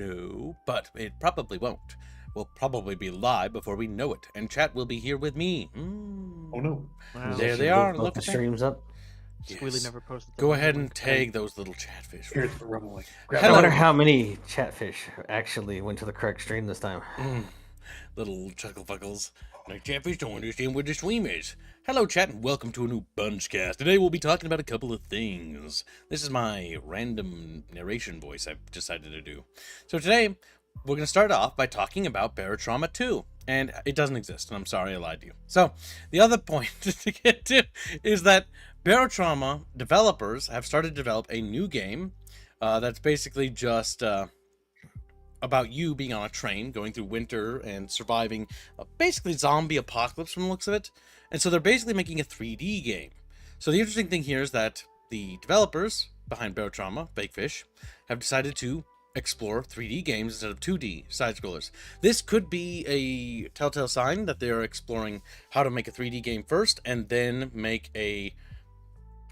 No, but it probably won't. We'll probably be live before we know it, and chat will be here with me. Oh no. Wow. There they are. Look the at that. streams up. Squealy Yes. never posted. Go ahead and tag those little chatfish. Here's the rumbling. I wonder how many chatfish actually went to the correct stream this time. Little chuckle fuckles. Like chatfish don't understand what the stream is. Hello chat and welcome to a new Bunchcast. Today we'll be talking about a couple of things. This is my random narration voice I've decided to do. So today we're going to start off by talking about BaroTrauma 2. And it doesn't exist, and I'm sorry I lied to you. So, the other point to get to is that BaroTrauma developers have started to develop a new game that's basically just about you being on a train, going through winter and surviving basically zombie apocalypse from the looks of it. And so they're basically making a 3D game. So the interesting thing here is that the developers behind BaroTrauma, Bakefish, have decided to explore 3D games instead of 2D side-scrollers. This could be a telltale sign that they're exploring how to make a 3D game first and then make a,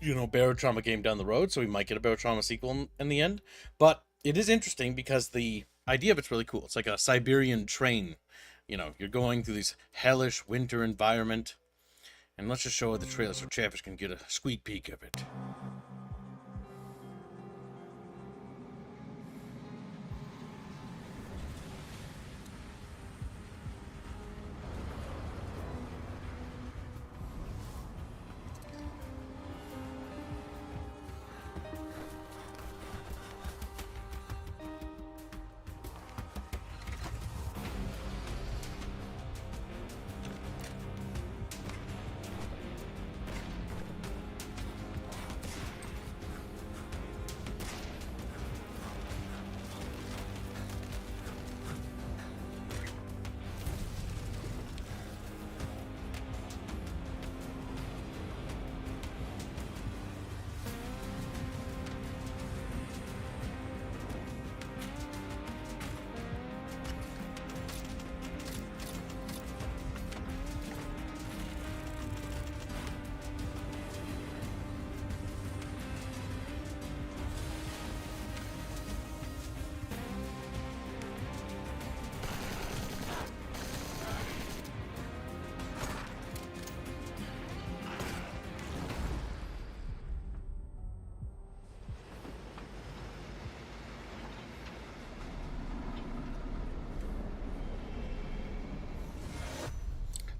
BaroTrauma game down the road, so we might get a BaroTrauma sequel in the end. But it is interesting because the idea of it's really cool. It's like a Siberian train. You're going through this hellish winter environment. And let's just show the trailer so Chatfish can get a squeak peek of it.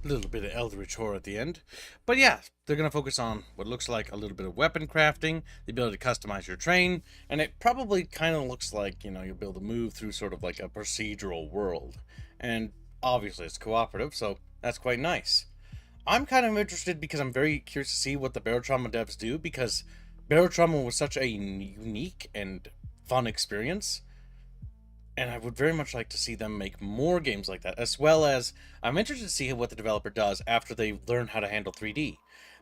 A little bit of Eldritch horror at the end. But yeah, they're going to focus on what looks like a little bit of weapon crafting, the ability to customize your train, and it probably kind of looks like, you'll be able to move through sort of like a procedural world. And obviously it's cooperative, so that's quite nice. I'm kind of interested because I'm very curious to see what the BaroTrauma devs do, because BaroTrauma was such a unique and fun experience. And I would very much like to see them make more games like that, as well as I'm interested to see what the developer does after they learn how to handle 3D.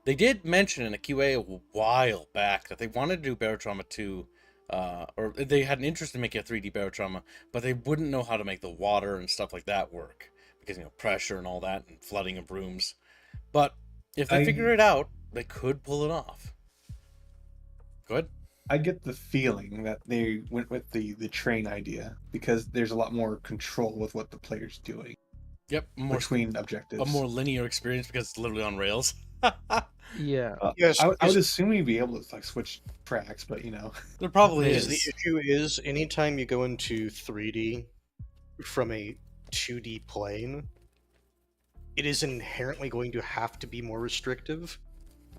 They did mention in a QA a while back that they wanted to do BaroTrauma 2, or they had an interest in making a 3D BaroTrauma, but they wouldn't know how to make the water and stuff like that work, because, pressure and all that, and flooding of rooms. But if they figure it out, they could pull it off. Go ahead. I get the feeling that they went with the train idea because there's a lot more control with what the player's doing. Yep, between objectives. A more linear experience because it's literally on rails. Yeah. Yes, I would assume you'd be able to switch tracks, but there probably is. The issue is anytime you go into 3D from a 2D plane, it is inherently going to have to be more restrictive,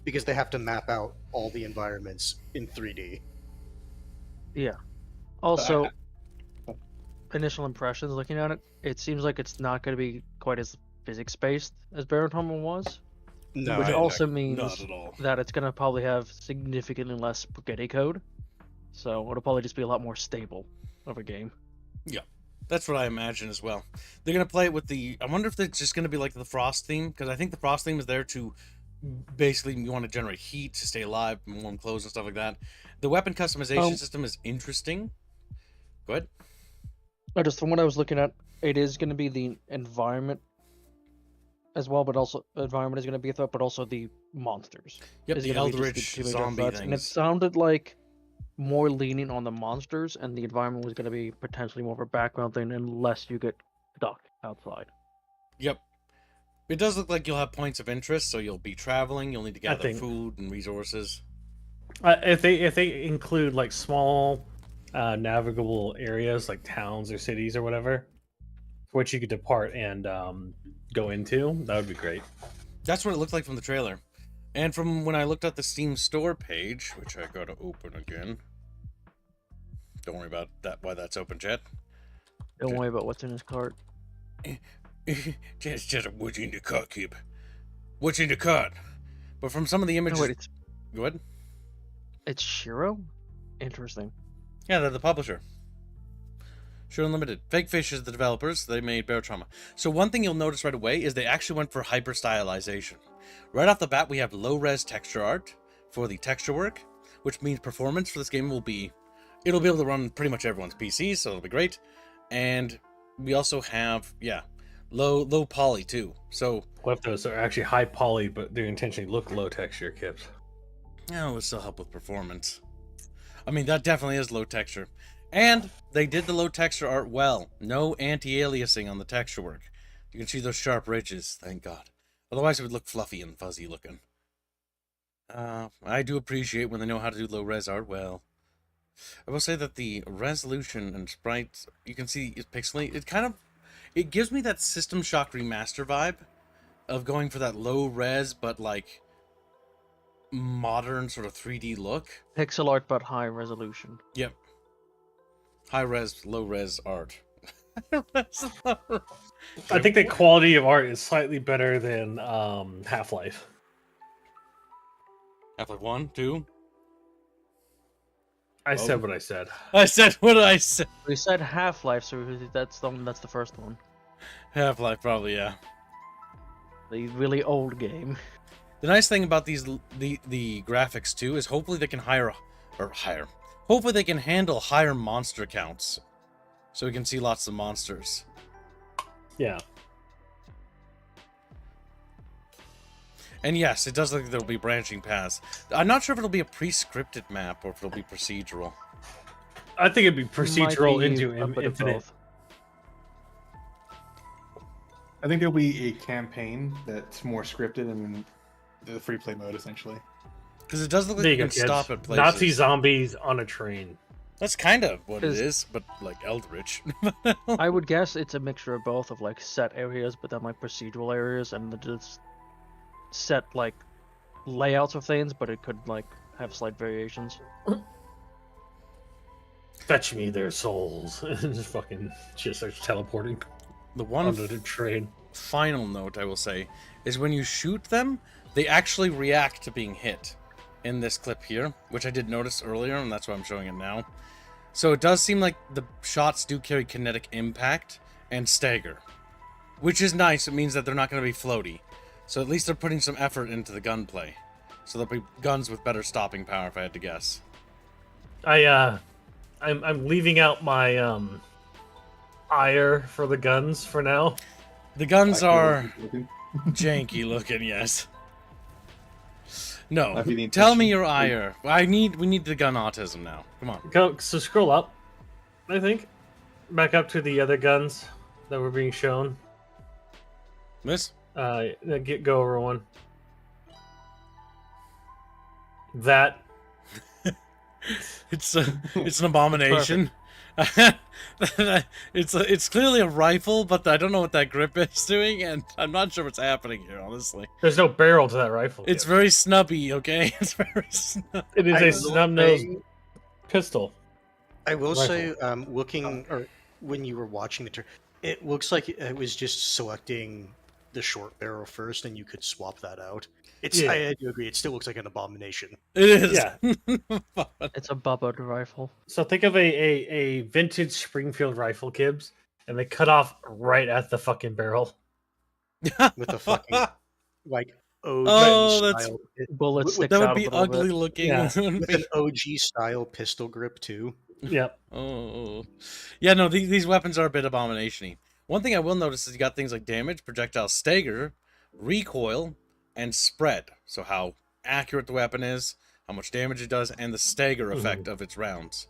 because they have to map out all the environments in 3D. Yeah. Also, initial impressions looking at it, it seems like it's not going to be quite as physics-based as BaroTrauma was. No, which also means not at all. that it's going to probably have significantly less spaghetti code. So it'll probably just be a lot more stable of a game. Yeah. That's what I imagine as well. They're going to play it with I wonder if it's just going to be like the Frost theme, because I think the Frost theme is there to basically you want to generate heat to stay alive, warm clothes and stuff like that. The weapon customization system is interesting. Go ahead. Just from what I was looking at, it is going to be the environment as well, but also environment is going to be a threat, but also the monsters. Yep, the Eldritch zombie things. And it sounded like more leaning on the monsters, and the environment was going to be potentially more of a background thing unless you get stuck outside. Yep. It does look like you'll have points of interest, so you'll be traveling. You'll need to gather food and resources. If they include like small navigable areas like towns or cities or whatever, which you could depart and go into, that would be great. That's what it looked like from the trailer. And from when I looked at the Steam store page, which I gotta open again. Don't worry about that. Why that's open, chat. Don't worry about what's in his cart. Just what's in the cart, kid. What's in the cart? But from some of the images, No, wait, it's go ahead. It's Shiro? Interesting. Yeah, they're the publisher. Sure Unlimited. Fake Fish is the developers. They made BaroTrauma. So one thing you'll notice right away is they actually went for hyper stylization. Right off the bat, we have low-res texture art for the texture work, which means performance for this game will be... It'll be able to run pretty much everyone's PCs, so it'll be great. And we also have, yeah, low poly too. So What if those are actually high poly, but they intentionally look low texture, Kips? yeah, it will still help with performance. I mean, that definitely is low texture. And they did the low texture art well. No anti-aliasing on the texture work. You can see those sharp ridges, thank God. Otherwise it would look fluffy and fuzzy looking. I do appreciate when they know how to do low-res art well. I will say that the resolution and sprites, you can see it's pixelated. It gives me that System Shock Remaster vibe of going for that low-res, but like modern sort of 3D look. Pixel art, but high resolution. Yep. High-res, low-res art. I think the quality of art is slightly better than Half-Life. Half-Life 1, 2? I said what I said. I said what I said. We said Half-Life, so that's the first one. Half-Life, probably, yeah. The really old game. The nice thing about the graphics too is hopefully they can hopefully they can handle higher monster counts, so we can see lots of monsters. Yeah. And yes, it does look like there'll be branching paths. I'm not sure if it'll be a pre-scripted map or if it'll be procedural. I think it'd be procedural Might be into a bit of infinite. both. I think there'll be a campaign that's more scripted and the free play mode essentially. Because it does look like There you you can go, kids. stop at places. Nazi zombies on a train. That's kind of what it Is- is, but like Eldritch. I would guess it's a mixture of both, of like set areas, but then like procedural areas, and just set like layouts of things, but it could like have slight variations. Fetch me their souls. And just starts teleporting The one onto the train. final note I will say is when you shoot them, they actually react to being hit in this clip here, which I did notice earlier, and that's why I'm showing it now. So it does seem like the shots do carry kinetic impact and stagger, which is nice. It means that they're not going to be floaty. So at least they're putting some effort into the gunplay. So there'll be guns with better stopping power, if I had to guess. I'm leaving out my ire for the guns for now. The guns are janky looking, yes. No, Might be the tell me intention. your ire. We need the gun autism now. Come on. So scroll up, I think. Back up to the other guns that were being shown. Miss? Go over one. That It's an abomination. It's clearly a rifle, but I don't know what that grip is doing, and I'm not sure what's happening here, honestly. there's no barrel to that rifle. It's yet. very snubby, okay? It's very snubby. It is I a will snub-nosed say- pistol. I will Rifle. say, looking or when you were watching the it looks like it was just selecting the short barrel first, and you could swap that out. Yeah. I do agree. It still looks like an abomination. It is. Yeah. It's a Bubba rifle. So think of a vintage Springfield rifle, Gibbs, and they cut off right at the fucking barrel. With a fucking like OG Oh, that's- style, Bullet With- sticks That out would be a little ugly bit. looking. Yeah. with an OG style pistol grip too. Yep. Oh, yeah. No, these weapons are a bit abomination-y. One thing I will notice is you got things like damage, projectile stagger, recoil, and spread. So how accurate the weapon is, how much damage it does, and the stagger effect of its rounds.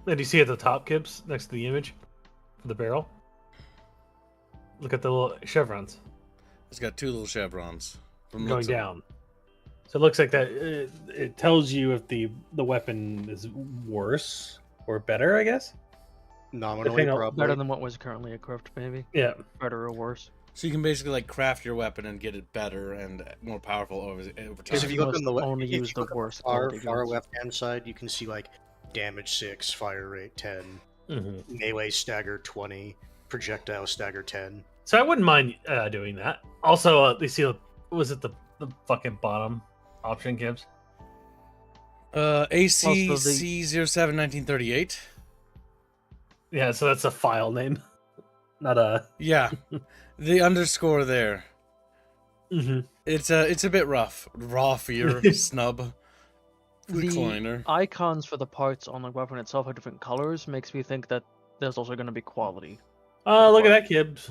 And you see at the top, Kips, next to the image for the barrel? Look at the little chevrons It's got 2 little chevrons. From going down. So it looks like that. It tells you if the weapon is worse or better, I guess. Nominally, on- probably. Better than what was currently equipped, maybe. Yeah. Better or worse. So you can basically like craft your weapon and get it better and more powerful over time. Because if you look on the only if you use the look on worst far quality far guns. left-hand side, you can see like damage 6, fire rate 10, Mm-hmm. melee stagger 20, projectile stagger 10. So I wouldn't mind doing that. Also, you see, was it the fucking bottom option, Gibbs? ACC071938. Yeah, so that's a file name, not a. Yeah, the underscore there. Mm-hmm. It's a bit rough. Raw for your snub. Recliner. The icons for the parts on the weapon itself are different colors. Makes me think that there's also going to be quality. Oh, look at that, Gibbs.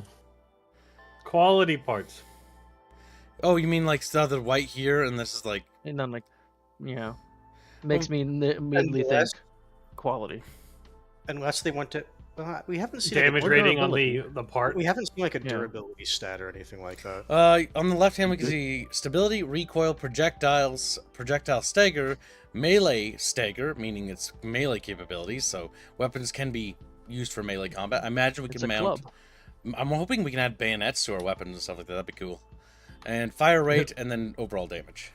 Quality parts. Oh, you mean like the white here, and this is like. And then, like, yeah. Makes me immediately think Unless- quality. Unless they want to. We haven't seen like, Damage a, rating on the part. we haven't seen like a Yeah. durability stat or anything like that. On the left hand, we can see stability, recoil, projectile stagger, melee stagger, meaning it's melee capabilities. So weapons can be used for melee combat. I imagine we It's can a mount. club. I'm hoping we can add bayonets to our weapons and stuff like that. That'd be cool. And fire rate, and then overall damage.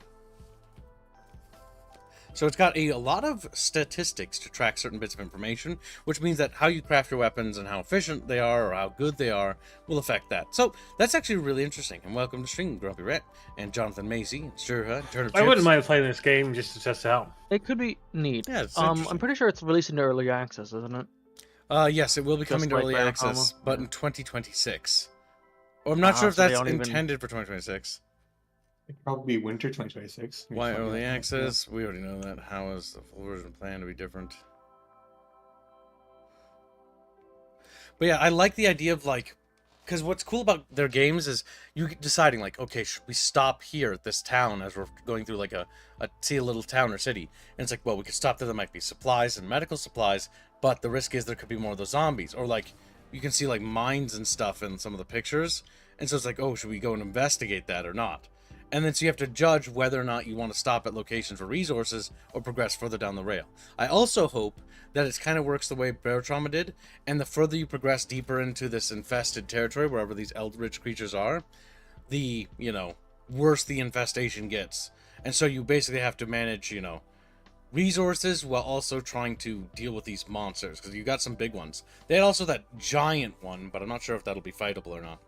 So it's got a lot of statistics to track certain bits of information, which means that how you craft your weapons and how efficient they are or how good they are will affect that. So that's actually really interesting. And welcome to stream, Grumpy Rat, and Jonathan Macy, and Sturha, and Turnip I wouldn't Chips. mind playing this game just to test it out. It could be neat. Yeah, it's I'm interesting. pretty sure it's released into early access, isn't it? Yes, it will be Just coming to like early BaroTrauma? access, but in 2026. Or I'm not sure if so they that's don't even- intended for 2026. It'd probably be winter 2026. maybe Why something early like that, access? We already know that. How is the full version planned to be different? But yeah, I like the idea of like, because what's cool about their games is you deciding like, okay, should we stop here at this town as we're going through like a little town or city? And it's like, well, we could stop there. There might be supplies and medical supplies, but the risk is there could be more of those zombies. Or like, you can see like mines and stuff in some of the pictures. And so it's like, oh, should we go and investigate that or not? And then so you have to judge whether or not you want to stop at locations for resources or progress further down the rail. I also hope that it kind of works the way BaroTrauma did, and the further you progress deeper into this infested territory, wherever these eldritch creatures are, the, worse the infestation gets. And so you basically have to manage, resources while also trying to deal with these monsters, because you got some big ones. They had also that giant one, but I'm not sure if that'll be fightable or not.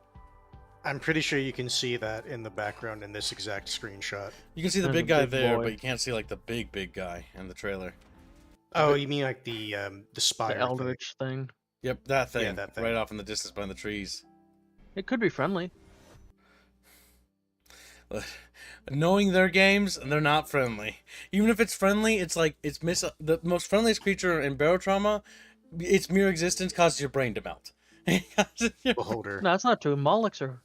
I'm pretty sure you can see that in the background in this exact screenshot. You can see the There's big a guy big there, boy. but you can't see like the big guy in the trailer. Oh, you mean like the spire The thing. Eldritch thing. Yep, that thing, that thing. right off in the distance behind the trees. It could be friendly. Knowing their games, they're not friendly. Even if it's friendly, it's like the most friendliest creature in BaroTrauma. Its mere existence causes your brain to melt. Beholder. No, that's not true. Molochs are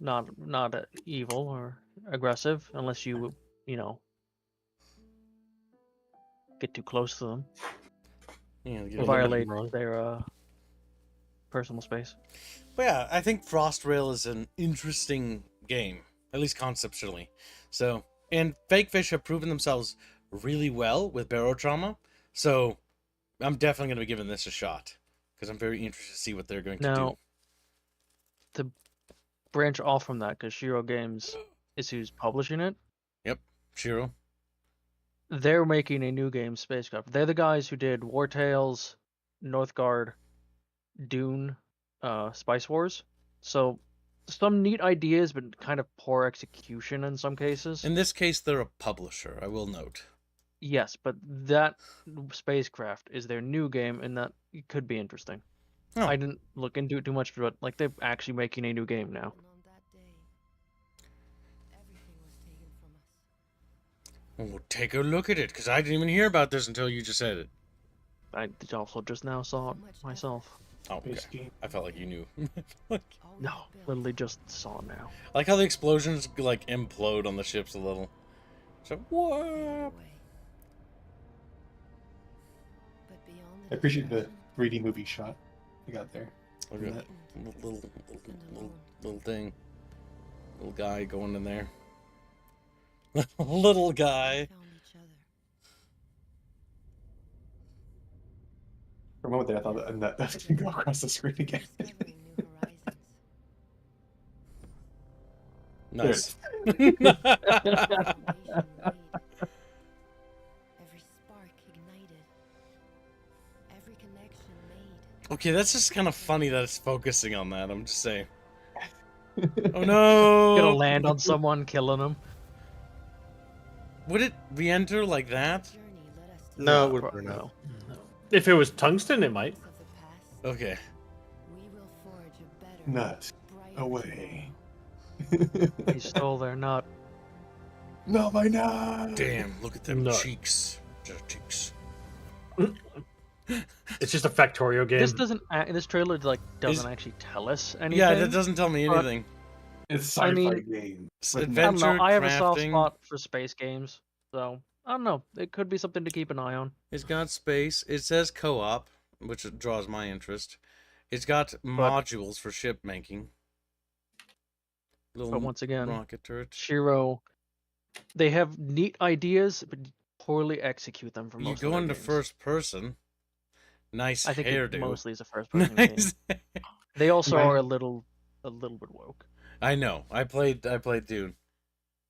not evil or aggressive unless you get too close to them. Yeah, Or violate their personal space. But yeah, I think Frost Rail is an interesting game, at least conceptually. So, and Fake Fish have proven themselves really well with BaroTrauma. So, I'm definitely going to be giving this a shot because I'm very interested to see what they're going to do. Now, to branch off from that, because Shiro Games is who's publishing it, Shiro. they're making a new game, Spacecraft. They're the guys who did War Tales, Northgard, Dune, Spice Wars. So some neat ideas, but kind of poor execution in some cases. In this case, they're a publisher, I will note. Yes, but that Spacecraft is their new game, and that it could be interesting. Oh. I didn't look into it too much, but like they're actually making a new game now. Well, take a look at it, because I didn't even hear about this until you just said it. I also just now saw it myself. Oh, okay. Whiskey. I felt like you knew. No, literally just saw it now. I like how the explosions like implode on the ships a little. So what? I appreciate the 3D movie shot you got there. Look at that little thing. Little guy going in there. Little guy. For a moment there, I thought that can go across the screen again. Nice. Every spark ignited. Every connection made. Okay, that's just kind of funny that it's focusing on that. I'm just saying. Oh no! Gonna land on someone, killing them. Would it re-enter like that? Journey led us to No, it the would Pro- burn out. no. If it was tungsten, it might. of the past. Okay. We will forge a better, Nut brighter away. He stole their nut. Not my nut. Damn, look at them No. cheeks. Just cheeks. It's just a Factorio game. This doesn't. This trailer doesn't actually tell us anything. Yeah, that doesn't tell me But- anything. It's sci-fi I mean- game. It's But I don't adventure, know. I have a soft crafting. spot for space games, so I don't know. It could be something to keep an eye on. It's got space. It says co-op, which draws my interest. It's got modules for ship making. Little But once again, rocket turret. Shiro, they have neat ideas, but poorly execute them for You most go of their into games. first person. Nice I think hairdo. it mostly is a first person game. Nice. They also Right. are a little bit woke. I know. I played Dune.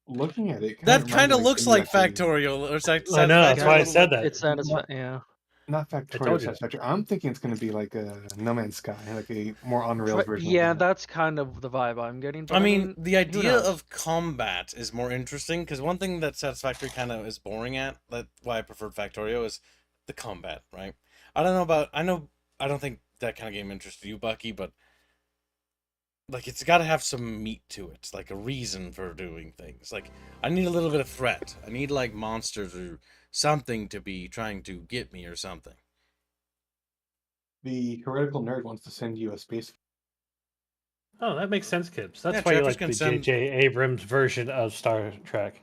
Looking at it, That kind of reminded me looks of like Satisfactory. Factorial. Or I know, that's why I Satisfactory. said that. It's satisfying. Yeah. Not told Factorial you. Satisfactory. I'm thinking it's going to be like a No Man's Sky, like a more on rails version. of Yeah, that. that's kind of the vibe I'm getting. But I mean, the idea knows? of combat is more interesting because one thing that Satisfactory kind of is boring at, that's why I preferred Factorio, is the combat, right? I don't know about, I don't think that kind of game interests you, Bucky, but like it's got to have some meat to it, like a reason for doing things. Like I need a little bit of threat. I need like monsters or something to be trying to get me or something. The heretical nerd wants to send you a space. Oh, that makes sense, Kips. That's Yeah, why you chapters like can the send- J.J. Abrams version of Star Trek.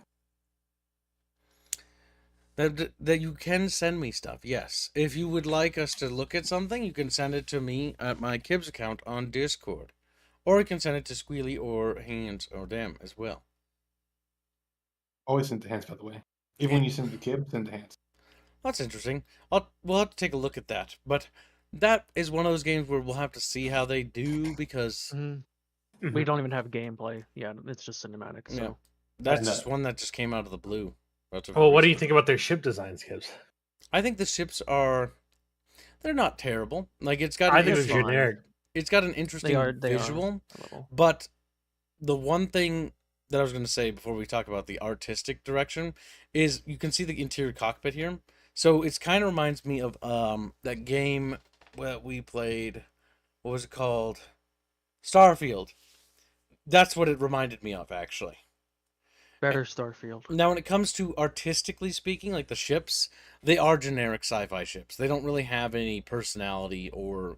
That you can send me stuff, yes. If you would like us to look at something, you can send it to me at my Kibbs account on Discord. Or you can send it to Squealy or Hands or Dem as well. Always send to hands, by the way. Even when you send to Kib, send to hands. That's interesting. We'll have to take a look at that. But that is one of those games where we'll have to see how they do because we don't even have gameplay. Yeah, it's just cinematic. So Yeah. that's And, just one that just came out of the blue. Oh, what do you think about their ship designs, Kips? I think the ships they're not terrible. Like it's got I an think it was fine. generic. it's got an interesting they are visual. a little. But the one thing that I was going to say before we talk about the artistic direction is you can see the interior cockpit here. So it's kind of reminds me of that game that we played. What was it called? Starfield. That's what it reminded me of, actually. Better Starfield. Now, when it comes to artistically speaking, like the ships, they are generic sci-fi ships. They don't really have any personality or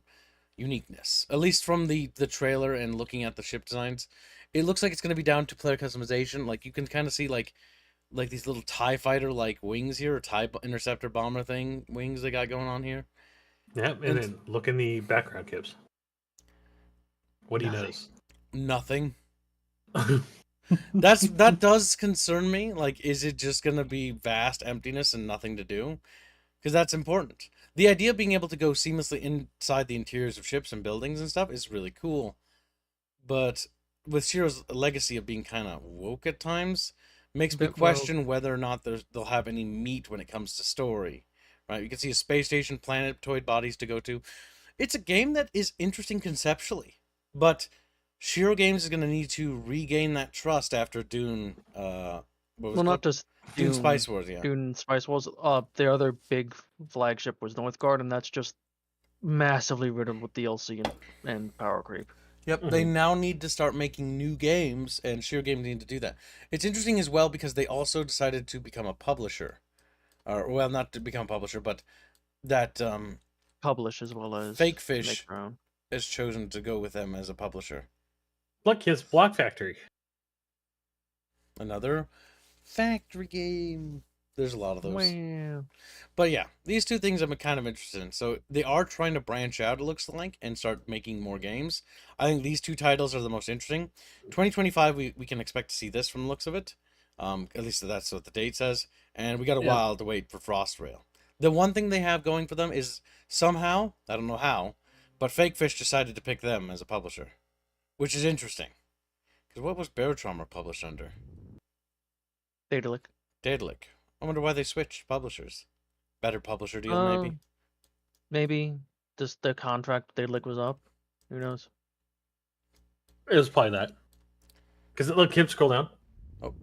uniqueness. At least from the trailer and looking at the ship designs, it looks like it's going to be down to player customization. Like you can kind of see like these little TIE fighter like wings here, or TIE interceptor bomber thing wings they got going on here. Yeah, and then look in the background, Kips. What do you notice? Nothing. That does concern me. Like, is it just gonna be vast emptiness and nothing to do? Because that's important. The idea of being able to go seamlessly inside the interiors of ships and buildings and stuff is really cool. But with Shiro's legacy of being kind of woke at times, makes me Bit woke. question whether or not they'll have any meat when it comes to story. Right? You can see a space station, planetoid bodies to go to. It's a game that is interesting conceptually, but Shiro Games is going to need to regain that trust after Dune. What was Well, it not called? just Dune Spice Wars, yeah. Dune Spice Wars. The other big flagship was Northgard, and that's just massively ridden with DLC and power creep. Yep, they now need to start making new games, and Shiro Games need to do that. It's interesting as well because they also decided to become a publisher. Well, not to become a publisher, but that Publish as well as Fake make Fish their own. has chosen to go with them as a publisher. Look, Kips, Block Factory. Another factory game. There's a lot of those. Wow. But yeah, these two things I'm kind of interested in. So they are trying to branch out, it looks like, and start making more games. I think these two titles are the most interesting. 2025, we can expect to see this from the looks of it. At least that's what the date says. And we got a while to wait for Frostrail. The one thing they have going for them is somehow, I don't know how, but Fakefish decided to pick them as a publisher, which is interesting. Because what was BaroTrauma published under? Daedalic. Daedalic. I wonder why they switched publishers. Better publisher deal, maybe? Maybe just the contract with Daedalic was up. Who knows? It was probably that. Because look, Kim, scroll down. Oh.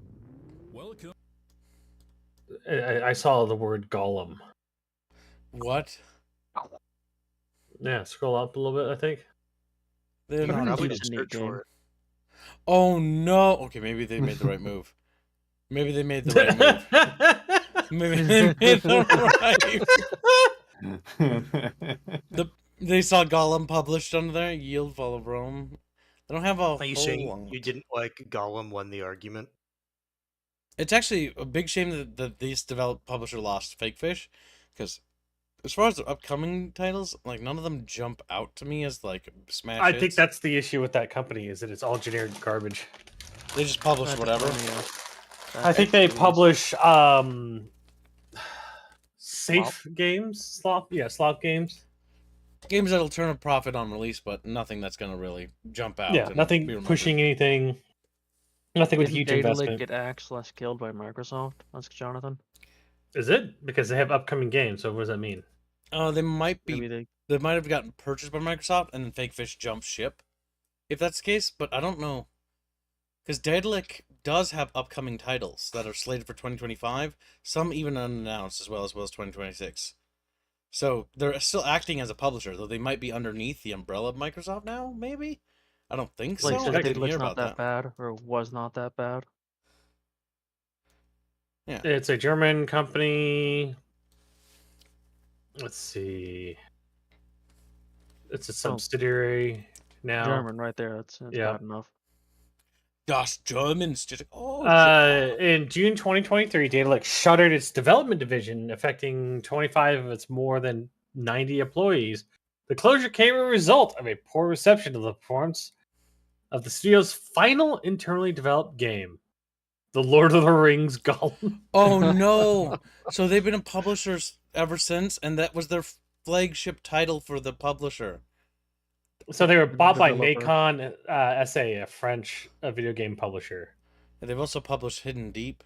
Welcome. I saw the word golem. What? Yeah, scroll up a little bit, I think. They're What not. did Probably you just need search game? for it. Oh no! Okay, maybe they made the right move. Maybe they made the right move. Maybe they made the right. They saw Gollum published under there. Yield, follow Rome. They don't have a Are you whole saying lot. you didn't like Gollum won the argument? It's actually a big shame that this developed publisher lost Fakefish, because as far as the upcoming titles, like none of them jump out to me as like smash I hits. think that's the issue with that company, is that it's all generic garbage. They just publish whatever. I think they publish safe games, slop games. Games that'll turn a profit on release, but nothing that's gonna really jump out. Yeah, and be nothing remembered. pushing anything. Nothing with Didn't huge Daedalic investment. get axed/killed by Microsoft? That's Jonathan. Is it? Because they have upcoming games, so what does that mean? They might be. Maybe They might have gotten purchased by Microsoft and then Fakefish jumped ship, if that's the case. But I don't know, because Daedalic does have upcoming titles that are slated for 2025. Some even unannounced, as well as 2026. So they're still acting as a publisher, though they might be underneath the umbrella of Microsoft now. Maybe. I don't think so. like I didn't Daedalic's hear not about that bad, or was not that bad. Yeah. It's a German company. Let's see. It's a subsidiary now. German, right there. That's Yeah. bad enough. Das Germans just In June 2023, Daedalic shuttered its development division, affecting 25 of its more than 90 employees. The closure came as a result of a poor reception of the performance of the studio's final internally developed game, The Lord of the Rings Gollum. Oh no! So they've been in publishers ever since, and that was their flagship title for the publisher. So they were bought by Developer. Nacon SA, a French video game publisher. And they've also published Hidden Deep.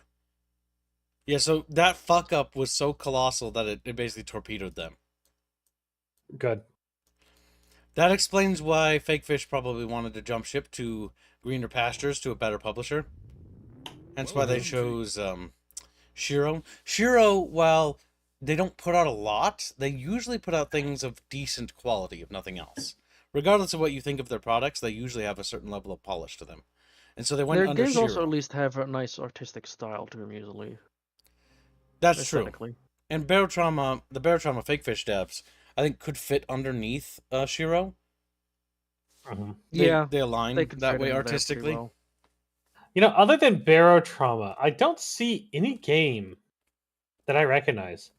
Yeah, so that fuck up was so colossal that it basically torpedoed them. Good. That explains why Fakefish probably wanted to jump ship to greener pastures, to a better publisher. Hence why they chose Shiro. Shiro, while they don't put out a lot, they usually put out things of decent quality, if nothing else. Regardless of what you think of their products, they usually have a certain level of polish to them. And so they went Their under games Shiro. also at least have a nice artistic style to them, usually. That's true. Aesthetically. And BaroTrauma, the BaroTrauma Fakefish devs, I think could fit underneath Shiro. Mhm. They align They could that fit way in there pretty artistically. well. You know, other than BaroTrauma, I don't see any game that I recognize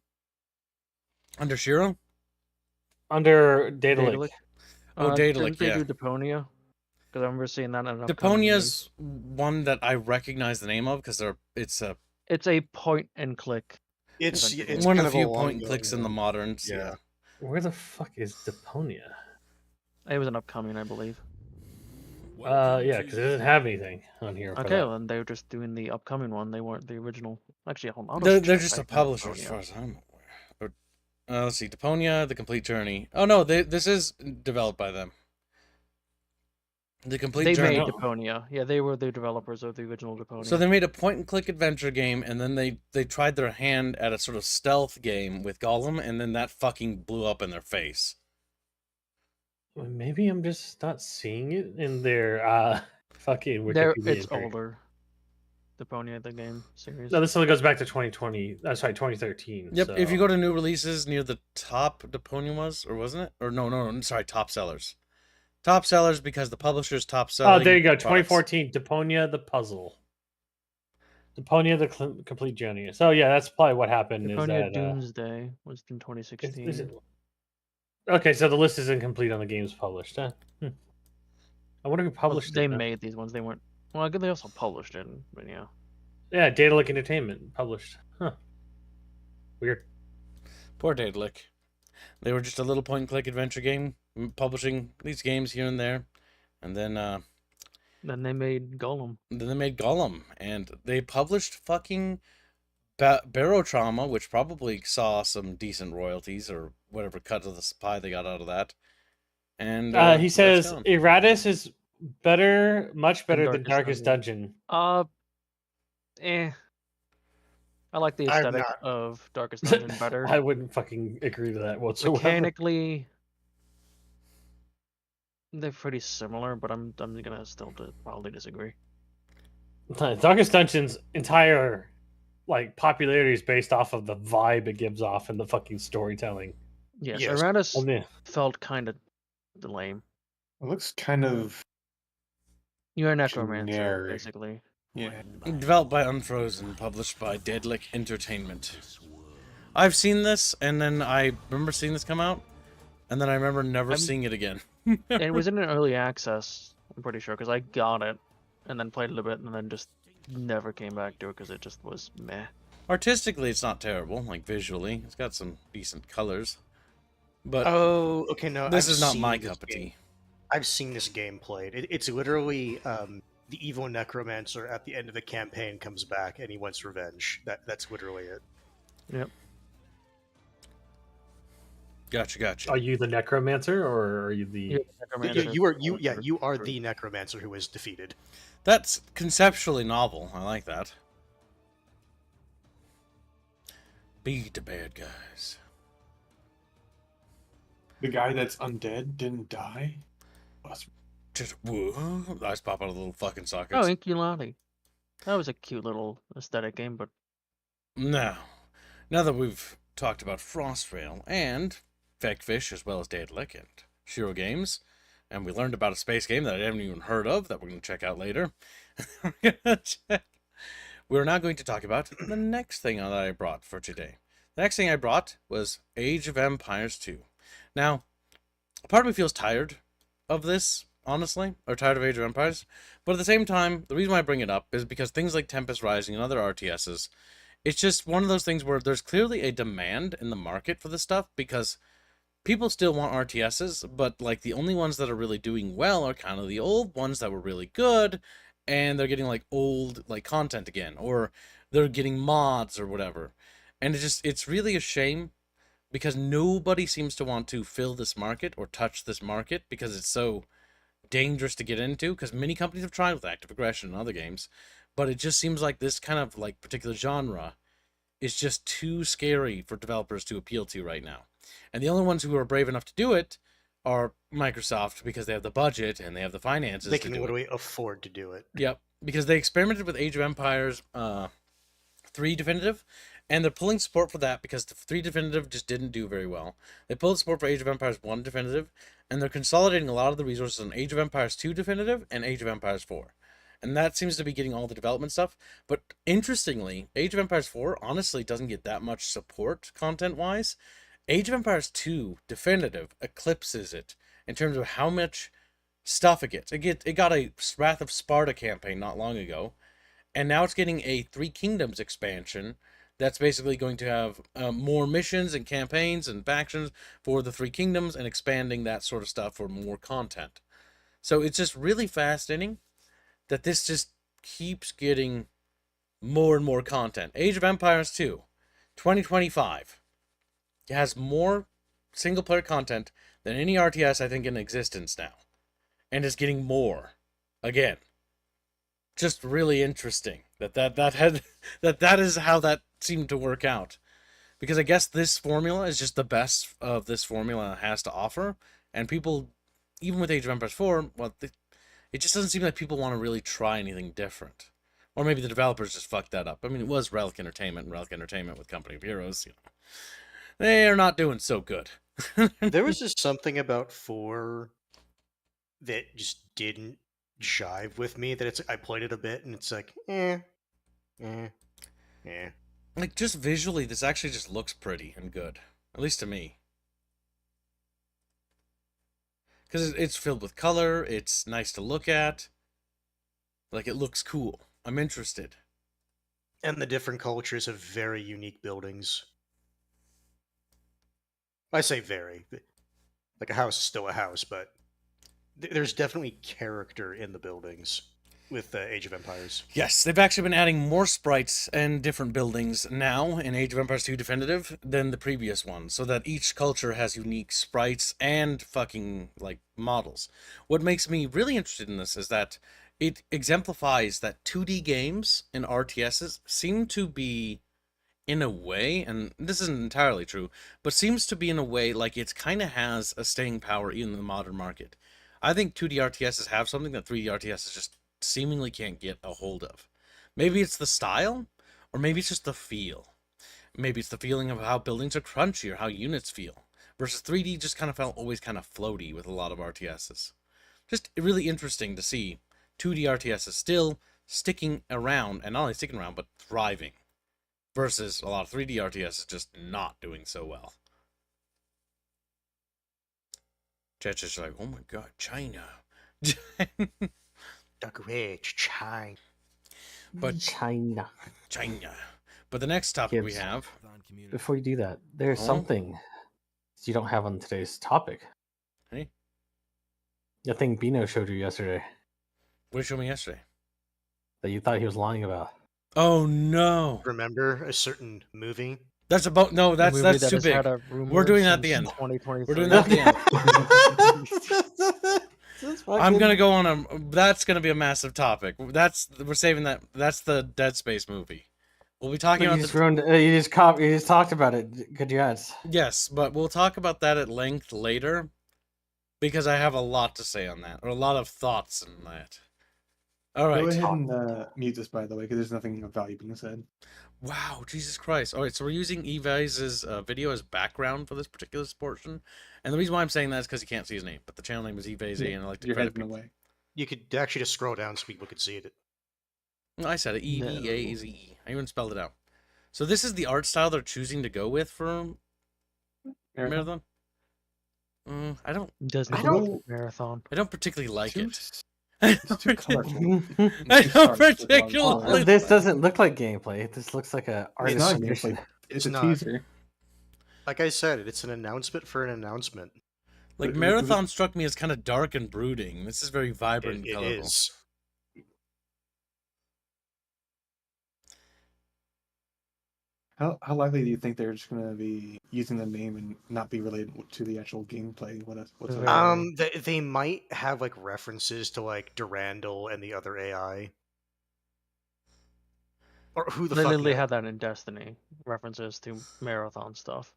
Under Shiro? under Daedalic. Daedalic. Oh, Daedalic, Didn't they yeah. do Deponia? Because I remember seeing that in an upcoming Deponia's one that I recognize the name of because it's a news. It's a point and click. It's one kind of the a few long point and going clicks in the one. moderns. Yeah. Yeah. Where the fuck is Deponia? It was an upcoming, I believe. Yeah, because it doesn't have anything on here. for Okay, that. well, then they were just doing the upcoming one. They weren't the original. Actually, hold on. They're just a publisher as far as I'm aware. Let's see, Deponia, The Complete Journey. Oh no, this is developed by them. The Complete They Journey. made Deponia. Yeah, they were the developers of the original Deponia. So they made a point and click adventure game, and then they tried their hand at a sort of stealth game with Gollum, and then that fucking blew up in their face. Well, maybe I'm just not seeing it in their fucking They're- Wikipedia it's entry. older. Deponia, the game series. No, this only goes back to 2020. Sorry, 2013. Yep. So. If you go to new releases, near the top, Deponia was, or wasn't it? Or no, sorry, top sellers. Top sellers because the publisher's top selling. Oh, there you go. products. 2014, Deponia the Puzzle. Deponia the Complete Journey. So yeah, that's probably what happened. Is Deponia that Doomsday was in is 2016. it, okay? So the list is incomplete on the games published. Huh? I wonder who Well, published they it. Though. made these ones. They weren't. Well, I guess they also published it, but yeah. Yeah, Daedalic Entertainment published. Huh. Weird. Poor Daedalic. They were just a little point-and-click adventure game, publishing these games here and there, and then Then they made Golem. they made Gollum, and they published fucking BaroTrauma, which probably saw some decent royalties or whatever cut of the pie they got out of that. And He that's says gone. Eratus is better, much better than Darkest Darkest Dungeon. Eh. I like the I'm aesthetic not. of Darkest Dungeon better. I wouldn't fucking agree to that whatsoever. Mechanically, they're pretty similar, but I'm gonna still probably disagree. Darkest Dungeon's entire popularity is based off of the vibe it gives off and the fucking storytelling. Yes, Yes. Eratus I mean, felt kind of lame. It looks kind of You're a necromancer, generic. basically. Yeah. Developed by Unfrozen, published by Daedalic Entertainment. I've seen this, and then I remember seeing this come out, and then I remember never seeing it again. And it was in an early access, I'm pretty sure, because I got it, and then played it a bit, and then just never came back to it because it just was meh. Artistically, it's not terrible, like visually. It's got some decent colors. But Oh, okay, no. this I've is not seen my this cup of game. tea. I've seen this game played. It's literally the evil necromancer at the end of the campaign comes back and he wants revenge. That's literally it. Yep. Gotcha. are you the necromancer or are you the? You're the necromancer. You are the necromancer who is defeated. That's conceptually novel. I like that. Beat the bad guys. The guy that's undead didn't die? Just whoa, eyes pop out of the little fucking sockets. Oh, Inculati. That was a cute little aesthetic game, but Now that we've talked about Frostveil and Feckfish as well as Daedalic and Shiro Games, and we learned about a space game that I haven't even heard of that we're going to check out later, we're now going to talk about the next thing that I brought for today. The next thing I brought was Age of Empires 2. Now, part of me feels tired of this, honestly, or tired of Age of Empires, but at the same time, the reason why I bring it up is because things like Tempest Rising and other RTSs, it's just one of those things where there's clearly a demand in the market for this stuff because people still want RTSs, but like the only ones that are really doing well are kind of the old ones that were really good, and they're getting like old like content again, or they're getting mods or whatever. And it's really a shame because nobody seems to want to fill this market or touch this market because it's so dangerous to get into, because many companies have tried with active aggression and other games, but it just seems like this kind of like particular genre is just too scary for developers to appeal to right now. And the only ones who are brave enough to do it are Microsoft because they have the budget and they have the finances. They can literally afford to do it. Yep, because they experimented with Age of Empires 3 Definitive, and they're pulling support for that because the 3 Definitive just didn't do very well. They pulled support for Age of Empires 1 Definitive, and they're consolidating a lot of the resources on Age of Empires 2 Definitive and Age of Empires 4. And that seems to be getting all the development stuff. But interestingly, Age of Empires 4 honestly doesn't get that much support content-wise. Age of Empires 2 Definitive eclipses it in terms of how much stuff it gets. It got a Wrath of Sparta campaign not long ago, and now it's getting a Three Kingdoms expansion that's basically going to have more missions and campaigns and factions for the Three Kingdoms and expanding that sort of stuff for more content. So it's just really fascinating that this just keeps getting more and more content. Age of Empires 2, 2025. It has more single-player content than any RTS I think in existence now. And is getting more. Again. Just really interesting that is how that seemed to work out. Because I guess this formula is just the best of this formula has to offer. And people, even with Age of Empires 4, well, it just doesn't seem like people want to really try anything different. Or maybe the developers just fucked that up. I mean, it was Relic Entertainment, and Relic Entertainment with Company of Heroes, they are not doing so good. There was just something about 4 that just didn't jive with me. That I played it a bit, and it's like, Yeah. Like, just visually, this actually just looks pretty and good. At least to me. Because it's filled with color, it's nice to look at. Like, it looks cool. I'm interested. And the different cultures have very unique buildings. I say very. Like, a house is still a house, but there's definitely character in the buildings with Age of Empires. Yes, they've actually been adding more sprites and different buildings now in Age of Empires 2 Definitive than the previous one, so that each culture has unique sprites and fucking, like, models. What makes me really interested in this is that it exemplifies that 2D games and RTSs seem to be, in a way, and this isn't entirely true, but seems to be in a way like it kind of has a staying power even in the modern market. I think 2D RTSs have something that 3D RTSs just seemingly can't get a hold of. Maybe it's the style, or maybe it's just the feel. Maybe it's the feeling of how buildings are crunchy or how units feel. Versus 3D just kind of felt always kind of floaty with a lot of RTSs. Just really interesting to see 2D RTSs still sticking around, and not only sticking around, but thriving. Versus a lot of 3D RTSs just not doing so well. Chet's just like, oh my god, China. The great China. But China. China. But the next topic we Kids. have. Before you do that, there's Oh? something you don't have on today's topic. Hey? The thing Bino showed you yesterday What did you show me yesterday? that you thought he was lying about. Oh no. Remember a certain movie? That's about no, A that's movie that's that too has big. had a rumor We're doing that at the since end. 2023. We're doing that at the end. I'm gonna go on a. That's gonna be a massive topic. We're saving that. That's the Dead Space movie. We'll be talking You about just the. ruined. You just talked about it. Good guys. Yes, but we'll talk about that at length later, because I have a lot to say on that, or a lot of thoughts on that. All right. Go ahead and mute this, by the way, because there's nothing of value being said. Wow, Jesus Christ. All right, so we're using Evi's video as background for this particular portion. And the reason why I'm saying that is because you can't see his name, but the channel name is Evi's, and I like to Your credit head's in the people. way. You could actually just scroll down so people could see it. I said it, Evaze. I even spelled it out. So this is the art style they're choosing to go with for Marathon. I don't Marathon. I don't particularly like it. It's too colorful. I don't particularly. This doesn't look like gameplay. This looks like a It's not artist submission. gameplay. It's It's a not. teaser. Like I said, it's an announcement for an announcement. Like, Marathon struck me as kind of dark and brooding. This is very vibrant and It colorful. is. How likely do you think they're just going to be using the name and not be related to the actual gameplay? What's it? They might have like references to like Durandal and the other AI, or who the They fuck literally knows? had that in Destiny. References to Marathon stuff.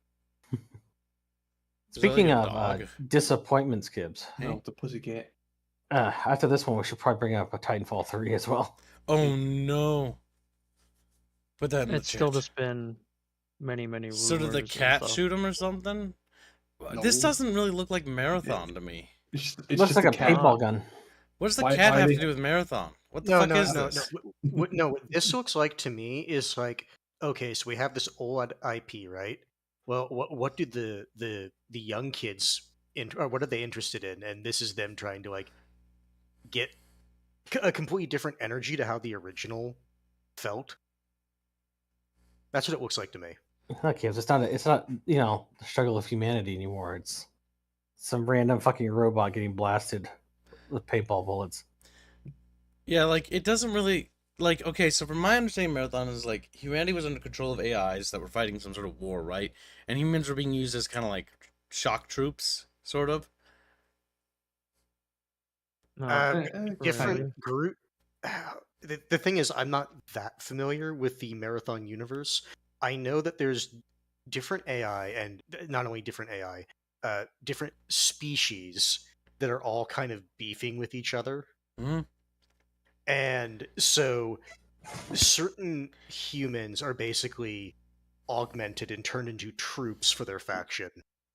Speaking Is that of like a dog? disappointment skips, No, the pussycat. after this one, we should probably bring up a Titanfall 3 as well. Oh no. Put that in the It's still chat. just been many rumors. So did the and cat stuff. shoot him or something? No. This doesn't really look like Marathon to me. It's It looks like a paintball gun. What does the Why- cat why have they- to do with Marathon? What the No, fuck no, is no, this? no. What this looks like to me is like, okay, so we have this old IP, right? Well, what do the young kids or what are they interested in? And this is them trying to like get a completely different energy to how the original felt. That's what it looks like to me. Okay, it's not the struggle of humanity anymore. It's some random fucking robot getting blasted with paintball bullets. Yeah, like, it doesn't really... Like, okay, so from my understanding, Marathon is like, humanity was under control of AIs that were fighting some sort of war, right? And humans were being used as kind of like shock troops, sort of. No, Different group. The thing is, I'm not that familiar with the Marathon universe. I know that there's different AI, and not only different AI, different species that are all kind of beefing with each other. Mm-hmm. And so certain humans are basically augmented and turned into troops for their faction.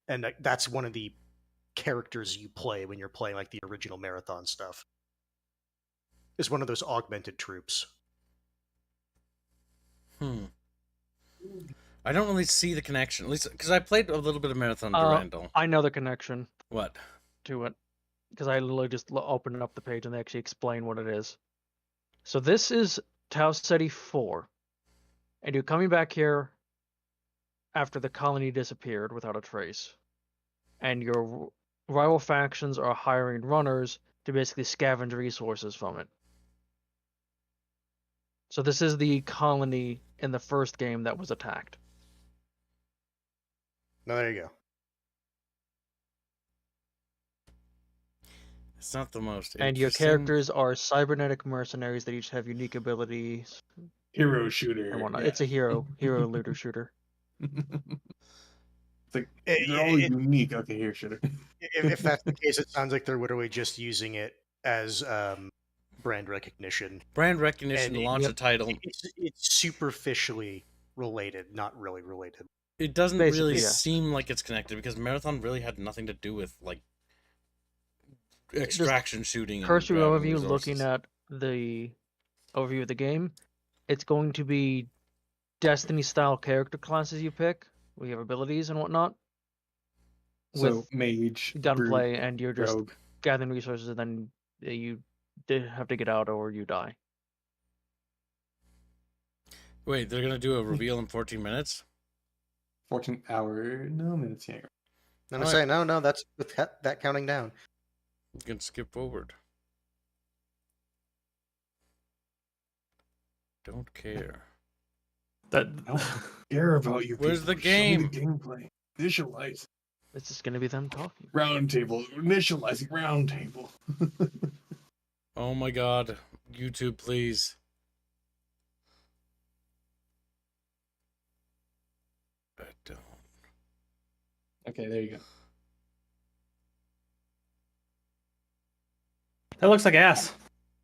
And that's one of the characters you play when you're playing like the original Marathon stuff. Is one of those augmented troops. I don't really see the connection, at least because I played a little bit of Marathon Durandal. I know the connection. What? To it, because I literally just opened up the page and they actually explain what it is. So this is Tau Ceti 4, and you're coming back here after the colony disappeared without a trace, and your rival factions are hiring runners to basically scavenge resources from it. So this is the colony in the first game that was attacked. No, there you go. It's not the most And your characters are cybernetic mercenaries that each have unique abilities. Hero shooter. And whatnot. Yeah. It's a hero looter shooter. It's like, they're all unique. Okay, hero shooter. If that's the case, it sounds like they're literally just using it as brand recognition. Brand recognition to launch a title. It's superficially related, not really related. It doesn't Basically, really yeah. seem like it's connected because Marathon really had nothing to do with like extraction shooting. Cursory and overview, resources. looking at the overview of the game, it's going to be Destiny-style character classes you pick. We have abilities and whatnot. So With mage, gunplay, brute, and you're just rogue. gathering resources, and then you have to get out or you die. Wait, they're gonna do a reveal in 14 minutes? 14 hour, no minutes here. And I say, no, that's with that counting down. You can skip forward. Don't care. I don't care about you. Where's people. the Show me game? the gameplay. Visualize. It's just going to be them talking. Round table. Initializing round table. Oh my god. YouTube, please. I don't. Okay, there you go. That looks like ass.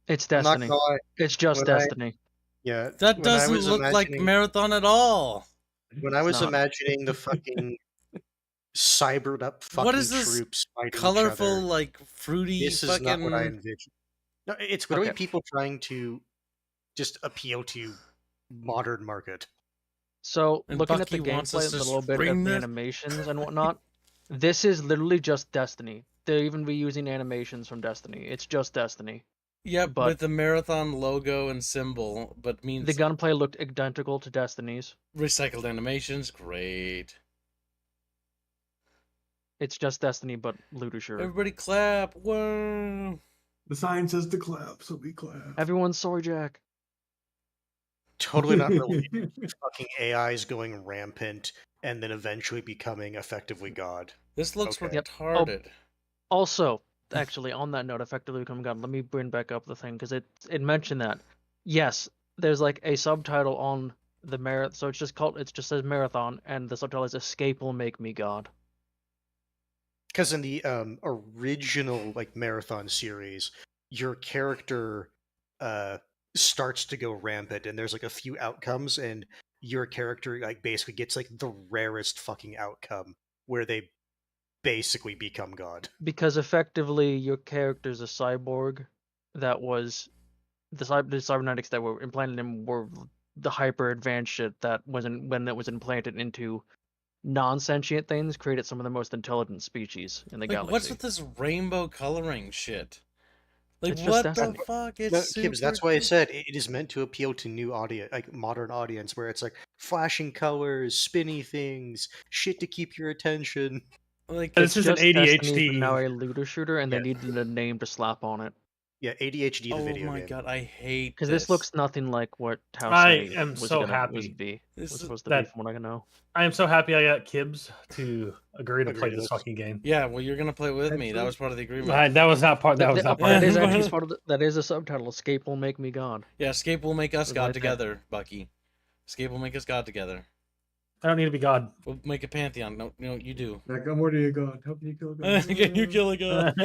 It's I'm not Destiny. gonna lie, It's just when I- Destiny. yeah, That when I doesn't was look like imagining- Marathon at all. When I was not. imagining the fucking cybered up fucking What is this troops fighting each Colorful, other, like fruity this is fucking. not what I envisioned. No, it's literally Okay. people trying to just appeal to modern market. So, And looking at the Bucky wants gameplay, us a to little bit bring of the this- animations and whatnot, this is literally just Destiny. They'll even be using animations from Destiny. It's just Destiny. Yeah, but- with the Marathon logo and symbol, but means The gunplay looked identical to Destiny's. recycled animations. Great. It's just Destiny, but looter shooter. Everybody clap. Whoa. The sign says to clap, so we clap. Everyone's sorry, Jack. Totally not related. Fucking AIs going rampant and then eventually becoming effectively God. This looks Okay. Yep. retarded. Also, actually, on that note, effectively becoming God, let me bring back up the thing, because it mentioned that. Yes, there's like a subtitle on the marathon, so it just says Marathon, and the subtitle is Escape Will Make Me God. Because in the original like marathon series, your character starts to go rampant, and there's like a few outcomes, and your character like basically gets like the rarest fucking outcome where they basically become God. Because effectively, your character's a cyborg that was the cybernetics that were implanted in him were the hyper advanced shit that when it was implanted into non-sentient things created some of the most intelligent species in the Like, galaxy. what's with this rainbow coloring shit? Like, It's just what the Destiny. fuck? No, It's Kibbs, that's why I said it is meant to appeal to new audience, like modern audience, where it's like flashing colors, spinny things, shit to keep your attention. like It's just an Destiny, ADHD. but now a looter shooter, and Yeah. they needed a name to slap on it. Yeah, ADHD the oh video my game. god, I hate Because this looks nothing like what Tau I Ceti am was so gonna happy. was be This was is- supposed to be that- from what I know. I am so happy I got Kibbs to agree to Agree play to this this. fucking game. Yeah, well, you're gonna play with me. That was part of the agreement. That was not part. That was not part. That is of it. actually part of that is a subtitle. Escape will make me God. Yeah, Escape will make us Was God right there. together, Bucky. Escape will make us God together. I don't need to be God. We'll make a pantheon. No, you do. Like, I'm already a god. Help me kill a god. Can you kill a god?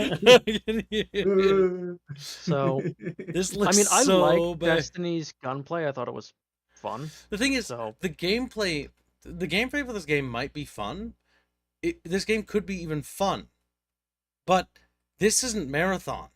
So This looks I mean, I so like bad. Destiny's gunplay. I thought it was fun. The thing is, So the gameplay for this game might be fun. This game could be even fun, but this isn't Marathon.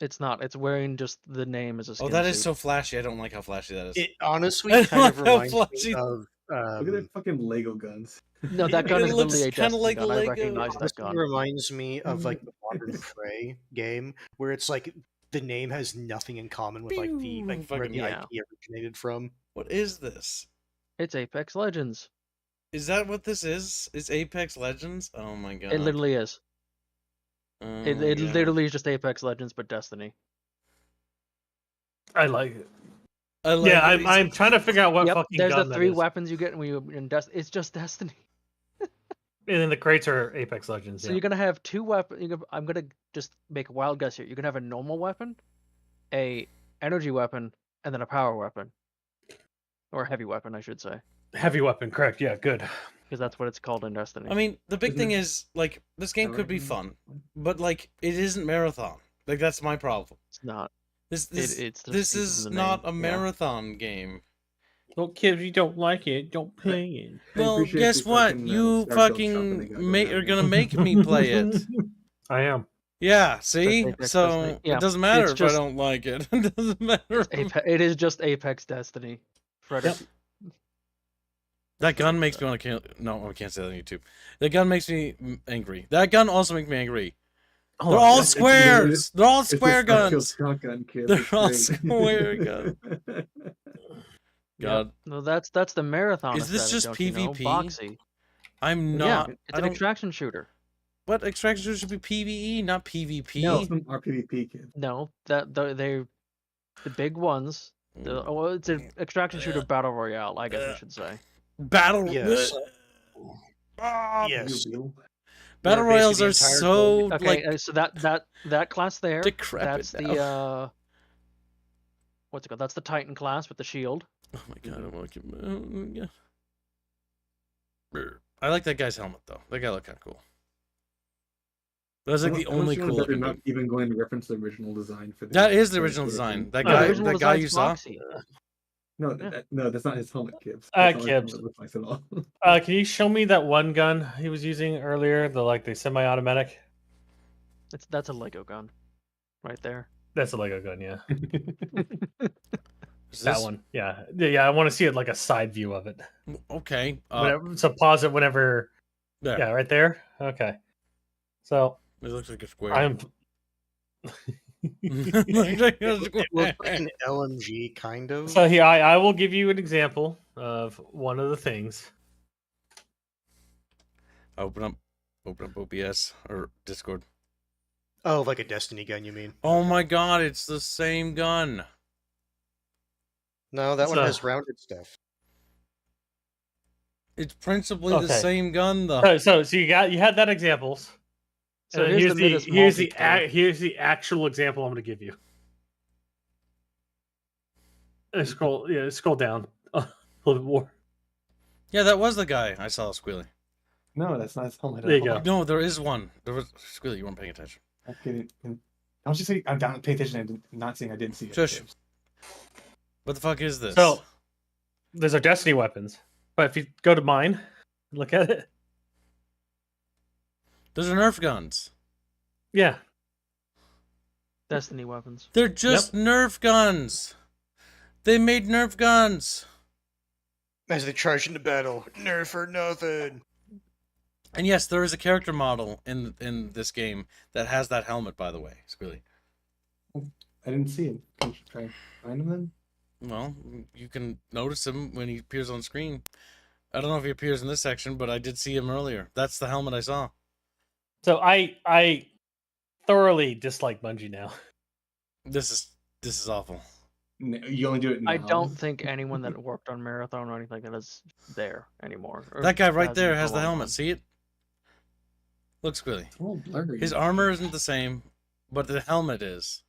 It's not. It's wearing just the name as a skin Oh, that is suit. so flashy. I don't like how flashy that is. It honestly I kind of like how reminds me flashy- of. Look at their fucking Lego guns. No, that gun It is looks literally a kinda Destiny like gun. I Lego. recognize that Honestly gun. reminds me of like the Modern Prey game, where it's like the name has nothing in common with like the Pew! where Fucking- the yeah. IP originated from. What is this? It's Apex Legends. Is that what this is? Is Apex Legends? Oh my god. It literally is. Oh It my God. literally is just Apex Legends, but Destiny. I like it. I like Yeah, it. I'm trying to figure out what Yep, fucking there's the gun that 3 is. weapons you get when you in It's just Destiny. And then the crates are Apex Legends. So Yeah. you're gonna have 2 weapons. I'm gonna just make a wild guess here. You're gonna have a normal weapon, a energy weapon, and then a power weapon, or a heavy weapon, I should say, Heavy weapon, correct? Yeah, good. because that's what it's called in Destiny. I mean, the big Isn't thing it- is, like, this game could be Power- fun, but, like, it isn't marathon. Like, that's my problem. It's not. This it's just this uses is the not name, a yeah. marathon game. Well, kids, you don't like it, don't play it. I Well, appreciate guess the what? fucking, You Starfield shopping they got going are on gonna now. make me play it. I am. Yeah, see? Apex So Destiny. Yeah, it doesn't matter it's if just- I don't like it. It doesn't matter. It is just Apex Destiny. Frederick. That gun makes me want to kill. No, I can't say that on YouTube. That gun makes me angry. That gun also makes me angry. Hold They're on, all it's- squares. They're all It's the square Starfield guns. shotgun, kid. They're It's all great. square guns. God, No, that's the marathon. Is this aesthetic, just don't you know? PvP? Boxy. I'm not. Yeah, it's I an don't. extraction shooter. What extraction should be PVE, not PvP? No. Some are PvP, kid. No, they're the big ones. Well, it's an extraction shooter battle royale, I guess we should say. Battle. Yes. Ah, Yes. Real- Battle Where royals basically are the entire so Okay, like so that class there, decrepit that's now. the what's it called? That's the Titan class with the shield. Oh my god, I want to keep. I like that guy's helmet though. That guy looked kind of cool. That's like I the don't only see cool why they're looking not dude. even going to reference the original design for this. That is the for original this design. version. That No, guy, the original that guy design's you saw. Boxy. No, Yeah. no, that's not his helmet, Kibbs. Uh, That's not what his Kibbs. helmet looks like at all. Can you show me that one gun he was using earlier? The semi-automatic. That's a Lego gun, right there. That's a Lego gun, yeah. Is That this- one, yeah. I want to see it like a side view of it. Okay. So pause it whenever. There. Yeah, right there. Okay. So It looks like a square. I'm. Looks like a square. It looks like an LMG, kind of. So here, I will give you an example of one of the things. Open up OBS or Discord. Oh, like a Destiny gun, you mean? Oh my god, it's the same gun. No, that It's one a- has rounded stuff. It's principally the Okay. same gun though. So you had that examples. So And it is here's the the Midas here's the multi-tool. here's the actual example I'm going to give you. Scroll down a little bit more. Yeah, that was the guy I saw Squealy. No, that's not his helmet. at There you all. go. No, there is one. There was Squealy. You weren't paying attention. I'm kidding. Don't you say I'm down pay attention and not saying I didn't see it. Shush. Kibbs. What the fuck is this? So there's our Destiny weapons, but if you go to mine, look at it. Those are Nerf guns. Yeah, Destiny weapons. They're just Nerf guns. They made Nerf guns. As they charge into battle, nerf or nothing. And yes, there is a character model in this game that has that helmet, by the way, Squealy. I didn't see him. Can you try and find him then? Well, you can notice him when he appears on screen. I don't know if he appears in this section, but I did see him earlier. That's the helmet I saw. so I thoroughly dislike Bungie now. This is awful. No, you only do it now. I don't think anyone that worked on Marathon or anything like that is there anymore. or That guy right hasn't there for a has the long helmet. time. See it? Looks Squealy. It's all blurry. His armor isn't the same, but the helmet is.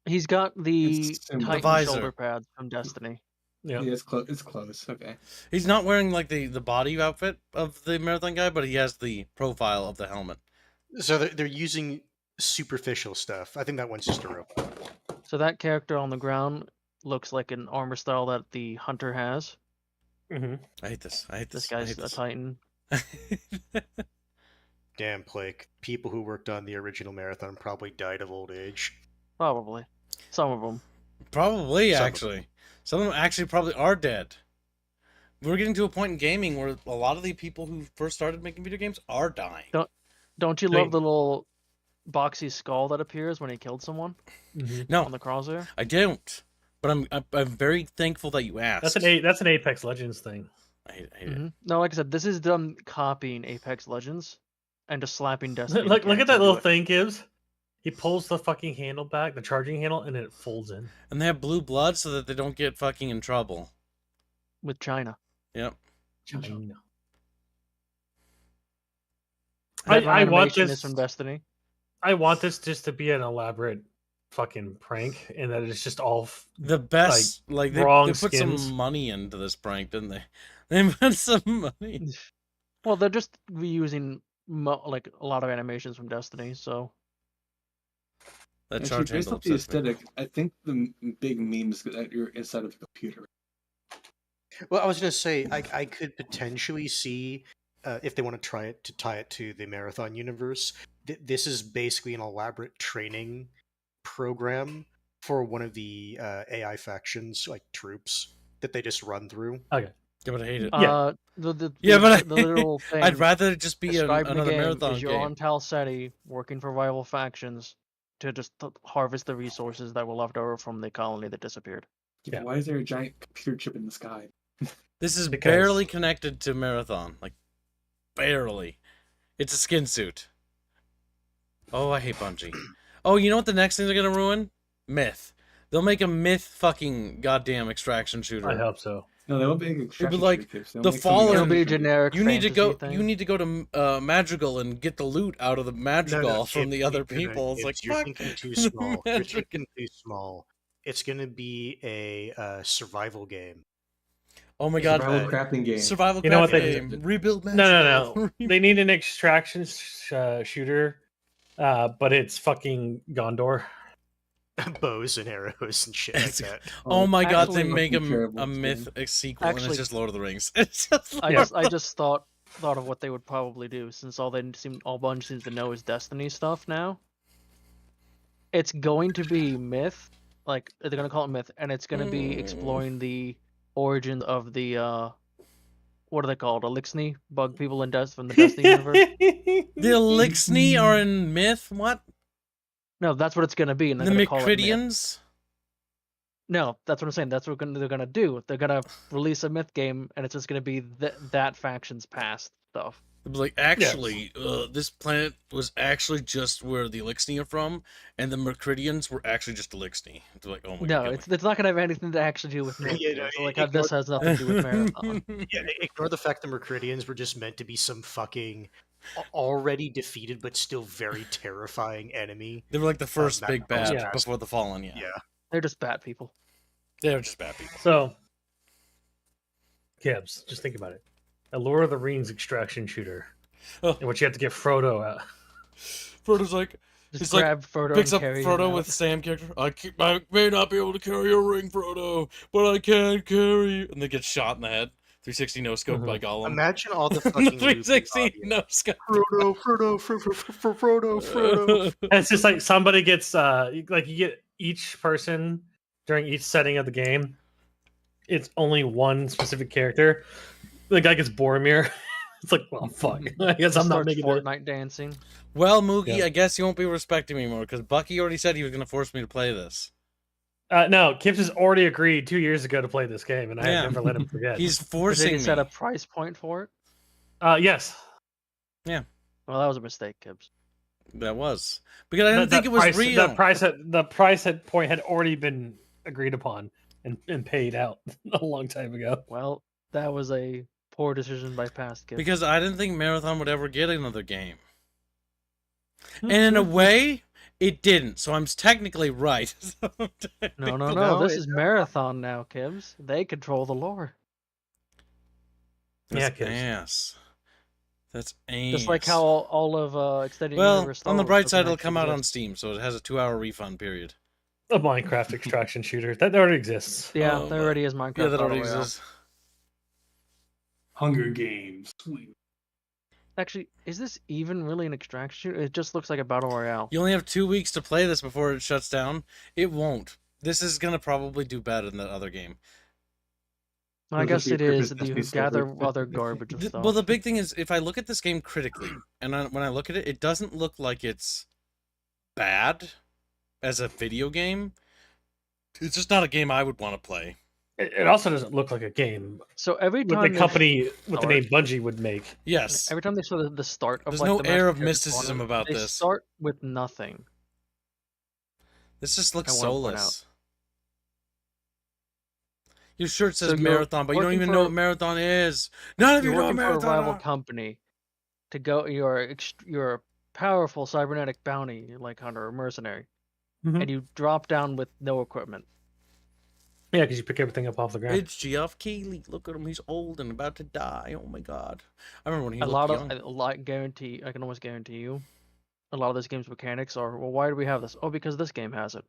He's got the It's similar. Titan visor. shoulder pads from Destiny. Yeah. Yeah, it's close. It's close. Okay. He's not wearing like the body outfit of the marathon guy, but he has the profile of the helmet. So they're using superficial stuff. I think that one's just a rope. So that character on the ground looks like an armor style that the hunter has. Mm-hmm. I hate this. I hate This this. I guy's hate a this. Titan. Damn, Blake. People who worked on the original Marathon probably died of old age. Probably. Some of them. Probably, Some of actually. Some of them actually probably are dead. We're getting to a point in gaming where a lot of the people who first started making video games are dying. Don't you love the little boxy skull that appears when he killed someone No, on the crosshair? I don't. But I'm very thankful that you asked. That's an Apex Legends thing. I hate it. No, like I said, this is them copying Apex Legends and just slapping Destiny. Look at mechanics that into little it. thing, Gibbs. He pulls the fucking handle back, the charging handle, and then it folds in. And they have blue blood so that they don't get fucking in trouble. With China. Yep. China. That I want animation this is from Destiny. I want this just to be an elaborate fucking prank, and that it's just all The best, like they wrong put skins. some money into this prank, didn't they? They put some money. Well, they're just reusing like a lot of animations from Destiny, so. That Actually, charge based handle off the upsets me. aesthetic, I think the big meme is that you're inside of the computer. Well, I was going to say, I could potentially see, if they want to try it, to tie it to the Marathon universe, this is basically an elaborate training program for one of the AI factions, like troops, that they just run through. Okay. Yeah, but I hate it. Yeah. The I'd little thing rather it just be described in the another game marathon is you're game. on Talseti working for rival factions to just harvest the resources that were left over from the colony that disappeared. Yeah. Why is there a giant computer chip in the sky? This is Because- barely connected to marathon, like barely. It's a skin suit. Oh, I hate Bungie. Oh, you know what the next thing they're gonna ruin? Myth. They'll make a Myth fucking goddamn extraction shooter. I hope so. No, they won't make extraction like shooter tips. They'll the make something Fallen- It'll be a extraction shooter. generic. You need to go. fantasy thing. You need to go to Madrigal and get the loot out of the Madrigal from the other people. It's like you're fuck. thinking too small. You're Madrigal. thinking too small. It's going to be a survival game. Oh my god. Survival crafting game. Survival You know what crafting they- game. Rebuild No, Madrigal. no. They need an extraction shooter, but it's fucking Gondor. Bows and arrows and shit like It's- that. Oh my god, they Actually- make Fucking a terrible Myth game. a sequel and Actually- it's just Lord of the Rings. It's just I Lord just thought of what they would probably do, since all Bungie seems to know is Destiny stuff now. It's going to be Myth, like they're gonna call it Myth, and it's gonna be exploring the origin of the what are they called? Elixni bug people in from the Destiny universe. The Elixni are in Myth? What? No, that's what it's gonna be, and The they're gonna call it Myth. Micridians? No, that's what I'm saying. That's what they're gonna do. They're gonna release a Myth game, and it's just gonna be that faction's past stuff. They'll be like, actually, this planet was actually just where the Elixni are from, and the Micridians were actually just Elixni. It's like, oh my No, god. it's not gonna have anything to actually do with Myth. Yeah, games. no, Like how this has nothing to do with Marathon. Yeah, ignore the fact the Mercridians were just meant to be some fucking already defeated but still very terrifying enemy. They were like the first that- big bad yeah. before the Fallen, yeah. Yeah. They're just bad people. They're just bad people. So, Gibbs, just think about it. A Lord of the Rings extraction shooter, Oh. in which you have to get Frodo out. Frodo's like, Just He's like, grab Frodo picks and up carry him Frodo out. with Sam character. I may not be able to carry a ring, Frodo, but I can carry you. And they get shot in the head. 360 no scope by Gollum. Imagine all the fucking 360 no scope. Frodo, Frodo. And it's just like somebody gets like you get each person during each setting of the game. It's only one specific character. The guy gets Boromir. It's like, well, fuck. I guess I'm not Starts making it. Fortnite dancing. Well, Moogie, Yeah. I guess you won't be respecting me more because Bucky already said he was going to force me to play this. No, Kips has already agreed 2 years ago to play this game, and I Yeah. have never let him forget. He's Did forcing he me. set a price point for it? Yes. Well, that was a mistake, Gibbs. That was because I didn't think it was price, real. The price at point had already been agreed upon and paid out a long time ago. Well, that was a poor decision by past Gibbs. Because I didn't think Marathon would ever get another game. And in a way, it didn't. So I'm technically right. No, No, this it- is Marathon now, Gibbs. They control the lore. Yeah, That's kids. ass. That's ass. Just like how all of Extended Well, Universe Star on the Wars bright doesn't side, it'll actually come out on exist. Steam, so it has a 2-hour refund period. A Minecraft extraction shooter that already exists. Yeah, Oh, there already is Minecraft. Yeah, that Battle already Royale. exists. Hunger Games. Actually, is this even really an extraction? It just looks like a battle royale. You only have 2 weeks to play this before it shuts down. It won't. This is gonna probably do better than that other game. I guess it is that you gather other garbage of stuff. Well, the big thing is, if I look at this game critically, and when I look at it, it doesn't look like it's bad as a video game. It's just not a game I would want to play. It also doesn't look like a game. So every time the company with the name Bungie would make. Yes. Every time they show the start of there's like no the air of mysticism about they this. start with nothing. This just looks soulless. Your shirt says marathon, but you don't even know what marathon is. None of you know what marathon. For a rival company to go, you're a powerful cybernetic bounty like hunter or mercenary, and you drop down with no equipment. Yeah, because you pick everything up off the ground. It's Geoff Keighley. Look at him; he's old and about to die. Oh my god! I remember when he looked young. I can almost guarantee you, a lot of this game's mechanics are, well, why do we have this? Oh, because this game has it.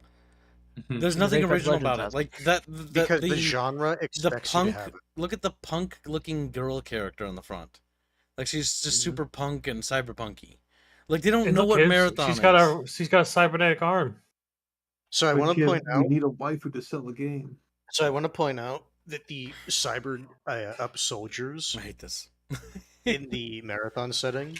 There's nothing original about it. Like that. Because the genre expects you to have it. Look at the punk-looking girl character on the front. Like she's just super punk and cyberpunky. Like they don't know what marathon is. She's got a cybernetic arm. So I want to point out. You need a waifu to sell the game. So I want to point out that the cyber up soldiers. I hate this. In the marathon setting,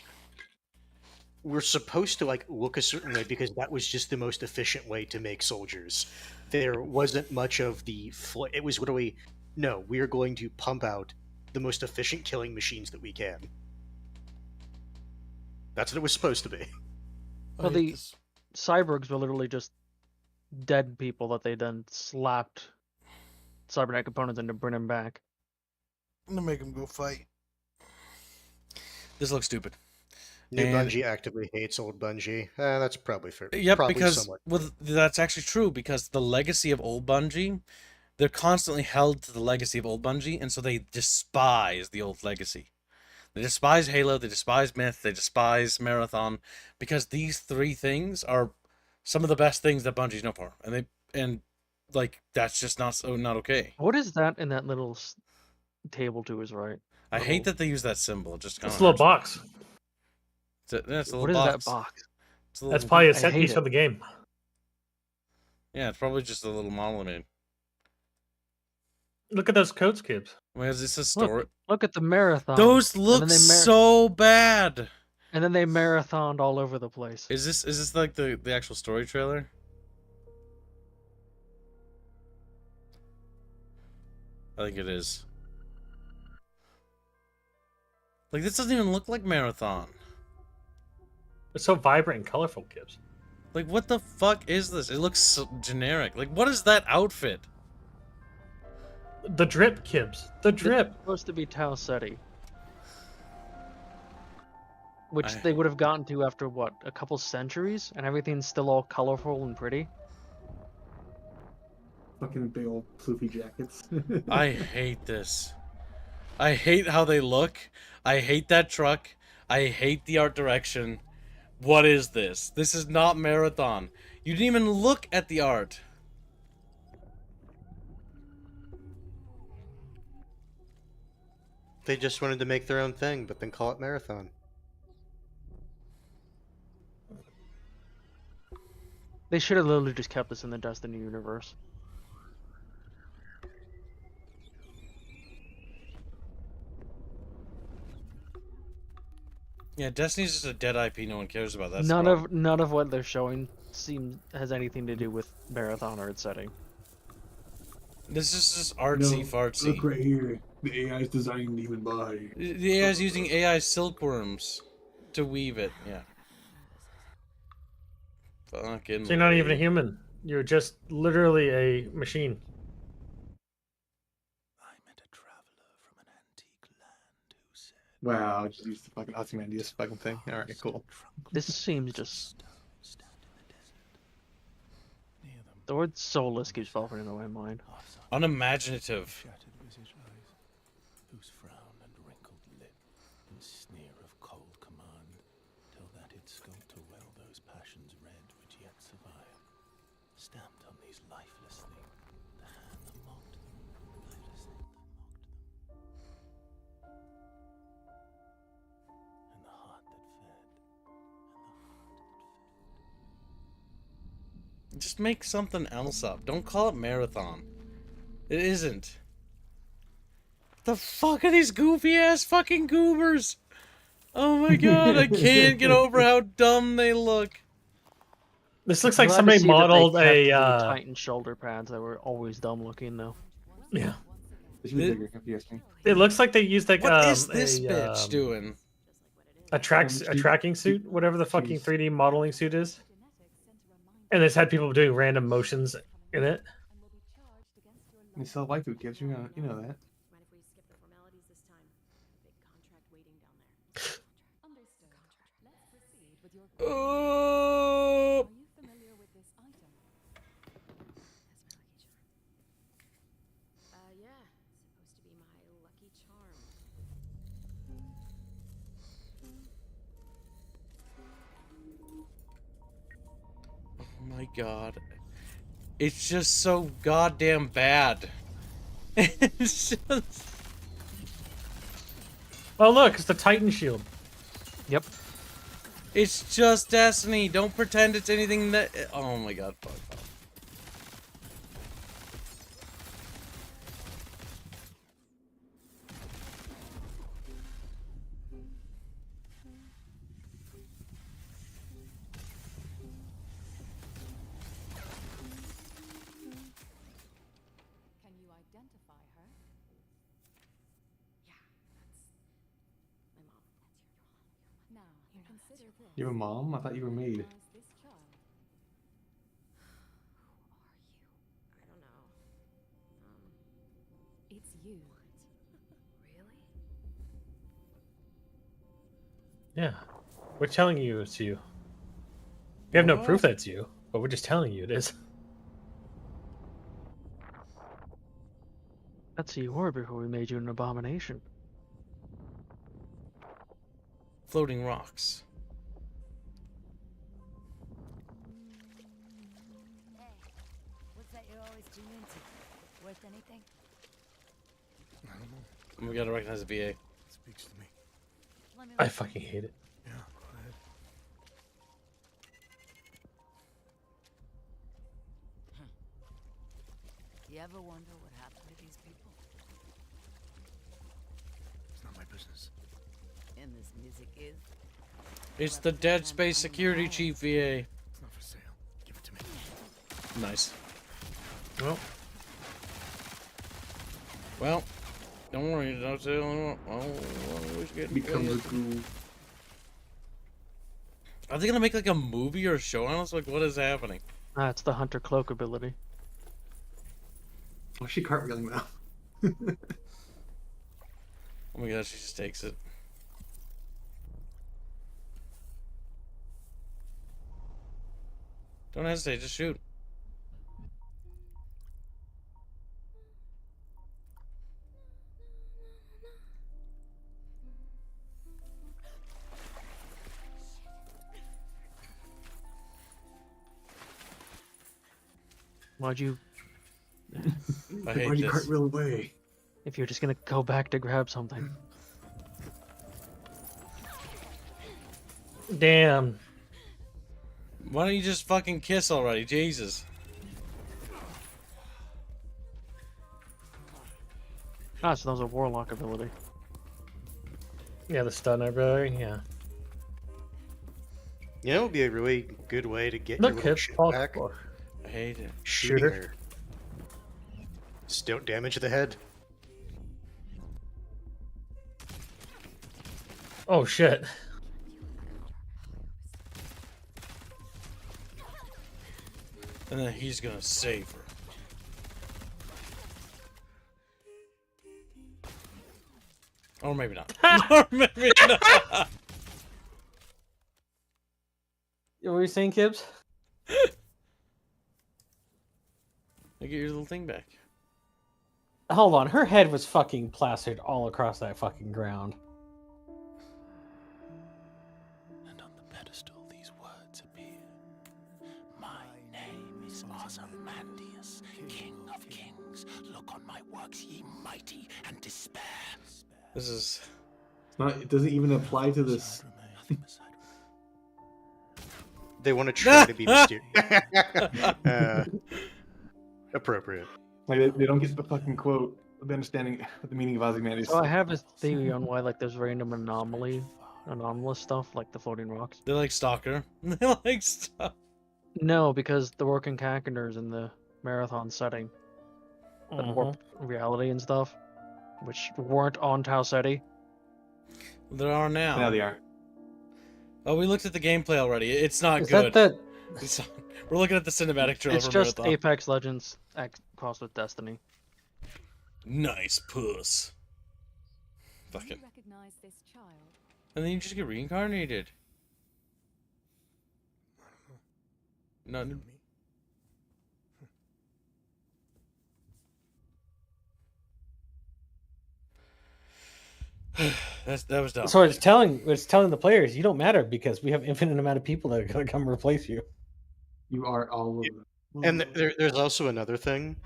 we're supposed to like look a certain way because that was just the most efficient way to make soldiers. There wasn't much of the it was literally, no, we are going to pump out the most efficient killing machines that we can. That's what it was supposed to be. Well, the cyborgs were literally just dead people that they then slapped cybernetic components into, bring them back. I'm gonna make them go fight. This looks stupid. New Bungie actively hates old Bungie. That's probably fair. Yep, because that's actually true, because the legacy of old Bungie, they're constantly held to the legacy of old Bungie, and so they despise the old legacy. They despise Halo, they despise Myth, they despise Marathon, because these three things are some of the best things that Bungie's known for, and that's just not okay. What is that in that little table to his right? I hate that they use that symbol. It just kind of it's a little box. It's a little what box. Is that box? That's probably a set piece for the game. Yeah, it's probably just a little model made. Look at those coats, kids. Wait, is this a story? Look at the marathon. Those look so bad. And then they marathoned all over the place. Is this like the actual story trailer? I think it is. Like, this doesn't even look like Marathon. It's so vibrant and colorful, Gibbs. Like, what the fuck is this? It looks so generic. Like, what is that outfit? The drip, Gibbs. The drip. It's supposed to be Tau Ceti. Which they would have gotten to after, what, a couple centuries? And everything's still all colorful and pretty? Fucking big old floofy jackets. I hate this. I hate how they look. I hate that truck. I hate the art direction. What is this? This is not Marathon. You didn't even look at the art. They just wanted to make their own thing, but then call it Marathon. They should have literally just kept this in the Destiny universe. Yeah, Destiny's just a dead IP. No one cares about that. None of what they're showing has anything to do with Marathon or its setting. This is just artsy fartsy. Look right here. The AI is designing the human body. The AI is using AI silkworms to weave it. Yeah. Fucking. So you're not even a human. You're just literally a machine. Wow, I just used the fucking Ozymandias fucking thing. Alright, cool. This seems just... The word soulless keeps popping into my mind. Unimaginative. Whose frown and wrinkled lip and sneer of cold command tell that it sculptor well those passions red which yet survive, stamped on these lifeless things, the hand that mocked them, the lifeless thing that mocked them. And the Just make something else up. Don't call it marathon. It isn't. The fuck are these goofy ass fucking goobers? Oh my god, I can't get over how dumb they look. This looks I'm like glad to somebody see that they modeled kept a. the Titan shoulder pads that were always dumb looking though. Yeah. They should be bigger, if you ask me. It looks like they used like What is this bitch doing? a tracking suit, whatever the fucking 3D modeling suit is, and it's had people doing random motions in it. They sell waifu kits, you know that. Mind if we skip the formalities this time? Big contract waiting down there. Understood. Let's proceed with your. Oh, Are you familiar with this item? That's my lucky charm. Yeah. Supposed to be my lucky charm. oh my god. It's just so goddamn bad. It's just... Oh look, it's the Titan shield. Yep. It's just Destiny. Don't pretend it's anything that... Oh my god, fuck off. Can you identify her? Yeah, that's my mom. Now, consider this. You have a mom? I thought you were made. As this child. I don't know. It's you. Really? Yeah, we're telling you it's you. We have no What? proof that's you, but we're just telling you it is. That's who you were before we made you an abomination. Floating rocks. Hey, what's that you're always tune into? Worth anything? I don't know. We gotta recognize the VA. It speaks to me. Let me I look. fucking hate it. Yeah, go ahead. You ever wonder what happened to these people? It's not my business. And this music is? It's the Dead Space Security Chief VA. It's not for sale. Give it to me. Nice. Well, Well, don't worry. Don't say. Oh, always getting Become the played. ghoul. Are they gonna make like a movie or a show on us? Like, what is happening? That's the Hunter Cloak ability. Oh, she cartwheeling now. Oh my god, she just takes it. Don't hesitate, just shoot. Why'd you? I hate Why'd you this. cartwheel away? If you're just gonna go back to grab something. damn. Why don't you just fucking kiss already? Jesus. Ah, so that was a warlock ability. Yeah, the stun ability. Yeah. You know, it would be a really good way to get your Look little at shit Paul. back. I hate it. Shooting Shooter. her. Just don't damage the head. Oh shit. And then he's gonna save her. Or maybe not. Or maybe not. What were you saying, Kibbs? Get your little thing back. Hold on, her head was fucking plastered all across that fucking ground. And on the pedestal, these words appear. My name is Ozymandias, King of Kings. Look on my works, ye mighty, and despair. This is... It's not. It doesn't even apply to this. Nothing beside They want to try to be mysterious. Appropriate. Like they don't get the fucking quote, the understanding, the meaning of Ozymandias. So I have a theory on why like there's random anomalous stuff like the floating rocks. They're like Stalker. They like stuff. No, because the working calendars in the marathon setting that warp reality and stuff, which weren't on Tau Ceti. There are now. Now they are. Oh, we looked at the gameplay already. It's not Is good. that We're looking at the cinematic trailer It's for just Marathon. Apex Legends crossed with Destiny. Nice puss. Do you Fucking. recognize this child? And then you just get reincarnated. No. That was dumb. So it's telling the players you don't matter because we have infinite amount of people that are gonna come replace you. You are all over. And there's also another thing.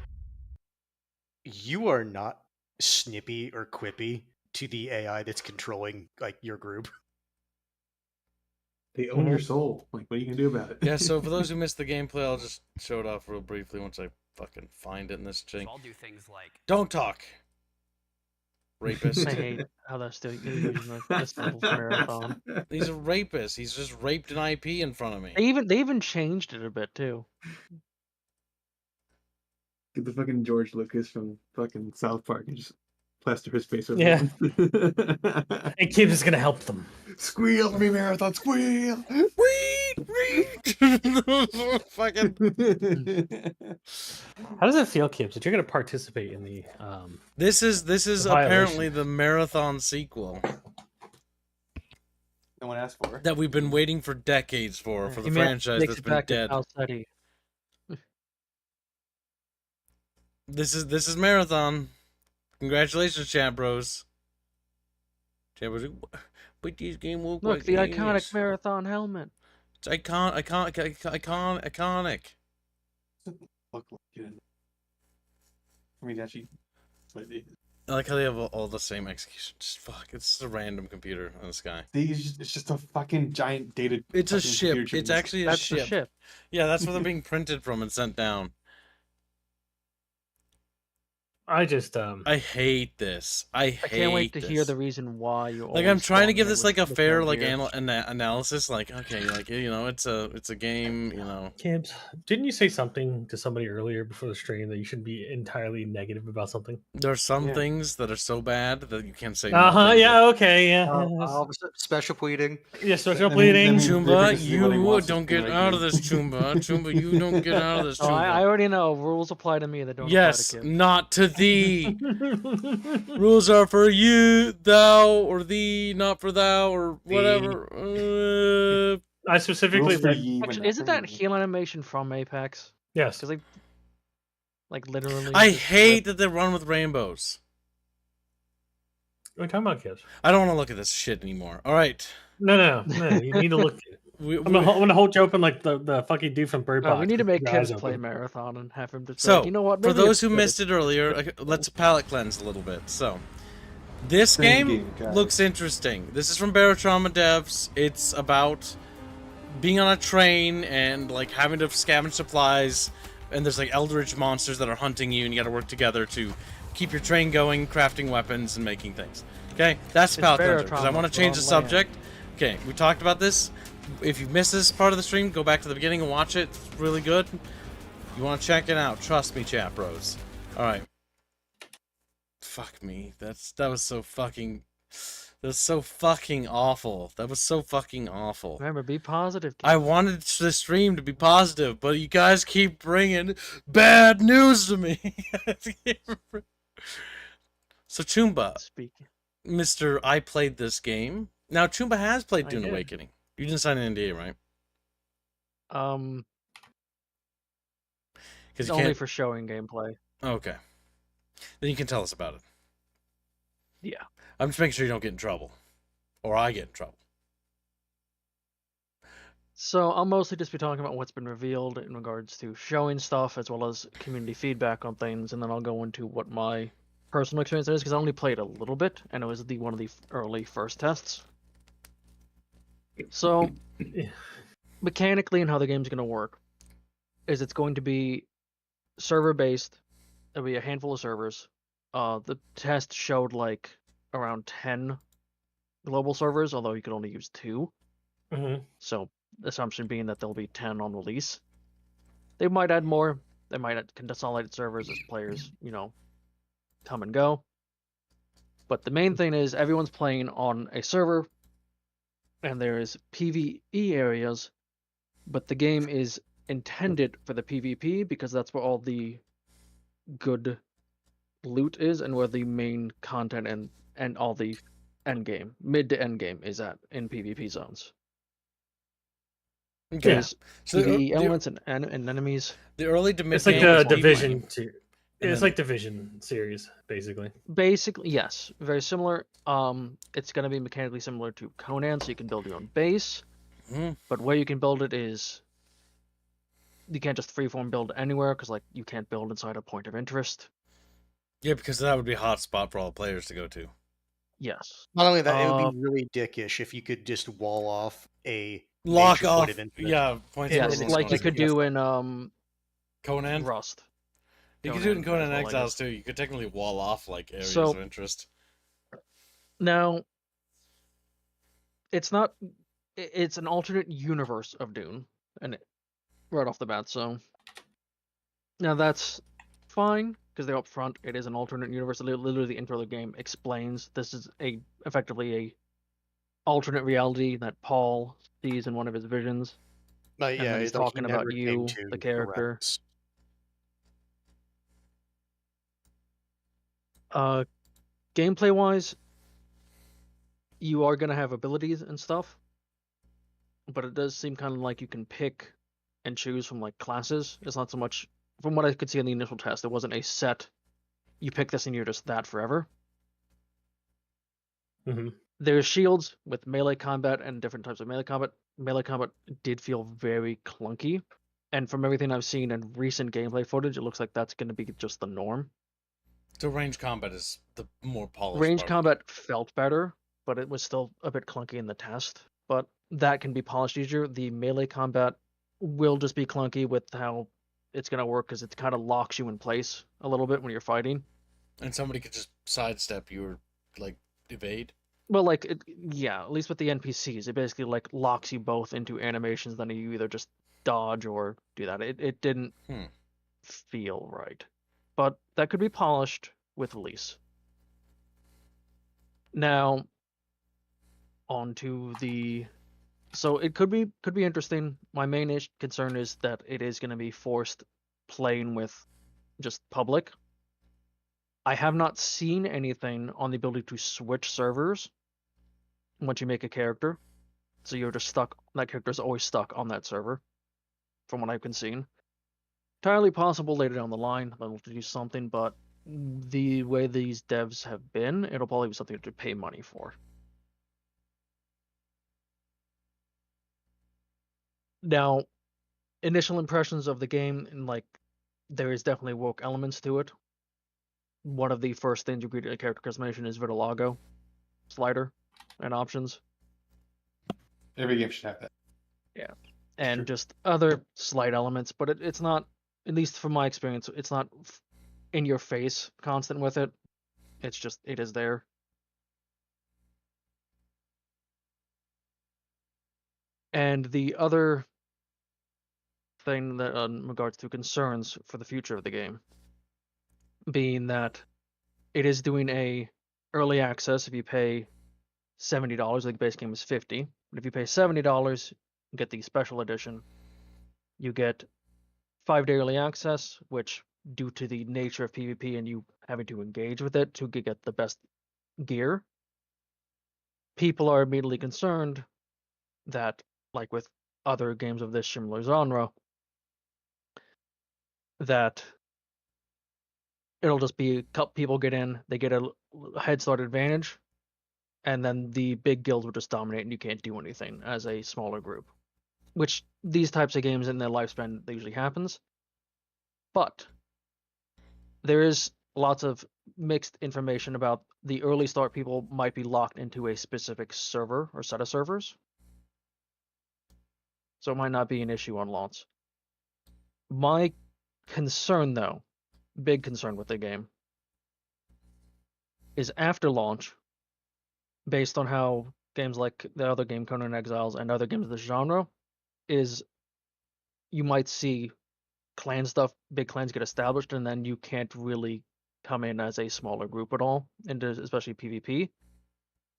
You are not snippy or quippy to the AI that's controlling like your group. They own your soul. Like, what are you gonna do about it? Yeah, so for those who missed the gameplay, I'll just show it off real briefly once I fucking find it in this thing. So I'll do things like Don't talk. Rapist. I hate how they're still using this little marathon. He's a rapist. He's just raped an IP in front of me. They even changed it a bit too. Get the fucking George Lucas from fucking South Park and just plaster his face with Yeah. it. And Kib is gonna help them. Squeal for me, Marathon, squeal! Fucking. How does it feel, Kibs, that you're gonna participate in the This is violation? apparently the marathon sequel No one asked for it. that we've been waiting for decades for the franchise that's been dead. This is marathon. Congratulations, chat bros. Chat bros, but this game will Look, the iconic marathon helmet. It's iconic. Look like it. I mean, actually, slightly. I like how they have all the same execution. Just fuck, it's just a random computer in the sky. It's just a fucking giant dated. It's a fucking ship. computer chip. It's actually a That's ship. the ship. Yeah, that's where they're being printed from and sent down. I just I hate this. I can't wait to this. hear the reason why you. Like, I'm trying to give this like a fair like analysis. analysis. Like, okay, like, you know, it's a game. You know, Kibs, didn't you say something to somebody earlier before the stream that you should be entirely negative about something? there are some things that are so bad that you can't say. Yeah. Okay. Yeah. Special pleading. Yeah. Social pleading. Chumba, you don't get out of this, Chumba. Chumba, you don't get out of this, Oh, Chumba. I already know rules apply to me that don't Yes, apply to Kim. not to thee. Rules are for you, thou, or thee, not for thou, or whatever. I specifically read. Actually, isn't that heal animation from Apex? Yes. Because like literally. I just hate that they run with rainbows. What are you talking about, Kibs? I don't want to look at this shit anymore. All right. No. You need to look. I'm gonna hold you open like the fucking dude from Bird Box. we need to make with your eyes Kids play open. marathon and have him just. So, like, you know what? for maybe those it's who good. missed it earlier, let's palate cleanse a little bit. So, this game looks interesting. This is from BaroTrauma devs. It's about being on a train and like having to scavenge supplies, and there's like eldritch monsters that are hunting you, and you got to work together to keep your train going, crafting weapons and making things. Okay, that's palate cleanser because I want to change the subject. Okay, we talked about this. If you missed this part of the stream, go back to the beginning and watch it. It's really good. You want to check it out? Trust me, chat bros. All right. Fuck me. That was so fucking. That was so fucking awful. That was so fucking awful. Remember, be positive. I wanted the stream to be positive, but you guys keep bringing bad news to me. So Chumba, Mr. I played this game. Now Chumba has played Dune Awakening. You didn't sign an NDA, right? It's only for showing gameplay. Okay. Then you can tell us about it. Yeah. I'm just making sure you don't get in trouble. Or I get in trouble. So I'll mostly just be talking about what's been revealed in regards to showing stuff as well as community feedback on things, and then I'll go into what my personal experience is because I only played a little bit, and it was one of the early first tests. So mechanically and how the game's going to work is it's going to be server-based. There'll be a handful of servers. The test showed like around 10 global servers, although you could only use 2. So the assumption being that there'll be 10 on release. They might add more. They might add consolidated servers as players, come and go. But the main thing is everyone's playing on a server, and there is PvE areas, but the game is intended for the PvP because that's where all the good loot is and where the main content and all the end game, mid to end game is at in PvP zones. Okay. There's So PvE elements and enemies. the early to mid It's like game the is Division. PvP. It's like Division series, basically. Basically, yes, very similar. It's going to be mechanically similar to Conan, so you can build your own base. But where you can build it is you can't just freeform build anywhere because you can't build inside a point of interest. Yeah, because that would be a hot spot for all players to go to. Yes. Not only that, it would be really dickish if you could just wall off a lock major off. point of interest. Yeah, points. Yes, of like you could do in Conan. Rust. You could do it in Conan as well, I Exiles guess. too. You could technically wall off areas So- of interest. Now, it's not. It's an alternate universe of Dune, and right off the bat. So now that's fine because they're up front. It is an alternate universe. Literally, the intro of the game explains this is effectively a alternate reality that Paul sees in one of his visions. But And yeah, then he's it's like he talking about never you, came to the character. Rex. Gameplay wise, you are gonna have abilities and stuff, but it does seem kind of like you can pick and choose from classes. It's not so much, from what I could see in the initial test, it wasn't a set. You pick this and you're just that forever. There's shields with melee combat and different types of melee combat. Melee combat did feel very clunky, and from everything I've seen in recent gameplay footage, it looks like that's going to be just the norm. So range combat is the more polished. Range part. combat felt better, but it was still a bit clunky in the test. But that can be polished easier. The melee combat will just be clunky with how it's going to work because it kind of locks you in place a little bit when you're fighting. And somebody could just sidestep you or evade. Well, yeah, at least with the NPCs, it basically locks you both into animations. Then you either just dodge or do that. It didn't feel right, but that could be polished with release. Now, on to so it could be interesting. My main concern is that it is going to be forced playing with just public. I have not seen anything on the ability to switch servers once you make a character. So you're just stuck, that character's always stuck on that server, from what I've been seeing. Entirely possible later down the line they'll do something, but the way these devs have been, it'll probably be something to pay money for. Now, initial impressions of the game, and there is definitely woke elements to it. One of the first things you get a character customization is Vitiligo slider and options. Every game should have that. Yeah, and just other slight elements, but it's not, at least from my experience, it's not in your face constant with it. It's just, it is there. And the other thing that in regards to concerns for the future of the game being that it is doing a early access. If you pay $70, the base game is $50, but if you pay $70, you get the special edition. You get 5-day early access, which, due to the nature of PvP and you having to engage with it to get the best gear, people are immediately concerned that, like with other games of this similar genre, that it'll just be people get in, they get a head start advantage, and then the big guilds will just dominate and you can't do anything as a smaller group. Which these types of games in their lifespan usually happens. But there is lots of mixed information about the early start people might be locked into a specific server or set of servers. so it might not be an issue on launch. My concern, though, big concern with the game, is after launch, based on how games like the other game, Conan Exiles, and other games of this genre, is you might see clan stuff, big clans get established, and then you can't really come in as a smaller group at all, into especially PvP.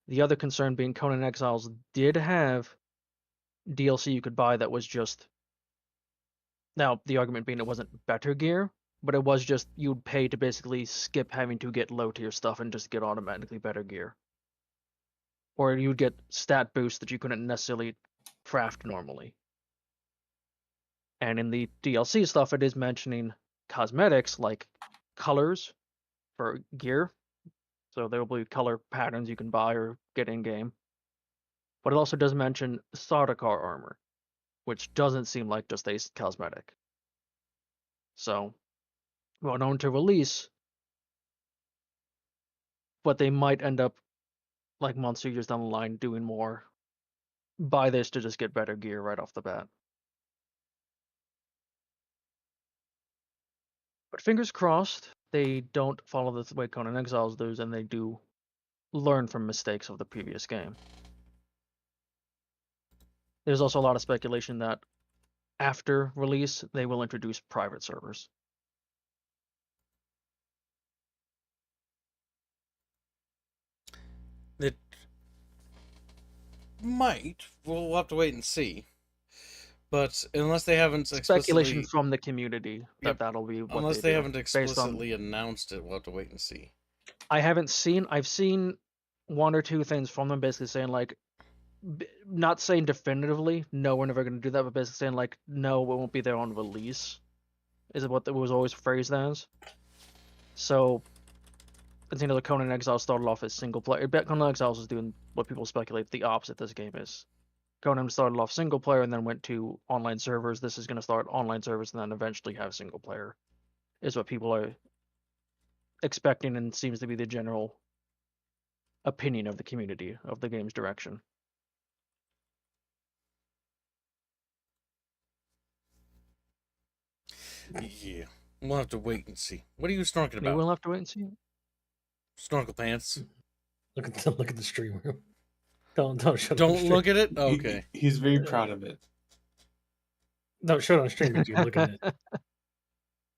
The other concern being Conan Exiles did have DLC you could buy that was just... Now, the argument being it wasn't better gear, but it was just you'd pay to basically skip having to get low tier stuff and just get automatically better gear. Or you'd get stat boosts that you couldn't necessarily craft normally. And in the DLC stuff, it is mentioning cosmetics like colors for gear. So there will be color patterns you can buy or get in-game. But it also does mention Sardaukar armor, which doesn't seem like just a cosmetic. So, well known to release, but they might end up, like months or years down the line, doing more. Buy this to just get better gear right off the bat. But fingers crossed, they don't follow the way Conan Exiles does, and they do learn from mistakes of the previous game. There's also a lot of speculation that after release, they will introduce private servers. It might. We'll have to wait and see. But unless they haven't Speculation from the community that'll be what unless they do, haven't explicitly announced it, we'll have to wait and see. I've seen one or two things from them basically saying like, not saying definitively, no, we're never going to do that, but basically saying like, no, it won't be there on release, is what it was always phrased as. So, the Conan Exiles started off as single player. Conan Exiles is doing what people speculate the opposite this game is. Conan started off single player and then went to online servers. This is going to start online servers and then eventually have single player, is what people are expecting and seems to be the general opinion of the community of the game's direction. Yeah, we'll have to wait and see. What are you snorkeling about? We'll have to wait and see. Snorkel pants. Look at the stream room. Don't show. Don't look at it. Oh, okay. He's very proud of it. Don't show it on stream if you look at it.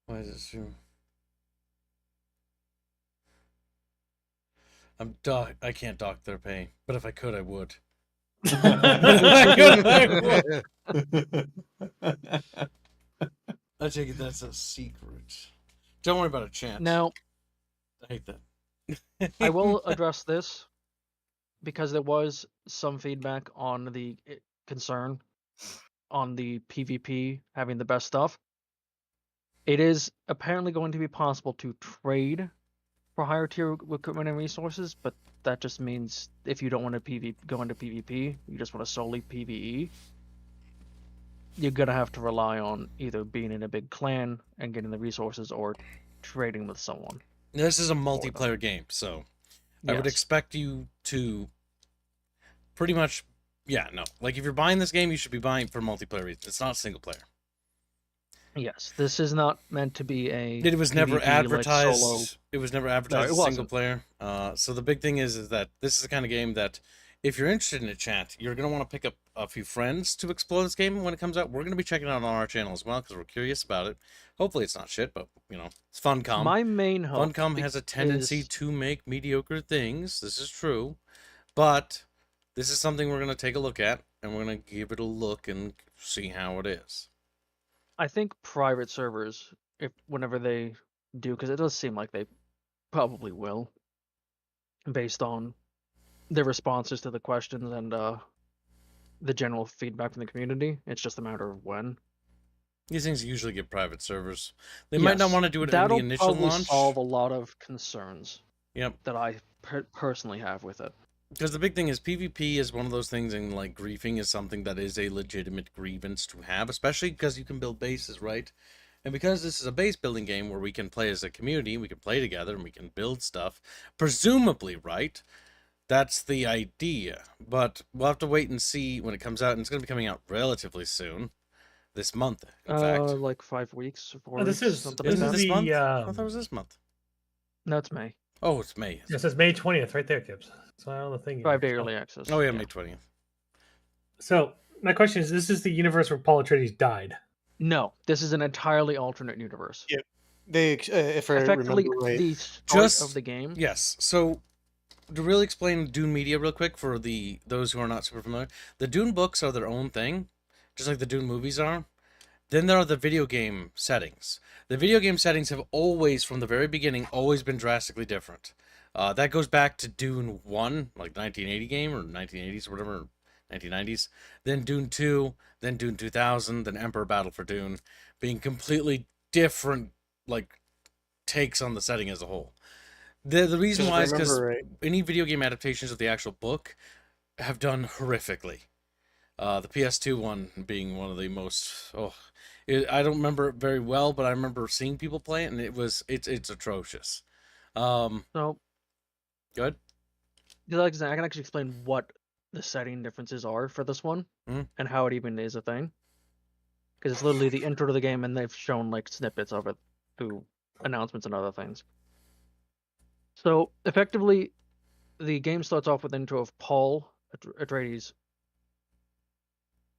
Why is it stream? I can't dock their pay, but if I could, I would. I take it that's a secret. Don't worry about a chance. Now, I hate that. I will address this because there was some feedback on the concern on the PvP having the best stuff. It is apparently going to be possible to trade for higher tier equipment and resources, but that just means if you don't want to go into PvP, you just want to solely PvE, you're going to have to rely on either being in a big clan and getting the resources or trading with someone. This is a multiplayer game, so I would expect you to pretty much, like if you're buying this game, you should be buying for multiplayer reasons. It's not single player. Yes, this is not meant to be a. It was never PvP, advertised. like solo. It was never advertised as single player. So the big thing is that this is the kind of game that if you're interested in a chat, you're gonna want to pick up a few friends to explore this game when it comes out. We're gonna be checking it out on our channel as well because we're curious about it. Hopefully, it's not shit, but it's Funcom. My main hope. Funcom has a tendency to make mediocre things. This is true, but this is something we're gonna take a look at, and we're gonna give it a look and see how it is. I think private servers, whenever they do, because it does seem like they probably will, based on their responses to the questions and the general feedback from the community. It's just a matter of when. These things usually get private servers. They might not want to do it in the initial launch. That'll solve a lot of concerns. Yep. That I personally have with it. Because the big thing is PvP is one of those things, and like griefing is something that is a legitimate grievance to have, especially because you can build bases, right? And because this is a base building game where we can play as a community, we can play together and we can build stuff, presumably, right? That's the idea, but we'll have to wait and see when it comes out, and it's going to be coming out relatively soon, this month, in fact. Like 5 weeks, 4 Oh, weeks, this is something this like is that. this month? the I thought it was this month. No, it's May. Oh, it's May. it says May 20th right there, Gibbs. It's on the thing. 5-day here. early access. Oh yeah, May 20th. So my question is: this is the universe where Paul Atreides died? No, this is an entirely alternate universe. Yeah. They, if I Effectively, remember right, the start Just- of the game. Yes. So to really explain Dune media real quick for those who are not super familiar, the Dune books are their own thing, just like the Dune movies are. Then there are the video game settings. The video game settings have always, from the very beginning, always been drastically different. That goes back to Dune 1, like 1980 game, or 1980s, or whatever, 1990s. Then Dune 2, then Dune 2000, then Emperor Battle for Dune, being completely different, like, takes on the setting as a whole. The reason if why I is because remember right, any video game adaptations of the actual book have done horrifically. The PS2 one being one of the most. I don't remember it very well, but I remember seeing people play it, and it's atrocious. So, Good. I can actually explain what the setting differences are for this one, Mhm. and how it even is a thing. Because it's literally the intro to the game, and they've shown like snippets of it through announcements and other things. So effectively, the game starts off with an intro of Paul Atreides.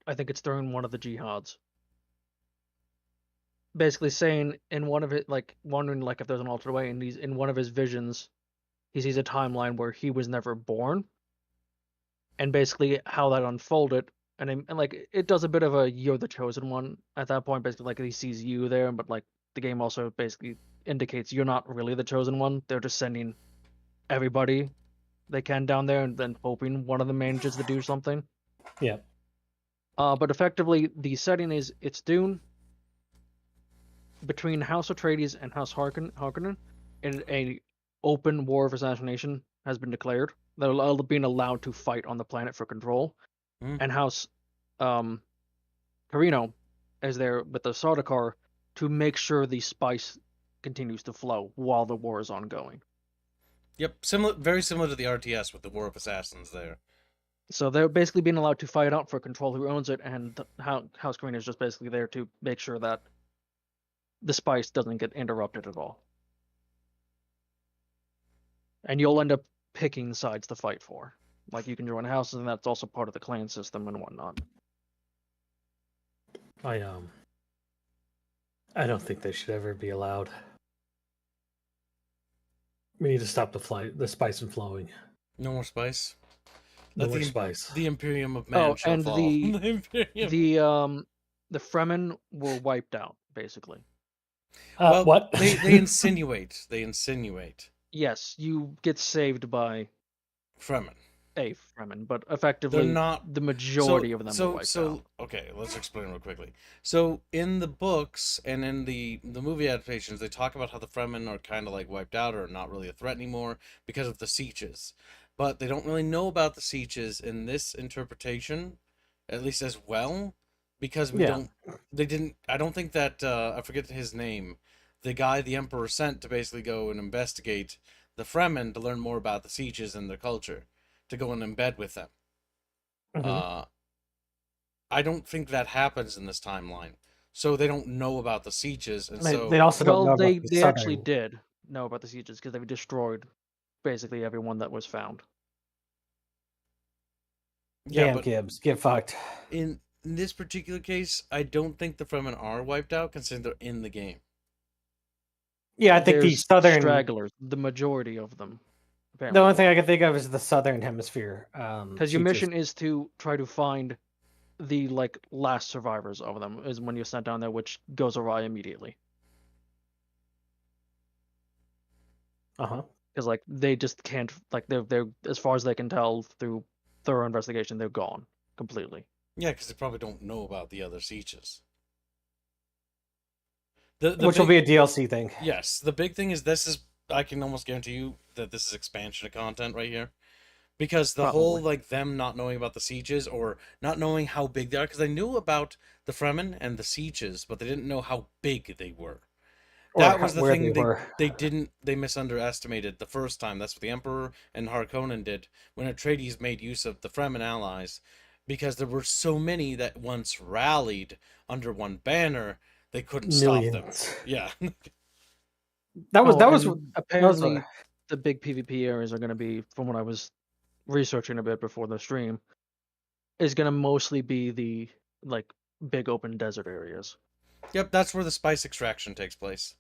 I think it's during one of the jihads. Basically saying in one of it, like wondering like if there's an alternate way, and he's in one of his visions, he sees a timeline where he was never born, and basically how that unfolded, and like it does a bit of a "you're the chosen one" at that point. Basically, like he sees you there, but like the game also basically indicates you're not really the chosen one. They're just sending everybody they can down there, and then hoping one of them manages to do something. Yeah. But effectively, the setting is it's Dune between House Atreides and House Harkonnen, and a open war of assassination has been declared. They're being allowed to fight on the planet for control, and House Carino is there with the Sardaukar to make sure the spice continues to flow while the war is ongoing. Yep, very similar to the RTS with the War of Assassins there. So they're basically being allowed to fight out for control who owns it, and House Carino is just basically there to make sure that the spice doesn't get interrupted at all. And you'll end up picking sides to fight for. Like you can join houses, and that's also part of the clan system and whatnot. I don't think they should ever be allowed. We need to stop the spice from flowing. No more spice. No Let more the, spice. The Imperium of Man shall and fall. the Fremen were wiped out, basically. Well, what? they insinuate. They insinuate. Yes, you get saved by Fremen. a Fremen, but effectively They're not the majority of them were wiped out. Okay, let's explain real quickly. So in the books and in the movie adaptations, they talk about how the Fremen are kind of like wiped out or not really a threat anymore because of the sieges. But they don't really know about the sieges in this interpretation, at least as well, because I don't think that I forget his name. The guy the Emperor sent to basically go and investigate the Fremen to learn more about the sieges and their culture, to go and embed with them. Mm-hmm. I don't think that happens in this timeline. So they don't know about the sieges, and They also don't know they about the actually southern. did know about the sieges because they destroyed basically everyone that was found. Damn, Gibbs, get fucked. In this particular case, I don't think the Fremen are wiped out, considering they're in the game. Yeah, I think the There's southern stragglers, the majority of them. The only thing I can think of is the southern hemisphere. Because your mission is to try to find the last survivors of them is when you're sent down there, which goes awry immediately. Because they just can't they're as far as they can tell through thorough investigation, they're gone completely. Yeah, because they probably don't know about the other sieges. Which will be a DLC thing. Yes, the big thing is I can almost guarantee you that this is expansion of content right here. Because the whole, them not knowing about the sieges or not knowing how big they are, because they knew about the Fremen and the sieges, but they didn't know how big they were. That was the where thing they they misunderestimated the first time. That's what the Emperor and Harkonnen did when Atreides made use of the Fremen allies, because there were so many that once rallied under one banner, they couldn't stop them. Yeah. That was apparently the big PvP areas are going to be, from what I was researching a bit before the stream, is going to mostly be the like big open desert areas. Yep, that's where the spice extraction takes place.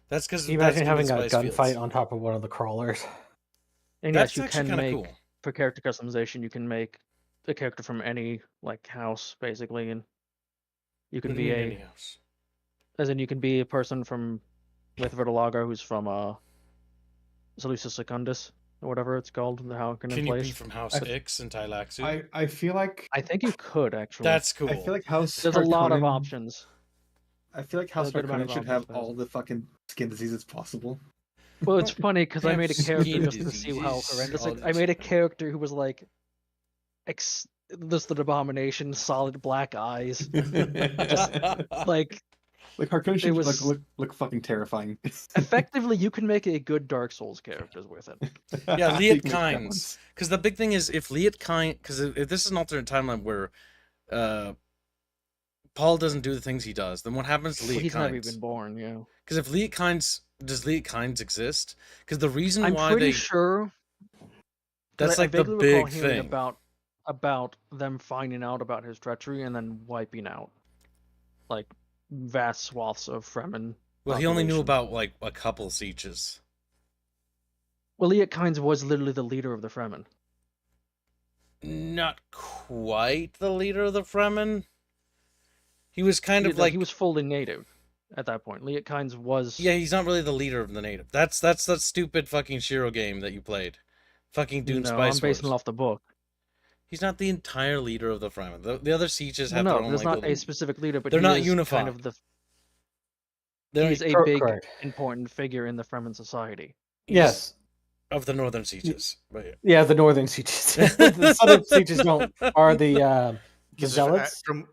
That's because you imagine having a gunfight on top of one of the crawlers. And yes, you can make cool. For character customization. You can make a character from any like house basically, and you can be any house. As in, you can be a person from with Vitiligo who's from Salusa Secundus or whatever it's called. The how can you be from House X and Tylaxu? I feel like I think you could actually. That's cool. I feel like House. There's a lot of options. I feel like House Harkonnen should have all the fucking skin diseases possible. Well, it's funny because I made a character just to see how horrendous. I made a character who was like, this the abomination, solid black eyes, just like Harkonnen should look fucking terrifying. Effectively, you can make a good Dark Souls characters with it. Yeah, Liet Kynes. Because the big thing is if Liet Kynes, because if this is an alternate timeline where Paul doesn't do the things he does, then what happens to Liet Kynes? He's never even born, yeah. Because if Liet Kynes, does Liet Kynes exist? Because the reason why I'm pretty sure. That's like the big thing about them finding out about his treachery and then wiping out like vast swaths of Fremen. Well, he only knew about like a couple sieges. Well, Liet Kynes was literally the leader of the Fremen. Not quite the leader of the Fremen. He was kind of like he was fully native at that point. Liet Kynes was. Yeah, he's not really the leader of the native. That's that stupid fucking Shiro game that you played. Fucking Dune Spice Wars. I'm basing it off the book. He's not the entire leader of the Fremen. The other sieges have their own. There's not a specific leader, but they're not unified. Kind of he's a big, important figure in the Fremen society. Yes. Of the northern sieges. Right. Yeah, the northern sieges. The southern sieges are the zealots. From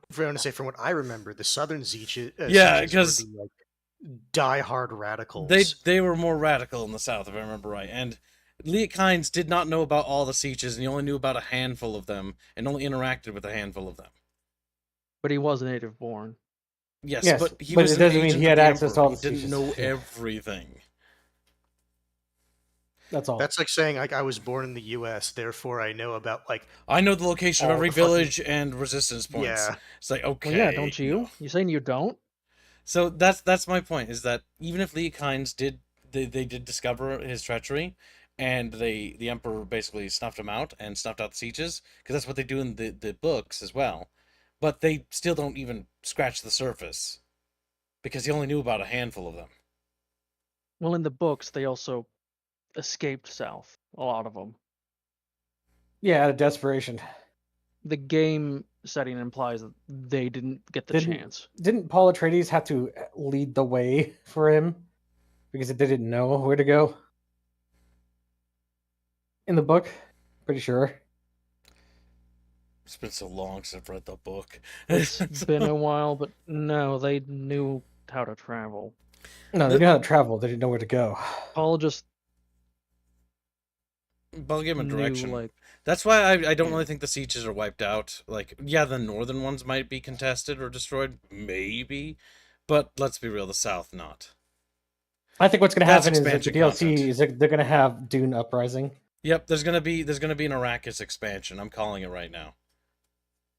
what I remember, the southern sieges. Because like die-hard radicals. They were more radical in the south, if I remember right, and. Liet Kynes did not know about all the sieges, and he only knew about a handful of them, and only interacted with a handful of them. But he was native born. Yes, but it doesn't mean he had access to all the sieges. He didn't know everything. That's all. That's like saying I was born in the U.S., therefore I know about I know the location of every village and resistance points. Yeah, it's like okay. Well, yeah, don't you? No. You saying you don't? So that's my point. Is that even if Liet Kynes did did discover his treachery. And the Emperor basically snuffed him out and snuffed out the sieges, because that's what they do in the books as well. But they still don't even scratch the surface, because he only knew about a handful of them. Well, in the books, they also escaped south, a lot of them. Yeah, out of desperation. The game setting implies that they didn't get the chance. Didn't Paul Atreides have to lead the way for him, because they didn't know where to go? In the book, pretty sure. It's been so long since I've read the book. It's been a while, but no, they knew how to travel. No, they knew how to travel. They didn't know where to go. Paul just. Paul gave him a direction. That's why I don't really think the sieges are wiped out. Yeah, the northern ones might be contested or destroyed, maybe, but let's be real, the south not. I think what's going to happen is that the DLC is they're going to have Dune Uprising. Yep, there's gonna be an Arrakis expansion. I'm calling it right now.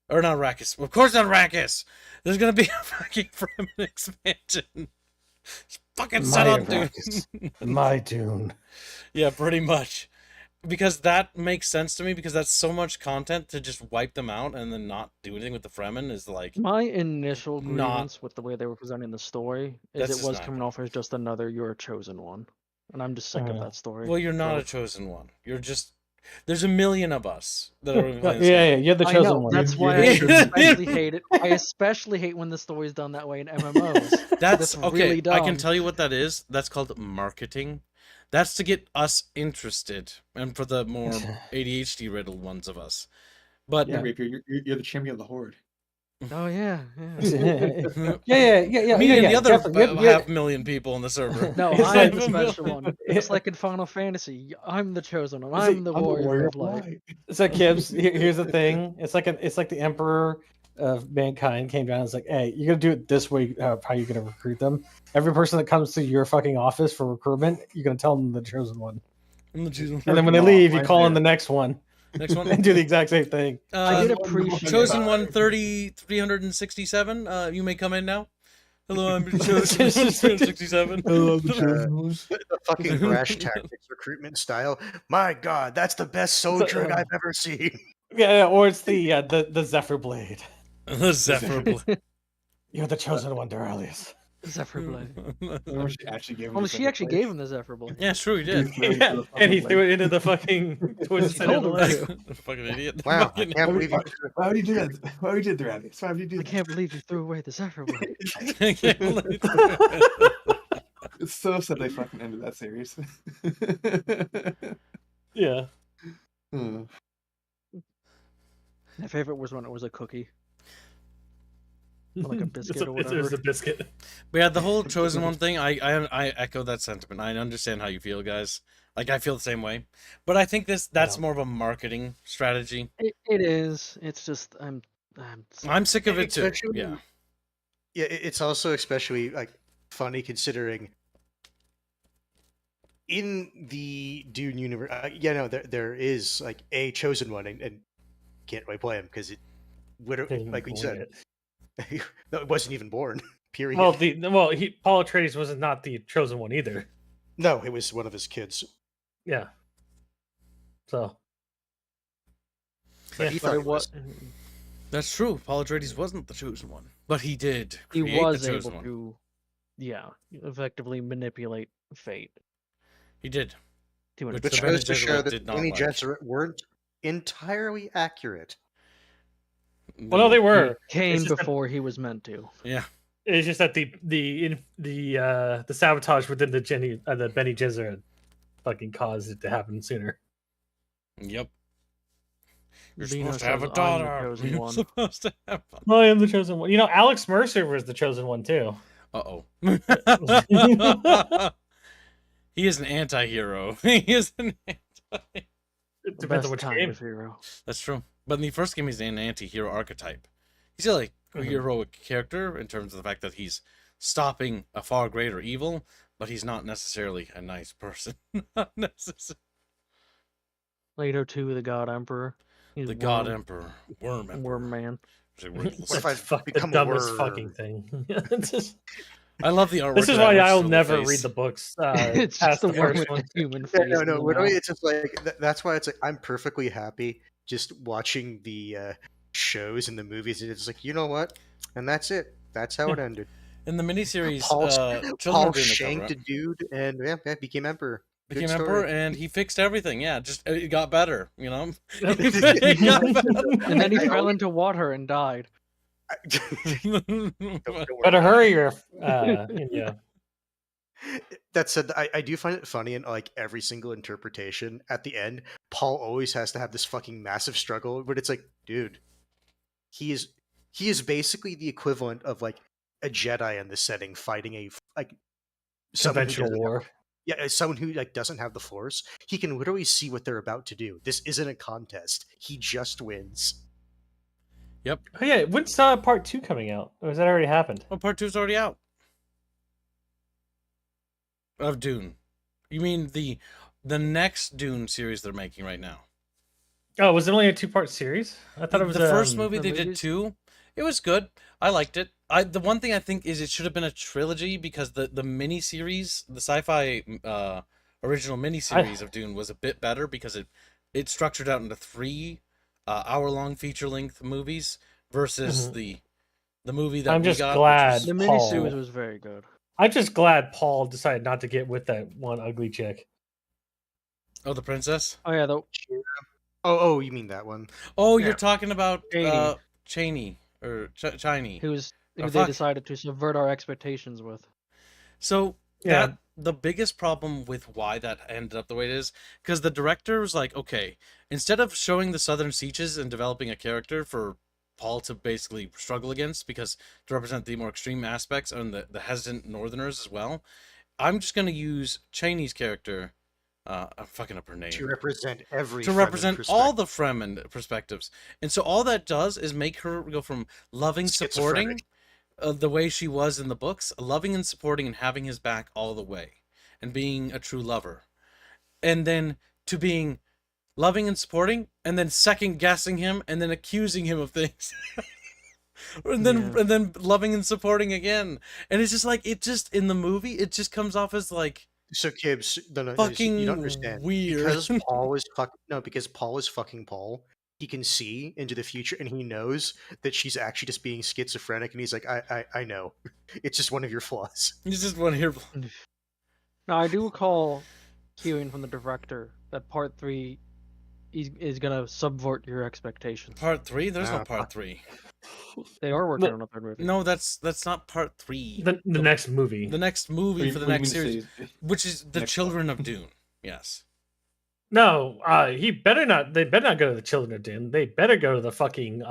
Or not Arrakis. Of course not Arrakis! There's gonna be a fucking Fremen expansion. Just fucking set up Dune. My Dune. Yeah, pretty much. Because that makes sense to me, because that's so much content to just wipe them out and then not do anything with the Fremen is like... My initial grievance with the way they were presenting the story is it was coming off as just another You're a Chosen One. And I'm just sick of that story. Well, you're not a chosen one. You're just... There's a million of us that are playing yeah, you're the chosen one. That's why I especially hate it. I especially hate when the story's done that way in MMOs. That's okay. Really dumb. I can tell you what that is. That's called marketing. That's to get us interested, and for the more ADHD riddled ones of us. But Rapier, you're the champion of the horde. Oh yeah, yeah. yeah. Me and the other definitely. 500,000 people on the server. No, It's I'm like- the special one. Just like in Final Fantasy, I'm the chosen one. I'm the warrior of light. So Kibbs, here's the thing. It's like the emperor of mankind came down and was like, hey, you're gonna do it this way, how you're gonna recruit them. Every person that comes to your fucking office for recruitment, you're gonna tell them the chosen one. I'm the chosen And then when they leave, you call in the next one. Next one. And do the exact same thing. I did appreciate Chosen one 367. You may come in now. Hello, I'm Chosen 367. The fucking brash tactics recruitment style. My God, that's the best soldier I've ever seen. Yeah, or it's the Zephyr Blade. The Zephyr Blade. You're the chosen one, Duralius. Zephyr Blade. Remember she actually gave him. Well, the she Zephyr actually Blade? gave him the Zephyr Blade. Yeah, true, he did. Yeah, and he threw it into the fucking towards the told him center. to. Fucking idiot. Wow, I Fucking- can't believe you. Why would you do that? Why would you do that? Why would you do I that? can't believe you threw away the Zephyr Blade. I can't believe it. It's so sad they fucking ended that series. Yeah. Hmm. My favorite was when it was a cookie. Or like a biscuit or It was whatever. a biscuit. But yeah, the whole chosen one thing, I echo that sentiment. I understand how you feel, guys. Like I feel the same way. But I think that's more of a marketing strategy. It is. It's just I'm sick of it too. Especially- Yeah. Yeah, it's also especially like funny considering in the Dune universe. There is like a chosen one, and can't really play him because it would like we said, no, it wasn't even born. Period. Paul Atreides was not the chosen one either. No, it was one of his kids. Yeah. So. But he thought it was. That's true. Paul Atreides wasn't the chosen one, but he did. He create was the able chosen one. to, effectively manipulate fate. He did. To an Which Which the Bene goes to show Gesserit that did the not Bene like. Gesserit weren't entirely accurate. Well, no, they were. Came It's just that- before he was meant to. Yeah. It's just that the sabotage within the Bene Gesserit fucking caused it to happen sooner. Yep. You're Lena supposed to have a says, "I'm the daughter. chosen You're one." supposed to have. I am the chosen one. You know, Alex Mercer was the chosen one too. Uh-oh. He is an anti-hero. He is an It The depends best on which kind game. of hero. That's true. But in the first game, he's an anti-hero archetype. He's like a Mhm. heroic character in terms of the fact that he's stopping a far greater evil, but he's not necessarily a nice person. Not necessarily. Leto 2, the God Emperor. He's The God worm- Emperor. Worm Emperor. Worm Man. It's a ruthless- What if I Fuck the become a dumbest worm? fucking thing. It's just- I love the artwork. this is of that why rich I'll silver never face. read the books. It's Past just the the worm first with one. the human Yeah, face. no, in no. the Literally, mouth. it's just like that's why it's like I'm perfectly happy just watching the shows and the movies. And it's like, you know what? And that's it. That's how it ended. In the miniseries, Paul, children Paul were doing the shanked cover-up. a dude and yeah, became emperor. Good Became story. emperor, and he fixed everything. Yeah, just it got better. You know. Yep. It got better. And then he fell into water and died. Don't worry. Better hurry, or yeah. That said, I do find it funny in like every single interpretation. At the end, Paul always has to have this fucking massive struggle, but it's like, dude, he is basically the equivalent of like a Jedi in this setting fighting a like someone who Conventional doesn't- war. Yeah, as someone who like doesn't have the Force, he can literally see what they're about to do. This isn't a contest. He just wins. Yep. Oh yeah, when's part 2 coming out? Or has that already happened? Well, part 2's already out. Of Dune. You mean the next Dune series they're making right now? Oh, was it only a 2-part series? I thought it was the first um, movie the they did movies? 2. It was good. I liked it. The one thing I think is it should have been a trilogy because the mini series, the sci-fi original mini series of Dune was a bit better because it structured out into 3 hour-long feature-length movies versus the movie that I'm we just got, glad which The was- Paul- miniseries was very good. I'm just glad Paul decided not to get with that one ugly chick. Oh, the princess. Oh yeah, the Oh, you mean that one? Oh, Yeah. you're talking about Cheney. Cheney or Chiney. who Oh, they fuck. decided to subvert our expectations with. So Yeah. that the biggest problem with why that ended up the way it is, because the director was like, okay, instead of showing the Southern Sieges and developing a character for Paul to basically struggle against, because to represent the more extreme aspects and the hesitant Northerners as well. I'm just going to use Cheney's character. I'm fucking up her name. To represent every To Fremen represent all perspective. the Fremen perspectives. And so all that does is make her go from loving, supporting the way she was in the books, loving and supporting and having his back all the way, and being a true lover. And then to being loving and supporting, and then second guessing him, and then accusing him of things. and then loving and supporting again. And it's just like, it just, in the movie, it just comes off as like, so Kibbs, fucking you don't understand. weird. Because Paul is because Paul is fucking Paul. He can see into the future, and he knows that she's actually just being schizophrenic. And he's like, I know, it's just one of your flaws. You just want to hear. Now I do recall hearing from the director that part 3 is gonna subvert your expectations. Part 3? There's no part 3. They are working on a third movie. No, that's not part 3. The next movie. The next movie for the next series, which is The Next Children of Dune. Yes. No, he better not. They better not go to the Children of Dune. They better go to the fucking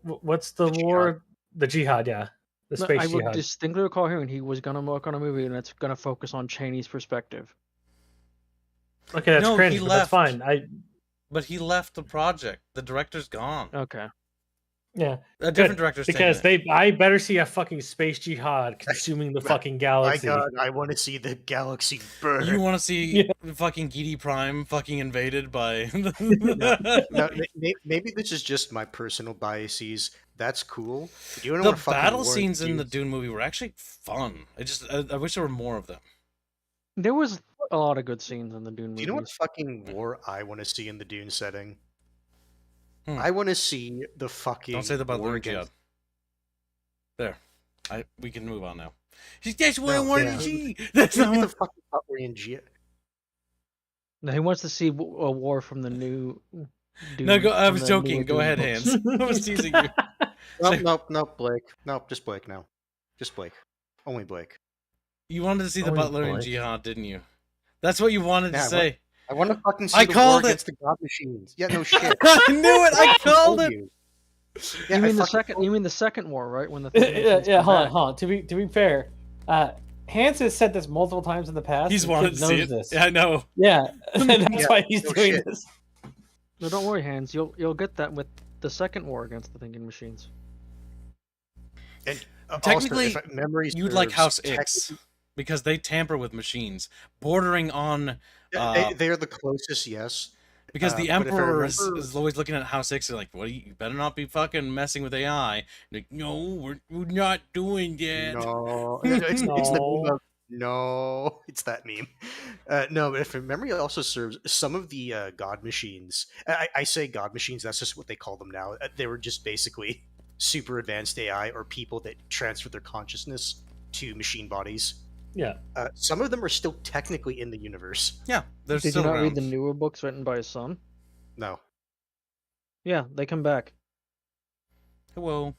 what's the war? Jihad. The Jihad, yeah, the No, space I would Jihad. distinctly recall hearing he was gonna work on a movie and it's gonna focus on Cheney's perspective. Okay, that's No, cringe, he but that's left. fine. But he left the project. The director's gone. Okay. Yeah, A different director's because taking it. I better see a fucking space Jihad consuming the fucking My galaxy. God, I want to see the galaxy burn. You want to see Yeah. fucking Gidi Prime fucking invaded by... Now, maybe this is just my personal biases. That's cool. But you wanna know The what fucking battle war scenes in the dudes- Dune movie were actually fun. I wish there were more of them. There was a lot of good scenes in the Dune movies. Do you know what fucking war I want to see in the Dune setting? Hmm. I want to see the fucking. Don't say the war Butler against- There. We can move on now. That's what I No, wanted yeah. to see. That's Look not at what... the fucking Butlerian No, he wants to see a war from the new. Dune, No, I from was the joking. newer Go Dune ahead, books. Hans. I was teasing you. Nope, Blake. Nope, just Blake now. Just Blake. Only Blake. You wanted to see the Oh, Butler and Blake. Jihad, didn't you? That's what you wanted to Yeah, say. I want to fucking see I the called war it! against the god machines. Yeah, no shit. I knew it! I called told it! you. You I mean the fucking second? told You mean the second war, right? When the Yeah, hold on. To be fair, Hans has said this multiple times in the past. He's and wanted Kid to see knows it. This. Yeah, I know. Yeah, and that's Yeah, why he's no doing shit. this. No, don't worry, Hans. You'll get that with the second war against the thinking machines. And Technically, also, if memory You'd like House serves, X, because they tamper with machines, bordering on... they're the closest, yes. Because the but if I Emperor is remember- always looking at House X and like, "What? You better not be fucking messing with AI." Like, no, we're not doing that. No, it's the No. meme of, no, it's that meme. No, but if memory also serves, some of the god machines, I say god machines, that's just what they call them now. They were just basically super advanced AI or people that transfer their consciousness to machine bodies. Yeah. Some of them are still technically in the universe. Yeah, they're Did you still not around. read the newer books written by his son? No. Yeah, they come back. Hello.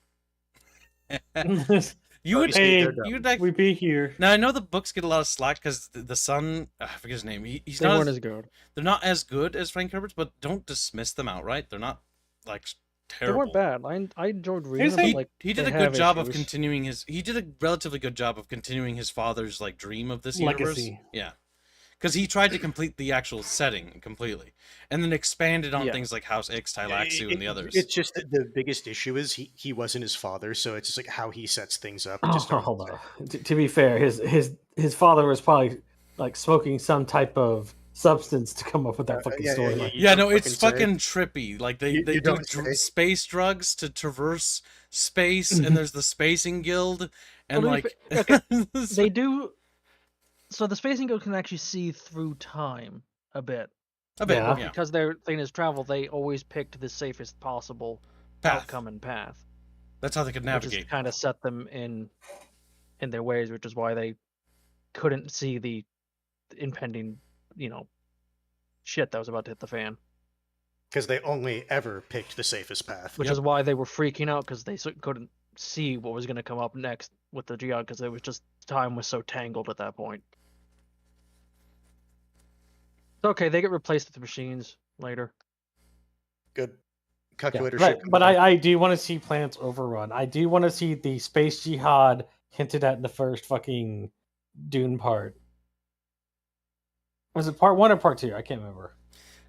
You Obviously, would, they're dumb. you'd like. We be here. Now I know the books get a lot of slack because the son, I forget his name. He's They not. weren't As, as good. they're not as good as Frank Herbert's, but don't dismiss them outright. They're not like They terrible. weren't bad. I enjoyed reading them. He, But, like, he did they a good have job of issues. continuing his. He did a relatively good job of continuing his father's like dream of this universe. Legacy. Yeah, because he tried to complete the actual setting completely, and then expanded on Yeah. things like House X, Tylaxu, and the others. It's just that the biggest issue is he wasn't his father, so it's just like how he sets things up. It Oh, just don't- hold on. To be fair, his father was probably like smoking some type of substance to come up with that fucking yeah, story. yeah, line. Yeah, don't no, it's fucking trippy. Like they You do don't say. space drugs to traverse space, and there's the Spacing Guild, and Well, to like be They do. So the Spacing Guild can actually see through time a bit. a bit, Yeah. yeah. Because their thing is travel, they always picked the safest possible Path. outcome and path. That's how they could Which navigate. is kind of set them in their ways, which is why they couldn't see the impending, shit that was about to hit the fan. because they only ever picked the safest path. Which is why they were freaking out, because they couldn't see what was going to come up next with the Jihad, because it was just time was so tangled at that point. Okay, they get replaced with the machines later. Good. calculator right. ship. But I do want to see planets overrun. I do want to see the space jihad hinted at in the first fucking Dune part. Was it part 1 or part 2? I can't remember.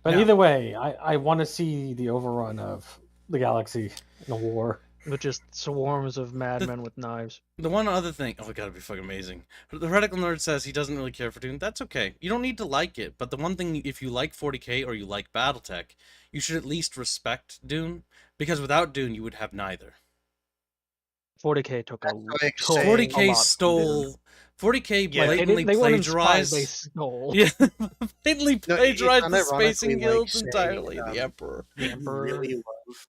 But Now- either way, I want to see the overrun of the galaxy in a war. With just swarms of madmen with knives. The one other thing, oh, it gotta be fucking amazing. The Heretical Nerd says he doesn't really care for Dune. That's okay. You don't need to like it, but the one thing, if you like 40k or you like Battletech, you should at least respect Dune, because without Dune, you would have neither. 40k took a like took saying- a 40k lot from stole. 40k Yeah, blatantly they weren't inspired, plagiarized. they stole. Yeah, blatantly No, plagiarized it's the unironically Spacing like Guilds saying, entirely. The Emperor. The you Emperor. really love.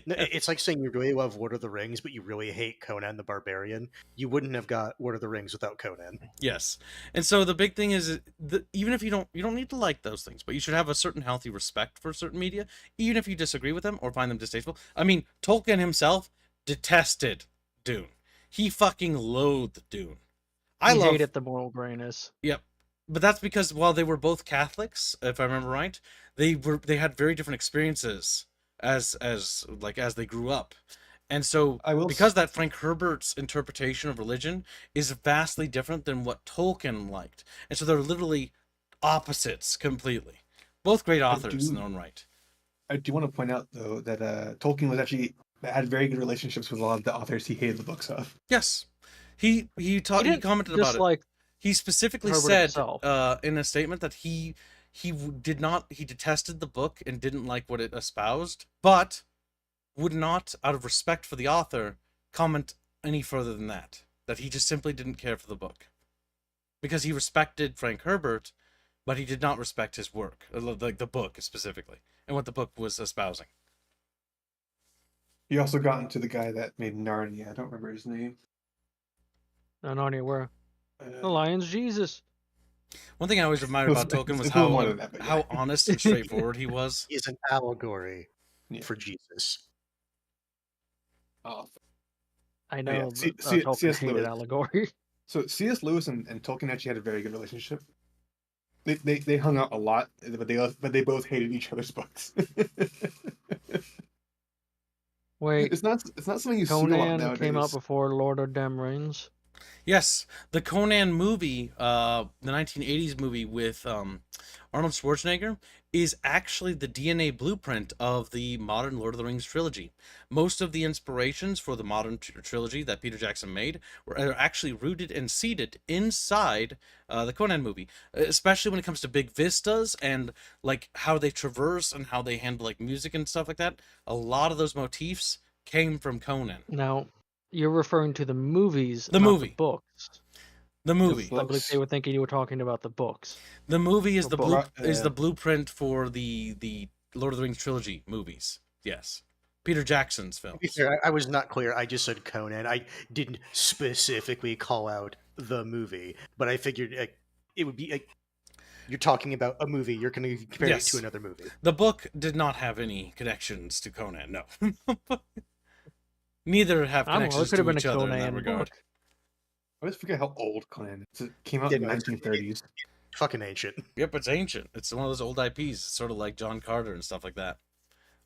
No, it's like saying you really love Lord of the Rings, but you really hate Conan the Barbarian. You wouldn't have got Lord of the Rings without Conan. Yes, and so the big thing is that even if you don't need to like those things, but you should have a certain healthy respect for certain media, even if you disagree with them or find them distasteful. I mean, Tolkien himself detested Dune. He fucking loathed Dune. I He love hated the moral grayness. Yep, but that's because while they were both Catholics, if I remember right, they had very different experiences as they grew up. And so, because that Frank Herbert's interpretation of religion is vastly different than what Tolkien liked. And so they're literally opposites completely. Both great authors in their own right. I do want to point out, though, that Tolkien was actually had very good relationships with a lot of the authors he hated the books of. Yes. He commented about it. He specifically Herbert said himself. In a statement that he detested the book and didn't like what it espoused, but would not, out of respect for the author, comment any further than that. That he just simply didn't care for the book. Because he respected Frank Herbert, but he did not respect his work, like the book specifically, and what the book was espousing. He also got into the guy that made Narnia. I don't remember his name. No, Narnia, where? The Lion's Jesus. One thing I always admired about Tolkien was how honest and straightforward he was. He's an allegory for Jesus. Oh. I know. Yeah. Tolkien C.S. hated Lewis. allegory. So C.S. Lewis and Tolkien actually had a very good relationship. They hung out a lot, but they both hated each other's books. Wait, it's not something you see a lot Conan nowadays. came out before Lord of Dem Rings. Yes, the Conan movie, the 1980s movie with Arnold Schwarzenegger, is actually the DNA blueprint of the modern Lord of the Rings trilogy. Most of the inspirations for the modern trilogy that Peter Jackson made are actually rooted and seated inside the Conan movie, especially when it comes to big vistas and like how they traverse and how they handle like music and stuff like that. A lot of those motifs came from Conan. Now, you're referring to the movies, The not movie. the books. The movie. I believe they were thinking you were talking about the books. The movie is The the blueprint for the Lord of the Rings trilogy movies. Yes, Peter Jackson's film. I was not clear. I just said Conan. I didn't specifically call out the movie, but I figured it would be. You're talking about a movie. You're going to compare it to another movie. The book did not have any connections to Conan. No. Neither have connections to each other in that regard. I always forget how old Conan is. It came out in the 1930s. Fucking ancient. Yep, it's ancient. It's one of those old IPs. It's sort of like John Carter and stuff like that.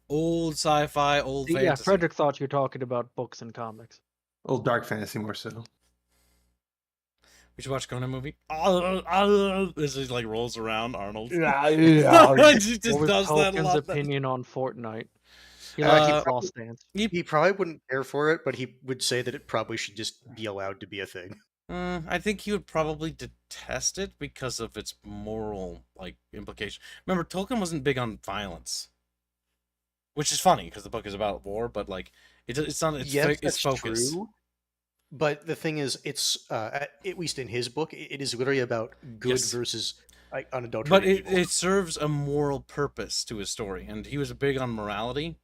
Old sci-fi, old fantasy. Yeah, Frederick thought you were talking about books and comics. Old dark fantasy more so. We should watch Conan movie. This is like rolls around Arnold. What just was does that a Tolkien's lot. opinion on Fortnite? He likes cross dance. He probably wouldn't care for it, but he would say that it probably should just be allowed to be a thing. I think he would probably detest it because of its moral implication. Remember, Tolkien wasn't big on violence, which is funny because the book is about war, but it's not. It's focus. True. But the thing is, it's at least in his book, it is literally about good versus unadulterated. But evil. it serves a moral purpose to his story, and he was big on morality,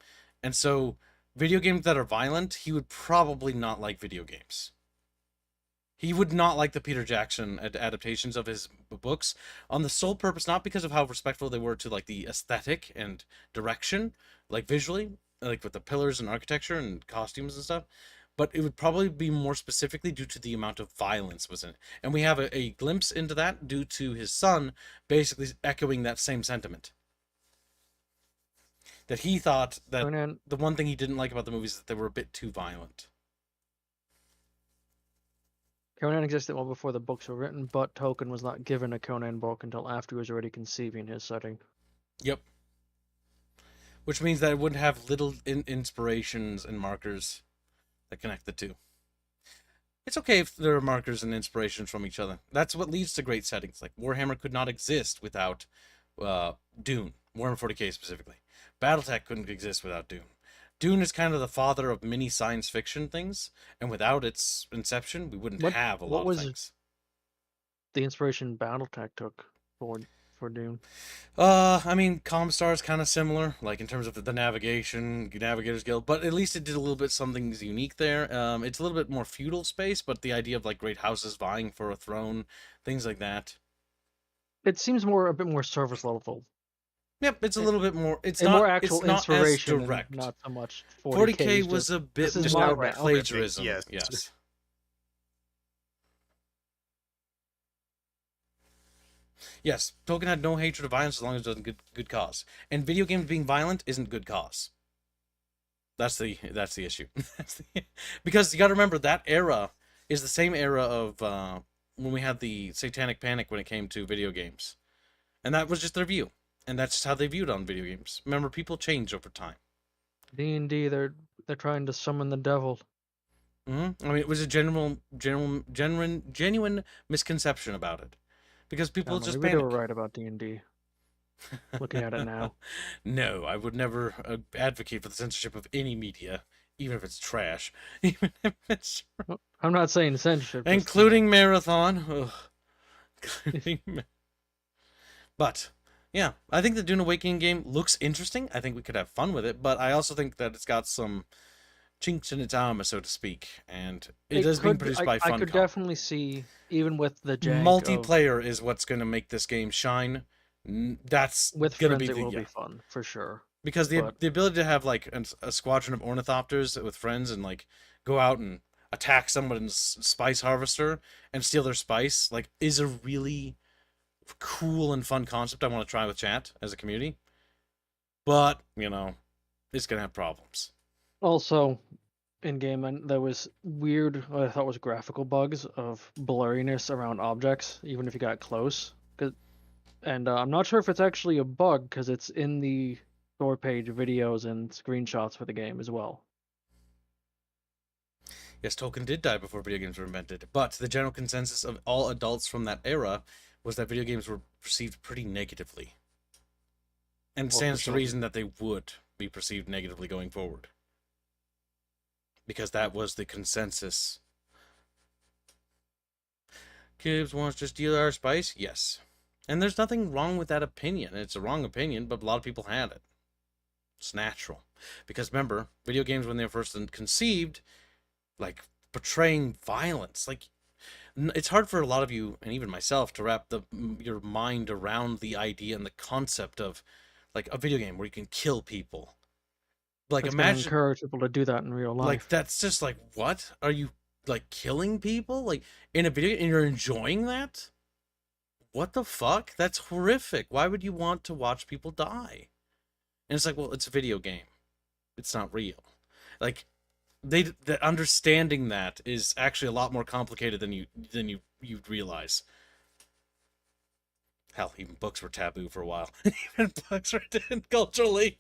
and so video games that are violent, he would probably not like video games. He would not like the Peter Jackson adaptations of his books on the sole purpose, not because of how respectful they were to the aesthetic and direction, visually, with the pillars and architecture and costumes and stuff, but it would probably be more specifically due to the amount of violence was in it. And we have a glimpse into that due to his son basically echoing that same sentiment. that he thought that Conan, the one thing he didn't like about the movies is that they were a bit too violent. Conan existed well before the books were written, but Tolkien was not given a Conan book until after he was already conceiving his setting. Yep. Which means that it would have little inspirations and markers that connect the two. It's okay if there are markers and inspirations from each other. That's what leads to great settings. Like Warhammer could not exist without Dune. Warhammer 40k specifically. Battletech couldn't exist without Dune. Dune is kind of the father of mini science fiction things, and without its inception, we wouldn't have a lot of things. The inspiration BattleTech took for Dune? I mean, Comstar is kind of similar, like in terms of the navigation, Navigator's Guild, but at least it did a little bit something unique there. It's a little bit more feudal space, but the idea of like great houses vying for a throne, things like that. It seems a bit more surface level. Yep, it's a little bit more. It's not more actual it's not inspiration, as direct. not so much. 40K was a bit more plagiarism. Yes. Yes, Tolkien had no hatred of violence as long as it doesn't good cause. And video games being violent isn't good cause. That's the issue. Because you got to remember that era is the same era of when we had the Satanic Panic when it came to video games, and that was just their view, and that's just how they viewed on video games. Remember, people change over time. D&D, they're trying to summon the devil. I mean, it was a genuine misconception about it. Because people just panic. They were right about D&D. Looking at it now. No, I would never advocate for the censorship of any media, even if it's trash. Even if it's... I'm not saying censorship. Including Marathon. But, yeah, I think the Dune Awakening game looks interesting. I think we could have fun with it, but I also think that it's got some chinks in its armor, so to speak, and it is being produced by Funcom. I could definitely see, even with the jank multiplayer is what's going to make this game shine. That's with going to friends, be it will be fun for sure. Because the ability to have like a squadron of ornithopters with friends and like go out and attack someone's spice harvester and steal their spice like is a really cool and fun concept I want to try with chat as a community. But you know, it's going to have problems. Also, in game, there was weird, what I thought was graphical bugs of blurriness around objects, even if you got close. And I'm not sure if it's actually a bug, because it's in the store page videos and screenshots for the game as well. Yes, Tolkien did die before video games were invented, but the general consensus of all adults from that era was that video games were perceived pretty negatively. And stands to reason that they would be perceived negatively going forward. Because that was the consensus. Kids wants to steal our spice? Yes. And there's nothing wrong with that opinion. It's a wrong opinion, but a lot of people had it. It's natural. Because remember, video games when they were first conceived, like portraying violence, like it's hard for a lot of you, and even myself, to wrap your mind around the idea and the concept of like a video game where you can kill people. Like imagine encourage people to do that in real life. Like that's just like, what are you like killing people like in a video and you're enjoying that? What the fuck? That's horrific. Why would you want to watch people die? And it's like, well, it's a video game. It's not real. Like the understanding that is actually a lot more complicated than you'd realize. Hell, even books were taboo for a while. Even books were culturally.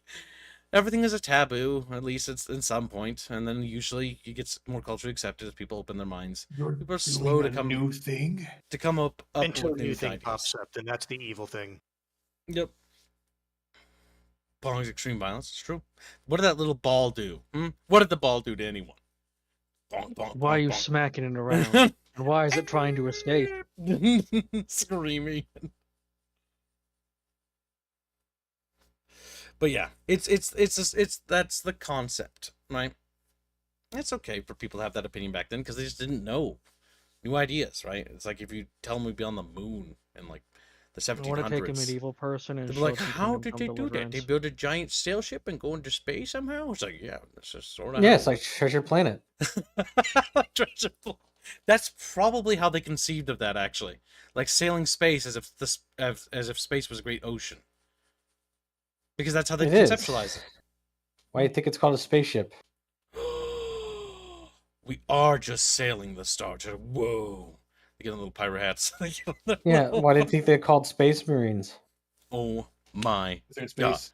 Everything is a taboo, at least it's in some point, and then usually it gets more culturally accepted as people open their minds. People are slow to come new thing to come up until with a new thing ideas. pops up, then that's the evil thing. Yep. Pong's extreme violence. It's true. What did that little ball do? What did the ball do to anyone? Bonk, bonk, why bonk, are you bonk. smacking it around? And why is it trying to escape? Screaming. But yeah, it's that's the concept, right? It's okay for people to have that opinion back then because they just didn't know new ideas, right? It's like if you tell them we'd be on the moon in like the 1700s. I want to take a medieval person and they'd be show like, them how Kingdom did Come they do that? Deliverance. They build a giant sail ship and go into space somehow? It's like, yeah, that's just sort of. Yes, like Treasure Planet. Treasure Planet. That's probably how they conceived of that, actually. Like sailing space as if space was a great ocean. Because that's how they It is. conceptualize it. Why do you think it's called a spaceship? We are just sailing the Star Trek. Whoa. They get on little pirate hats. Yeah, why do you think they're called Space Marines? Oh my Is there in God. space?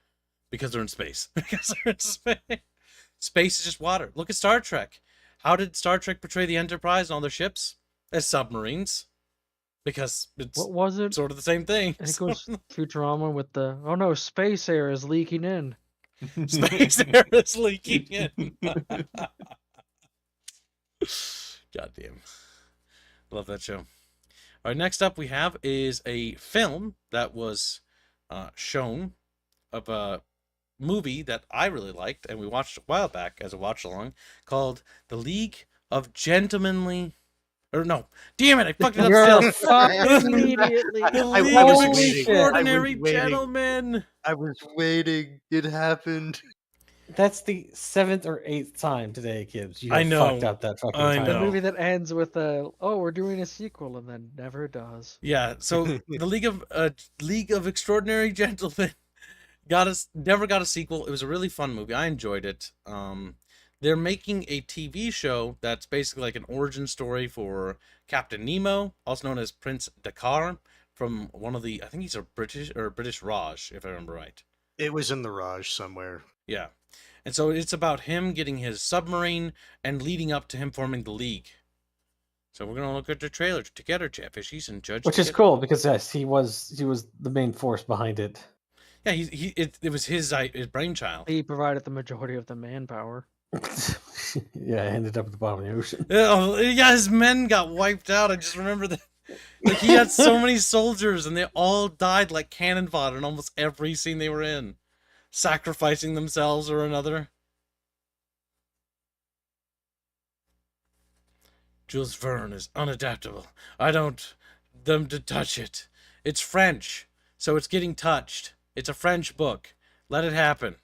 Because they're in space. Because they're in space. Space is just water. Look at Star Trek. How did Star Trek portray the Enterprise and all their ships? As submarines. Because it's What was it? sort of the same thing. I think it was Futurama with the, oh no, space air is leaking in. Space air is leaking in. Goddamn. Love that show. All right, next up we have is a film that was shown of a movie that I really liked and we watched a while back as a watch along called The League of Gentlemanly. Or no, damn it! I fucked it up. You're Still. fucking Immediately. The I League was of waiting. Extraordinary I was waiting. Gentlemen. I was waiting. It happened. That's the 7th or 8th time today, Gibbs. You I have know. fucked up that fucking I time. The know. movie that ends with oh, we're doing a sequel, and then never does. Yeah, so the League of Extraordinary Gentlemen never got a sequel. It was a really fun movie. I enjoyed it. They're making a TV show that's basically like an origin story for Captain Nemo, also known as Prince Dakar, from one of the, I think he's a British Raj, if I remember right. It was in the Raj somewhere. Yeah. And so it's about him getting his submarine and leading up to him forming the League. So we're gonna look at the trailer together, Chatfishies, and judge. Which is cool because yes, he was the main force behind it. Yeah, it was his brainchild. He provided the majority of the manpower. Yeah, it ended up at the bottom of the ocean. Yeah, his men got wiped out. I just remember that. Like, he had so many soldiers, and they all died like cannon fodder in almost every scene they were in, sacrificing themselves or another. Jules Verne is unadaptable. I don't them to touch it. It's French, so it's getting touched. It's a French book. Let it happen.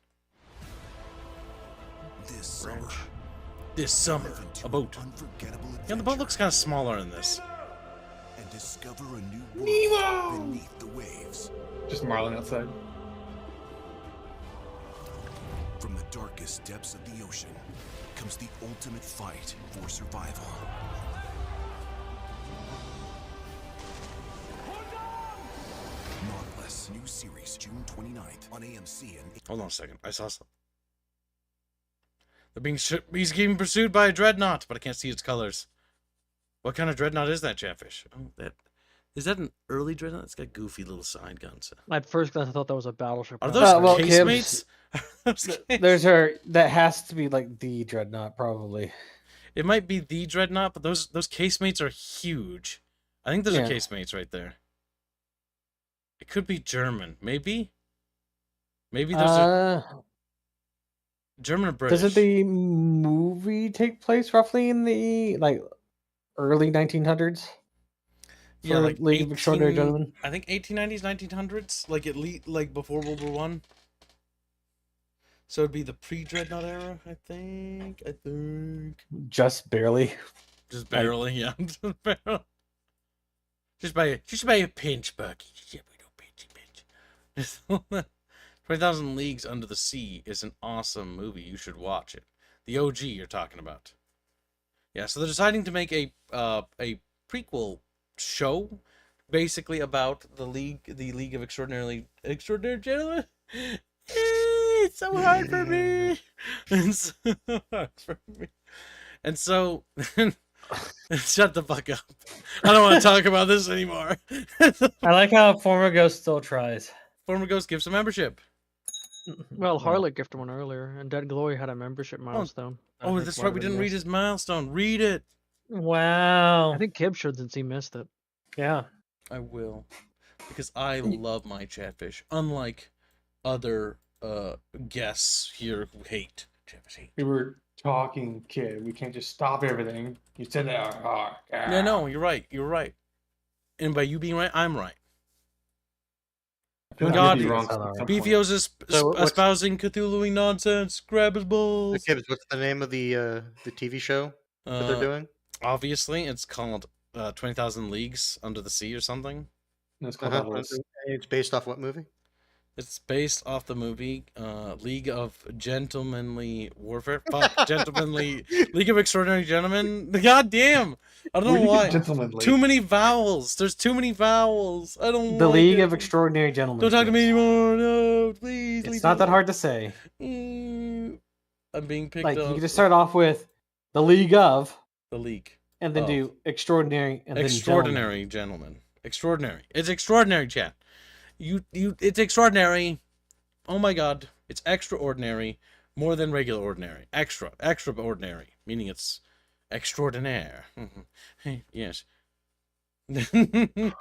This summer, a boat. Yeah, the boat looks kind of smaller in this. And discover a new world beneath the waves. Just Marlin outside. From the darkest depths of the ocean comes the ultimate fight for survival. Nautilus, new series, June 29th on AMC and... Hold on a second. I saw something. He's getting pursued by a dreadnought, but I can't see its colors. What kind of dreadnought is that, Chatfish? Oh, is that an early dreadnought? It's got goofy little side guns. At first glance, I thought that was a battleship. Are those well, casemates? That has to be like the dreadnought, probably. It might be the dreadnought, but those casemates are huge. I think those are casemates right there. It could be German, maybe. Maybe those are German or British. Doesn't the movie take place roughly in the early 1900s? Yeah, like League of Extraordinary Gentlemen. I think 1890s, 1900s, like at least like before World War One. So it'd be the pre-dreadnought era, I think. Just barely. Just barely, yeah. Just barely. Just by a pinch, Bucky. Yeah, we don't pinch. 20,000 Leagues Under the Sea is an awesome movie. You should watch it. The OG you're talking about. Yeah, so they're deciding to make a prequel show, basically about the League of Extraordinary Gentlemen. It's so hard for me. It's so hard for me. And so, shut the fuck up. I don't want to talk about this anymore. I like how Former Ghost still tries. Former Ghost gives a membership. Well, Harlot gifted one earlier, and Dead Glory had a membership milestone. Oh, that's right. We didn't read his milestone. Read it. Wow. I think Kib should since he missed it. Yeah. I will. Because I love my Chatfish. Unlike other guests here who hate Chatfish. We were talking, kid. We can't just stop everything. You said that. Yeah, no, you're right. You're right. And by you being right, I'm right. God, Beefio's espousing Cthulhu nonsense. Grab his balls. Gibbs, what's the name of the TV show that they're doing? Obviously, it's called 20,000 Leagues Under the Sea or something. It's called It's based off what movie? It's based off the movie League of Gentlemanly Warfare. Fuck, League of Extraordinary Gentlemen. God damn! I don't know why. Gentlemanly. Too many vowels. There's too many vowels. I don't The like League it. of Extraordinary Gentlemen. Don't talk to me anymore. No, please. It's not that hard to say. I'm being picked Like on. you can just start off with the League of, The League. and then do extraordinary, and then Extraordinary Gentlemen. Extraordinary. It's extraordinary, chat. It's extraordinary. Oh my god. It's extraordinary. More than regular ordinary. Extraordinary. Meaning it's extraordinaire. Yes. Hold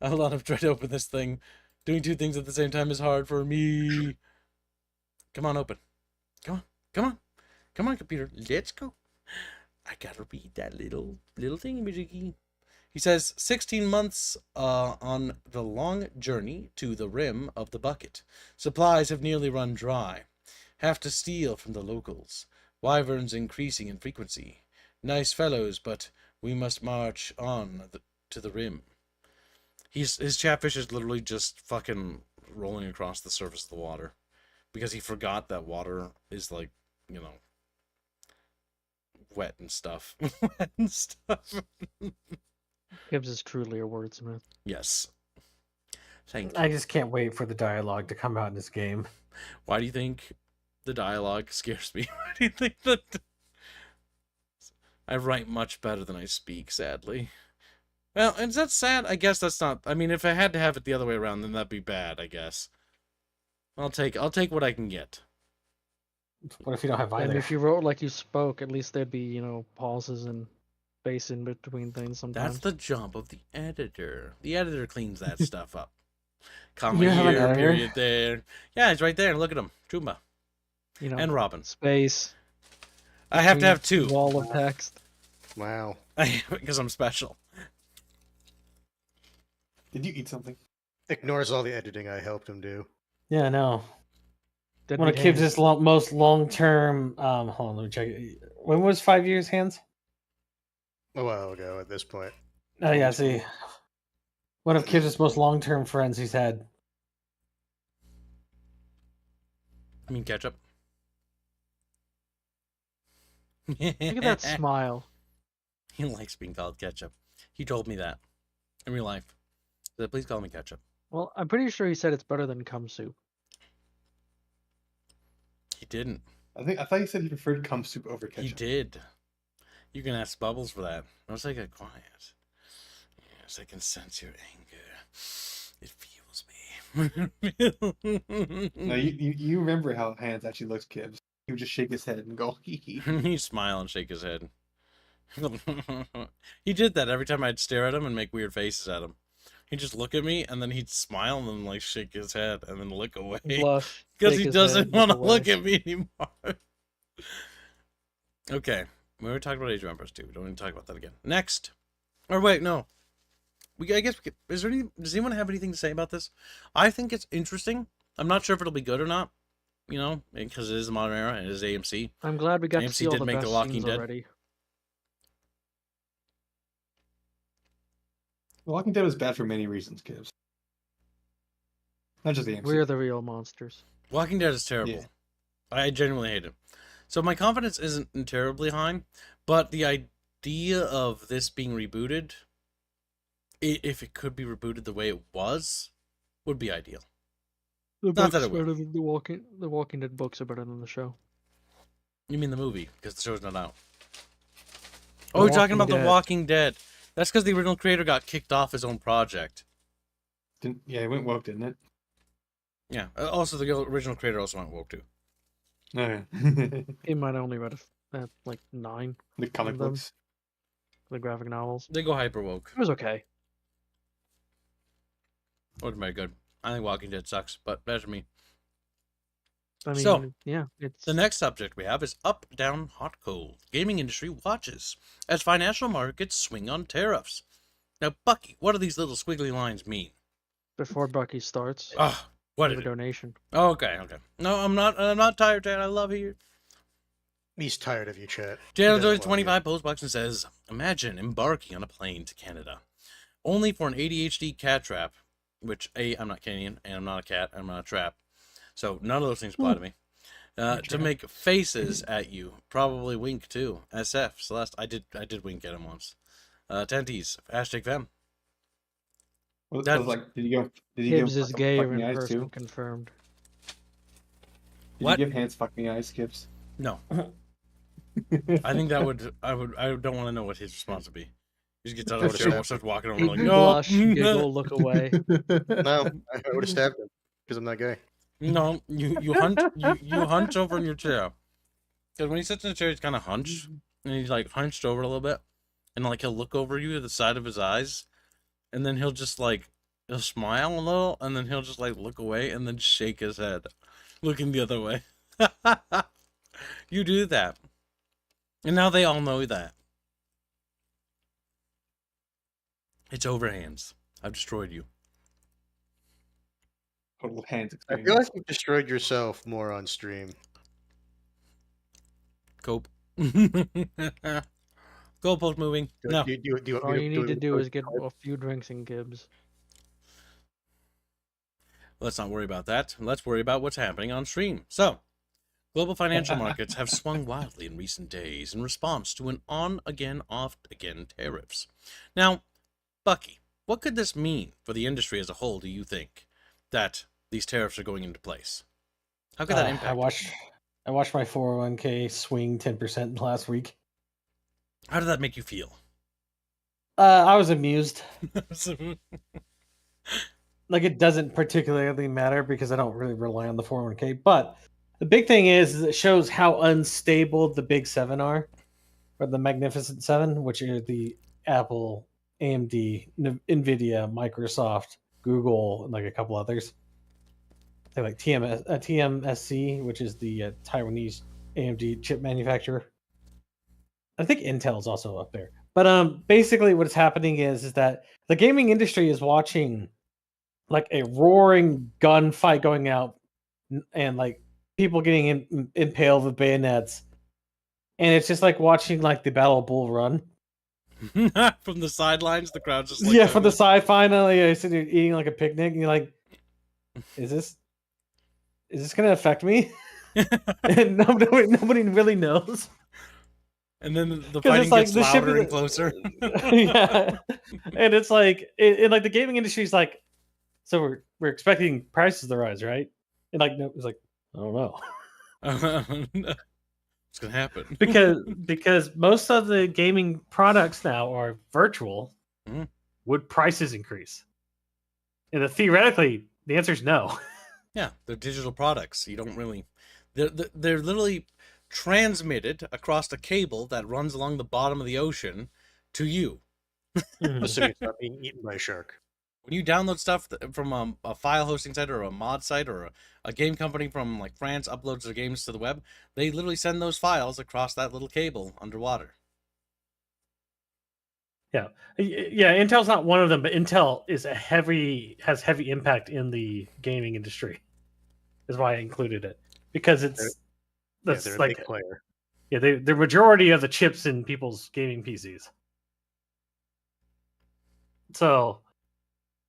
on, I've tried to open this thing. Doing two things at the same time is hard for me. Come on, open. Come on, computer. Let's go. I gotta read that little thingy. He says, 16 months on the long journey to the rim of the bucket. Supplies have nearly run dry. Have to steal from the locals. Wyverns increasing in frequency. Nice fellows, but we must march on to the rim. His chatfish is literally just fucking rolling across the surface of the water. Because he forgot that water is like, you know, wet and stuff. Gibbs is truly a wordsmith. Yes. Thank you. I just can't wait for the dialogue to come out in this game. Why do you think the dialogue scares me? Why do you think that... I write much better than I speak, sadly. Well, is that sad? I guess that's not... I mean, if I had to have it the other way around, then that'd be bad, I guess. I'll take what I can get. What if you don't have either? And if you wrote like you spoke, at least there'd be, you know, pauses and space in between things sometimes. That's the job of the editor. The editor cleans that stuff up. Comma You have an here, editor? period there. Yeah, it's right there. Look at him. Chumba. You know, And Robin. space. I have to have two. Wall of text. Wow. Because I'm special. Did you eat something? Ignores all the editing I helped him do. Yeah, no. Deadbeat One of Kibbs' hands. most long-term. Hold on, let me check it. When was 5 years, Hands? A while ago at this point. Oh yeah, see. One of Kibbs' most long-term friends he's had. I mean ketchup. Look at that smile. He likes being called ketchup. He told me that in real life. He said, please call me ketchup. Well, I'm pretty sure he said it's better than cum soup. He didn't. I thought you said you preferred cum soup over ketchup. He did. You can ask Bubbles for that. Once I get quiet. Yes, I can sense your anger. It fuels me. No, you remember how Hans actually looks, Kibbs. He would just shake his head and go, hee hee. He'd smile and shake his head. He did that every time I'd stare at him and make weird faces at him. He'd just look at me and then he'd smile and then like shake his head and then look away. Blush. Because shake he his doesn't head, want to away. look at me anymore. Okay. We already talked about age of Empires 2. We don't need to talk about that again. Next. Or wait, no. I guess we could, does anyone have anything to say about this? I think it's interesting. I'm not sure if it'll be good or not. You know, because it is a modern era and it is AMC. I'm glad we got to AMC see all did the make best The Walking scenes Dead. already. The Walking Dead was bad for many reasons, Kibbs. Not just the AMC. We're the real monsters. Walking Dead is terrible. Yeah. I genuinely hate it. So my confidence isn't terribly high, but the idea of this being rebooted, if it could be rebooted the way it was, would be ideal. The Not books that it will. better than the Walking Dead books are better than the show. You mean the movie, because the show's not out. The Oh, you're talking Walking about The Dead. Walking Dead. That's because the original creator got kicked off his own project. Yeah, it went woke, didn't it? Yeah. Also, the original creator also went woke too. No, yeah. He might have only read like 9 The comic Of them. books. the graphic novels. They go hyper woke. It was okay. Wasn't very good. I think Walking Dead sucks, but that's me. I mean, So, yeah, it's The next subject we have is up, down, hot, cold. Gaming industry watches as financial markets swing on tariffs. Now, Bucky, what do these little squiggly lines mean? before Bucky starts. Ah, what Leave is a it? donation. Oh, okay. No, I'm not tired, Chad. I love you. He's tired of you, chat. He Channel doesn't Joyce love 25 postbox and says, imagine embarking on a plane to Canada, only for an ADHD cat trap which I'm not Canadian, and I'm not a cat, and I'm not a trap. So none of those things apply to me. To make faces at you, probably wink too. SF Celeste, I did wink at him once. Tenties, hashtag fem. Was That's like, did you give Gibbs is fucking gay eyes in person too? confirmed. Did What? you give hands fucking eyes, Gibbs? No. I think that would I don't want to know what his response would be. He just gets out of the show and starts walking over He'd like, blush, no, giggle, look away. No, I would have stabbed him because I'm not gay. no, you hunch over in your chair. Because when he sits in the chair, he's kind of hunched, and he's like hunched over a little bit, and like he'll look over you at the side of his eyes, and then he'll just like he'll smile a little, and then he'll just like look away, and then shake his head, looking the other way. You do that, and now they all know that. It's overhands. I've destroyed you. Total hands I experience. feel like you've destroyed yourself more on stream. Cope. Goalpost moving. No. All you need to do is get a few drinks in Gibbs. Let's not worry about that. Let's worry about what's happening on stream. So, global financial markets have swung wildly in recent days in response to an on-again, off-again tariffs. Now, Bucky, what could this mean for the industry as a whole, do you think, that these tariffs are going into place? How could that impact? I watched my 401k swing 10% last week. How did that make you feel? I was amused. Like, it doesn't particularly matter because I don't really rely on the 401k. But the big thing is it shows how unstable the big seven are, or the Magnificent Seven, which are the Apple, AMD, NVIDIA, Microsoft, Google, and like a couple others. They're like TMSC, which is the Taiwanese AMD chip manufacturer. I think Intel is also up there. But basically what's happening is that the gaming industry is watching like a roaring gunfight going out and like people getting impaled with bayonets. And it's just like watching like the Battle of Bull Run. From the sidelines, the crowd just like from the side finally, you're sitting there eating like a picnic, and you're like, "Is this going to affect me?" And nobody really knows. And then the fighting gets louder and closer. Yeah, and it's like, like the gaming industry is like, so we're expecting prices to rise, right? And like, no, it's like, I don't know. It's gonna happen because most of the gaming products now are virtual. Mm-hmm. Would prices increase? And theoretically, the answer is no. Yeah, they're digital products. You don't really. They're literally transmitted across a cable that runs along the bottom of the ocean to you. Assuming it's not being eaten by a shark. When you download stuff from a file hosting site or a mod site or a game company from like France uploads their games to the web, they literally send those files across that little cable underwater. Yeah, Intel's not one of them, but Intel has heavy impact in the gaming industry. Is why I included it, because they're like a big player. Yeah, the majority of the chips in people's gaming PCs. So,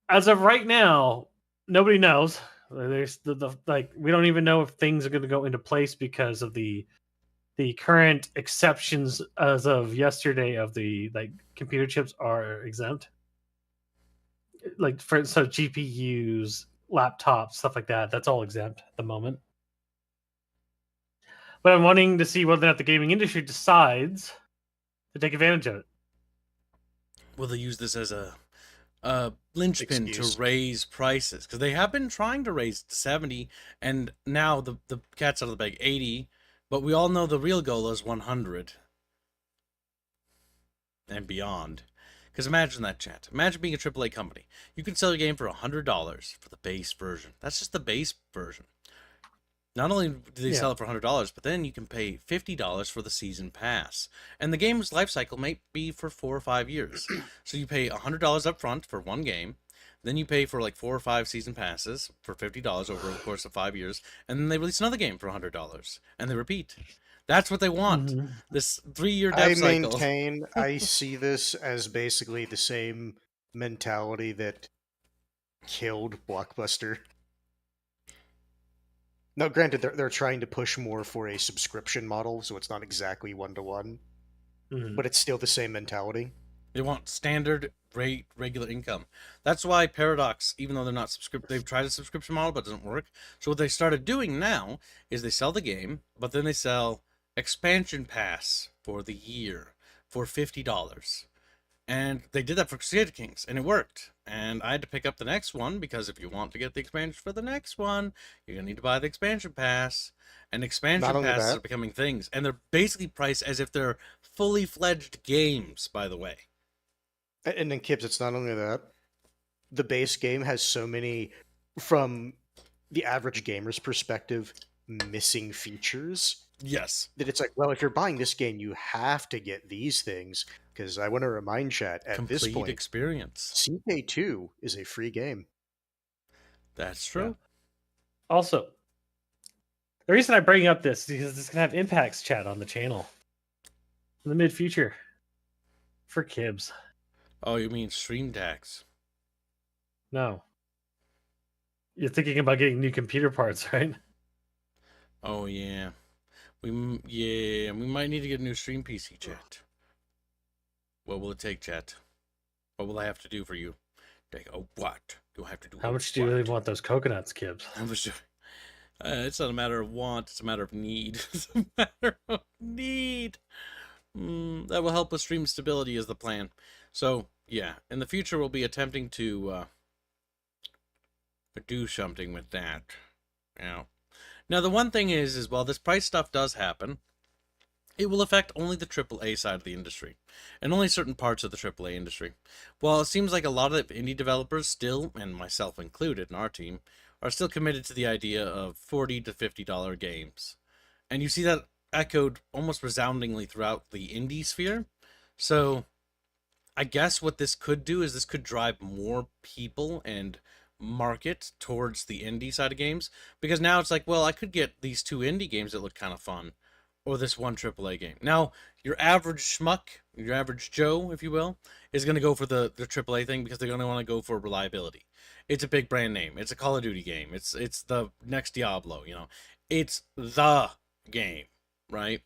as of right now, nobody knows. There's we don't even know if things are going to go into place because of the current exceptions as of yesterday of the computer chips are exempt. Like so GPUs, laptops, stuff like that. That's all exempt at the moment. But I'm wanting to see whether or not the gaming industry decides to take advantage of it. Will they use this as a linchpin to raise prices? Because they have been trying to raise to 70, and now the cat's out of the bag, 80. But we all know the real goal is 100 and beyond. Because imagine that, chat. Imagine being a AAA company. You can sell a game for $100 for the base version. That's just the base version. Not only do they sell it for $100, but then you can pay $50 for the season pass. And the game's life cycle may be for 4 or 5 years. So you pay $100 up front for one game. Then you pay for like 4 or 5 season passes for $50 over the course of 5 years. And then they release another game for $100. And they repeat. That's what they want. Mm-hmm. This 3-year dev cycle. I see this as basically the same mentality that killed Blockbuster. Now, granted, they're trying to push more for a subscription model, so it's not exactly 1-to-1, but it's still the same mentality. They want standard rate, regular income. That's why Paradox, even though they're not they've tried a subscription model, but it doesn't work. So what they started doing now is they sell the game, but then they sell expansion pass for the year for $50. And they did that for Crusader Kings, and it worked. And I had to pick up the next one, because if you want to get the expansion for the next one, you're going to need to buy the expansion pass. And expansion passes are becoming things. And they're basically priced as if they're fully fledged games, by the way. And then, Kibbs, it's not only that. The base game has so many, from the average gamer's perspective, missing features. Yes. That it's like, well, if you're buying this game, you have to get these things. Because I want to remind chat, at this point, experience. CK2 is a free game. That's true. Yeah. Also, the reason I bring up this is because it's going to have impacts, chat, on the channel in the mid-future for Kibbs. Oh, you mean stream tax? No. You're thinking about getting new computer parts, right? Oh, yeah. We might need to get a new stream PC, chat. What will it take, chat? What will I have to do for you? What? Do I have to do? How much do you really want those coconuts, Kibbs? It's not a matter of want, it's a matter of need. It's a matter of need. That will help with stream stability is the plan. So, yeah, in the future we'll be attempting to do something with that. Now, the one thing is while this price stuff does happen, it will affect only the AAA side of the industry, and only certain parts of the AAA industry. While it seems like a lot of indie developers still, and myself included in our team, are still committed to the idea of $40 to $50 games. And you see that echoed almost resoundingly throughout the indie sphere. So I guess what this could do is this could drive more people and market towards the indie side of games, because now it's like, well, I could get these 2 indie games that look kind of fun, or this 1 AAA game. Now, your average schmuck, your average Joe, if you will, is going to go for the AAA thing because they're going to want to go for reliability. It's a big brand name. It's a Call of Duty game. It's the next Diablo, It's the game, right?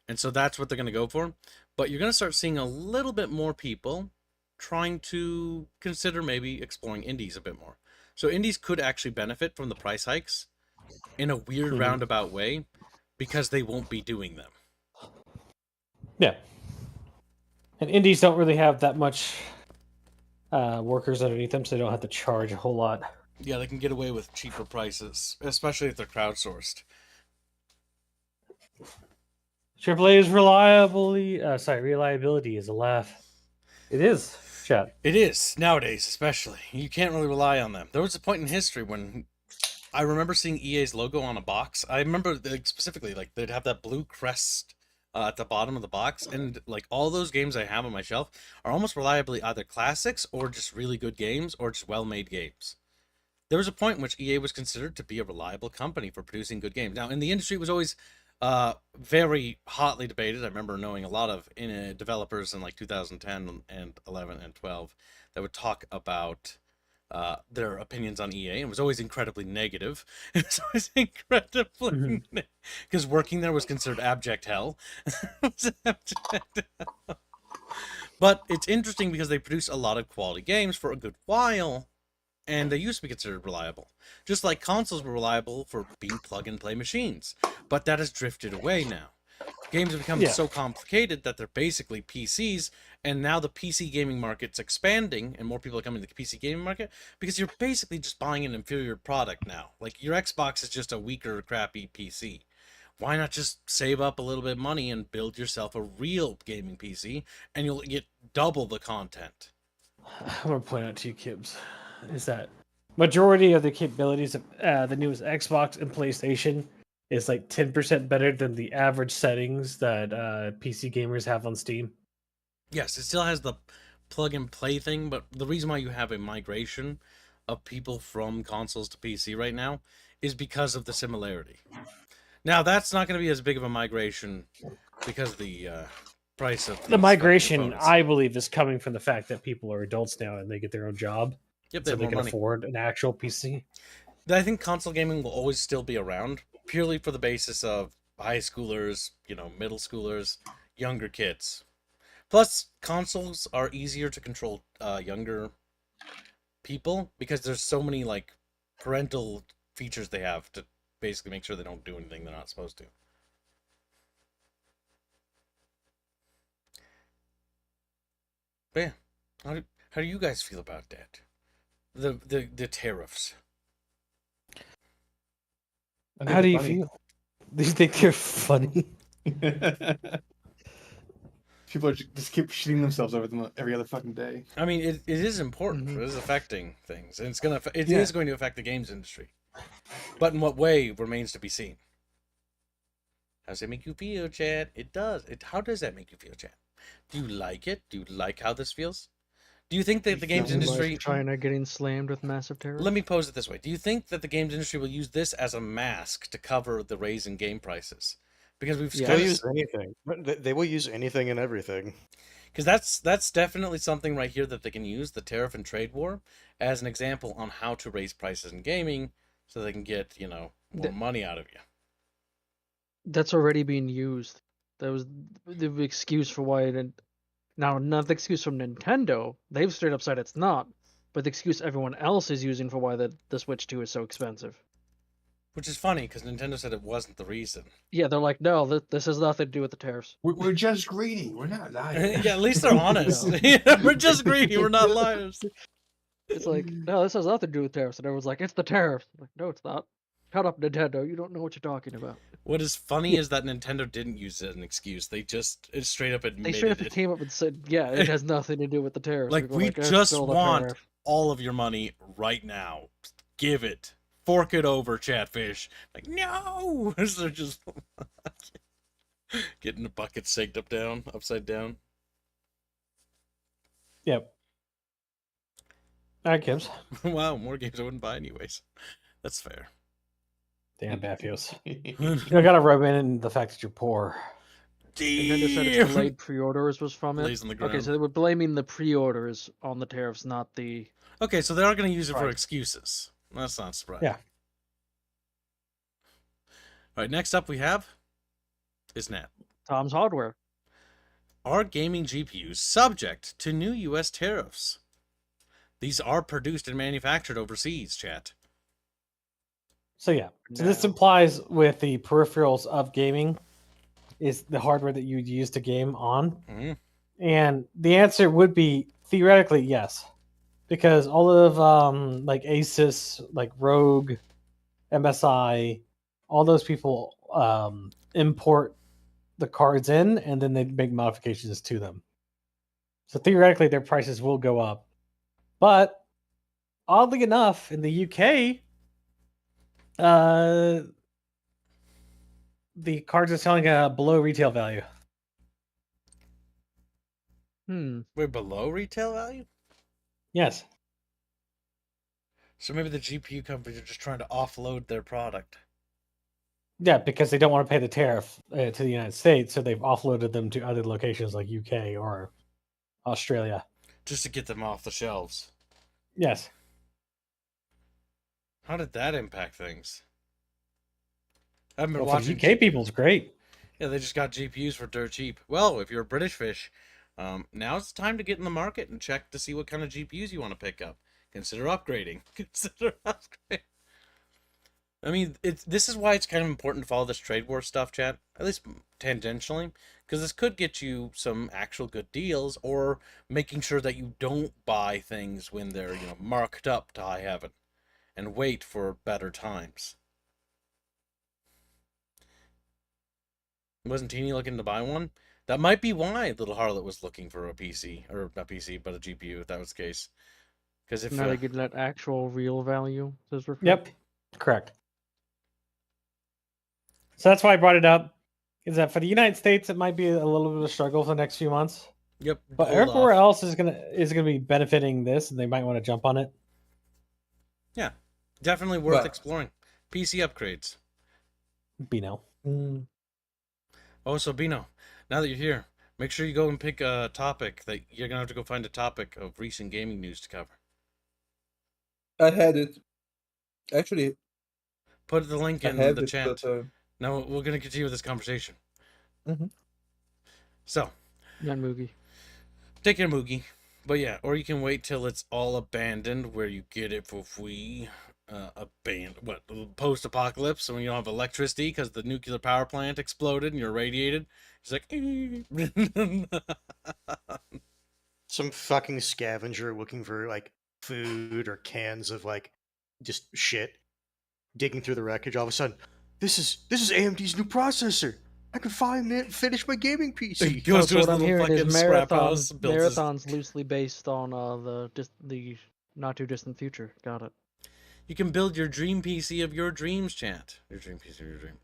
And so that's what they're going to go for. But you're going to start seeing a little bit more people trying to consider maybe exploring indies a bit more. So indies could actually benefit from the price hikes in a weird roundabout way, because they won't be doing them. Yeah. And indies don't really have that much workers underneath them, so they don't have to charge a whole lot. Yeah, they can get away with cheaper prices, especially if they're crowdsourced. AAA's reliability is a laugh. It is, chat. It is, nowadays especially. You can't really rely on them. There was a point in history when I remember seeing EA's logo on a box. I remember specifically, they'd have that blue crest at the bottom of the box, and all those games I have on my shelf are almost reliably either classics or just really good games or just well-made games. There was a point in which EA was considered to be a reliable company for producing good games. Now, in the industry, it was always very hotly debated. I remember knowing a lot of developers in 2010 and 11 and 12 that would talk about their opinions on EA, and it was always incredibly negative. It was always incredibly because working there was considered abject hell. But it's interesting because they produce a lot of quality games for a good while, and they used to be considered reliable. Just like consoles were reliable for being plug-and-play machines, but that has drifted away now. Games have become so complicated that they're basically PCs, and now the PC gaming market's expanding, and more people are coming to the PC gaming market, because you're basically just buying an inferior product now. Your Xbox is just a weaker, crappy PC. Why not just save up a little bit of money and build yourself a real gaming PC, and you'll get double the content? I'm going to point out to you, Kibbs, is that majority of the capabilities of the newest Xbox and PlayStation is 10% better than the average settings that PC gamers have on Steam. Yes, it still has the plug and play thing, but the reason why you have a migration of people from consoles to PC right now is because of the similarity. Now, that's not going to be as big of a migration because of the price of the migration, I believe, is coming from the fact that people are adults now and they get their own job. Yep, so they they have can more money. afford an actual PC. I think console gaming will always still be around, purely for the basis of high schoolers, middle schoolers, younger kids. Plus, consoles are easier to control younger people because there's so many like parental features they have to basically make sure they don't do anything they're not supposed to. But yeah, how do you guys feel about that? The tariffs. How do you feel? Do you think they're funny? People just keep shitting themselves over them every other fucking day. I mean, it is important. It is affecting things, and it is going to affect the games industry. But in what way remains to be seen. How does it make you feel, Chad? It does. How does that make you feel, Chad? Do you like it? Do you like how this feels? Do you think that the games industry... Like China getting slammed with massive tariffs? Let me pose it this way. Do you think that the games industry will use this as a mask to cover the raise in game prices? Because they'll use anything. They will use anything and everything. Because that's definitely something right here that they can use, the tariff and trade war, as an example on how to raise prices in gaming so they can get, more money out of you. That's already being used. That was the excuse for why it didn't. Now, not the excuse from Nintendo. They've straight up said it's not. But the excuse everyone else is using for why the Switch 2 is so expensive. Which is funny, because Nintendo said it wasn't the reason. Yeah, they're like, no, this has nothing to do with the tariffs. We're just greedy. We're not liars. Yeah, at least they're honest. We're just greedy. We're not liars. It's like, no, this has nothing to do with tariffs. And everyone's like, it's the tariffs. I'm like, no, it's not. Shut up, Nintendo. You don't know what you're talking about. What is funny is that Nintendo didn't use it as an excuse. They just straight up admitted it. They straight up came up and said, yeah, it has nothing to do with the tariffs. Like, we just want all of your money right now. Give it. Fork it over, Chatfish. Like, no! They're just getting the bucket saked upside down. Yep. All right, Gibbs. Wow, more games I wouldn't buy anyways. That's fair. Damn, Matthews. You gotta rub in the fact that you're poor. Nintendo said it's delayed pre-orders was from it. Lays on the ground. Okay, so they were blaming the pre-orders on the tariffs, not the... Okay, so they are going to use it for excuses. That's not surprising. Yeah. All right, next up we have is Nat. Tom's Hardware. Are gaming GPUs subject to new U.S. tariffs? These are produced and manufactured overseas, chat. So yeah, so this implies with the peripherals of gaming is the hardware that you'd use to game on. Mm-hmm. And the answer would be theoretically yes. Because all of like Asus, like Rogue, MSI, all those people import the cards in and then they make modifications to them. So theoretically their prices will go up. But oddly enough, in the UK, the cards are selling below retail value. We're below retail value? Yes. So maybe the GPU companies are just trying to offload their product. Yeah, because they don't want to pay the tariff to the United States, so they've offloaded them to other locations like UK or Australia. Just to get them off the shelves. Yes. How did that impact things? I've been well, watching. For UK people's great. Yeah, they just got GPUs for dirt cheap. Well, if you're a British fish, now it's time to get in the market and check to see what kind of GPUs you want to pick up. Consider upgrading. Consider upgrading. I mean, this is why it's kind of important to follow this trade war stuff, chat. At least tangentially, because this could get you some actual good deals, or making sure that you don't buy things when they're marked up to high heaven, and wait for better times. Wasn't Teeny looking to buy one? That might be why Little Harlot was looking for a PC, or not PC, but a GPU, if that was the case. Because if now they get that actual real value. Yep, correct. So that's why I brought it up. Is that for the United States, it might be a little bit of a struggle for the next few months. Yep. But everywhere else is gonna be benefiting this, and they might want to jump on it. Yeah, definitely worth exploring. PC upgrades. Bino. Oh, so Bino, now that you're here, make sure you go and pick a topic that you're gonna have to go find a topic of recent gaming news to cover. I had it. Actually, Put the link I in have the it, chat. but Now we're gonna continue this conversation. mhm. So, Yan Mugi. take your Moogie. But yeah, or you can wait till it's all abandoned, where you get it for free. Post-apocalypse, when you don't have electricity because the nuclear power plant exploded and you're radiated. It's like, Some fucking scavenger looking for like food or cans of like just shit, digging through the wreckage. All of a sudden, this is AMD's new processor. I can finally finish my gaming PC. Goes to So his what I'm little hearing is fucking scrap house, builds his... marathon's loosely based on the not too distant future. Got it. You can build your dream PC of your dreams, chat. Your dream PC of your dream.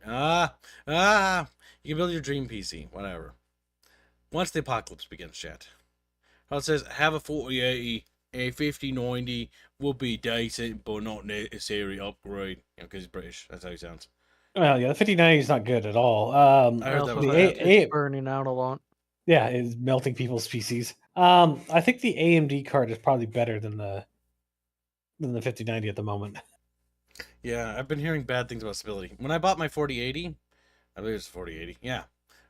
You can build your dream PC, whatever. Once the apocalypse begins, chat. How it says, have a 4080, a 5090 will be decent, but not necessary upgrade. You know, because he's British. That's how he sounds. Well, yeah, the 5090 is not good at all. I heard that was it's burning out a lot. Yeah, it's melting people's PCs. I think the AMD card is probably better than the 5090 at the moment. Yeah, I've been hearing bad things about stability. When I bought my 4080, I believe it's 4080, yeah.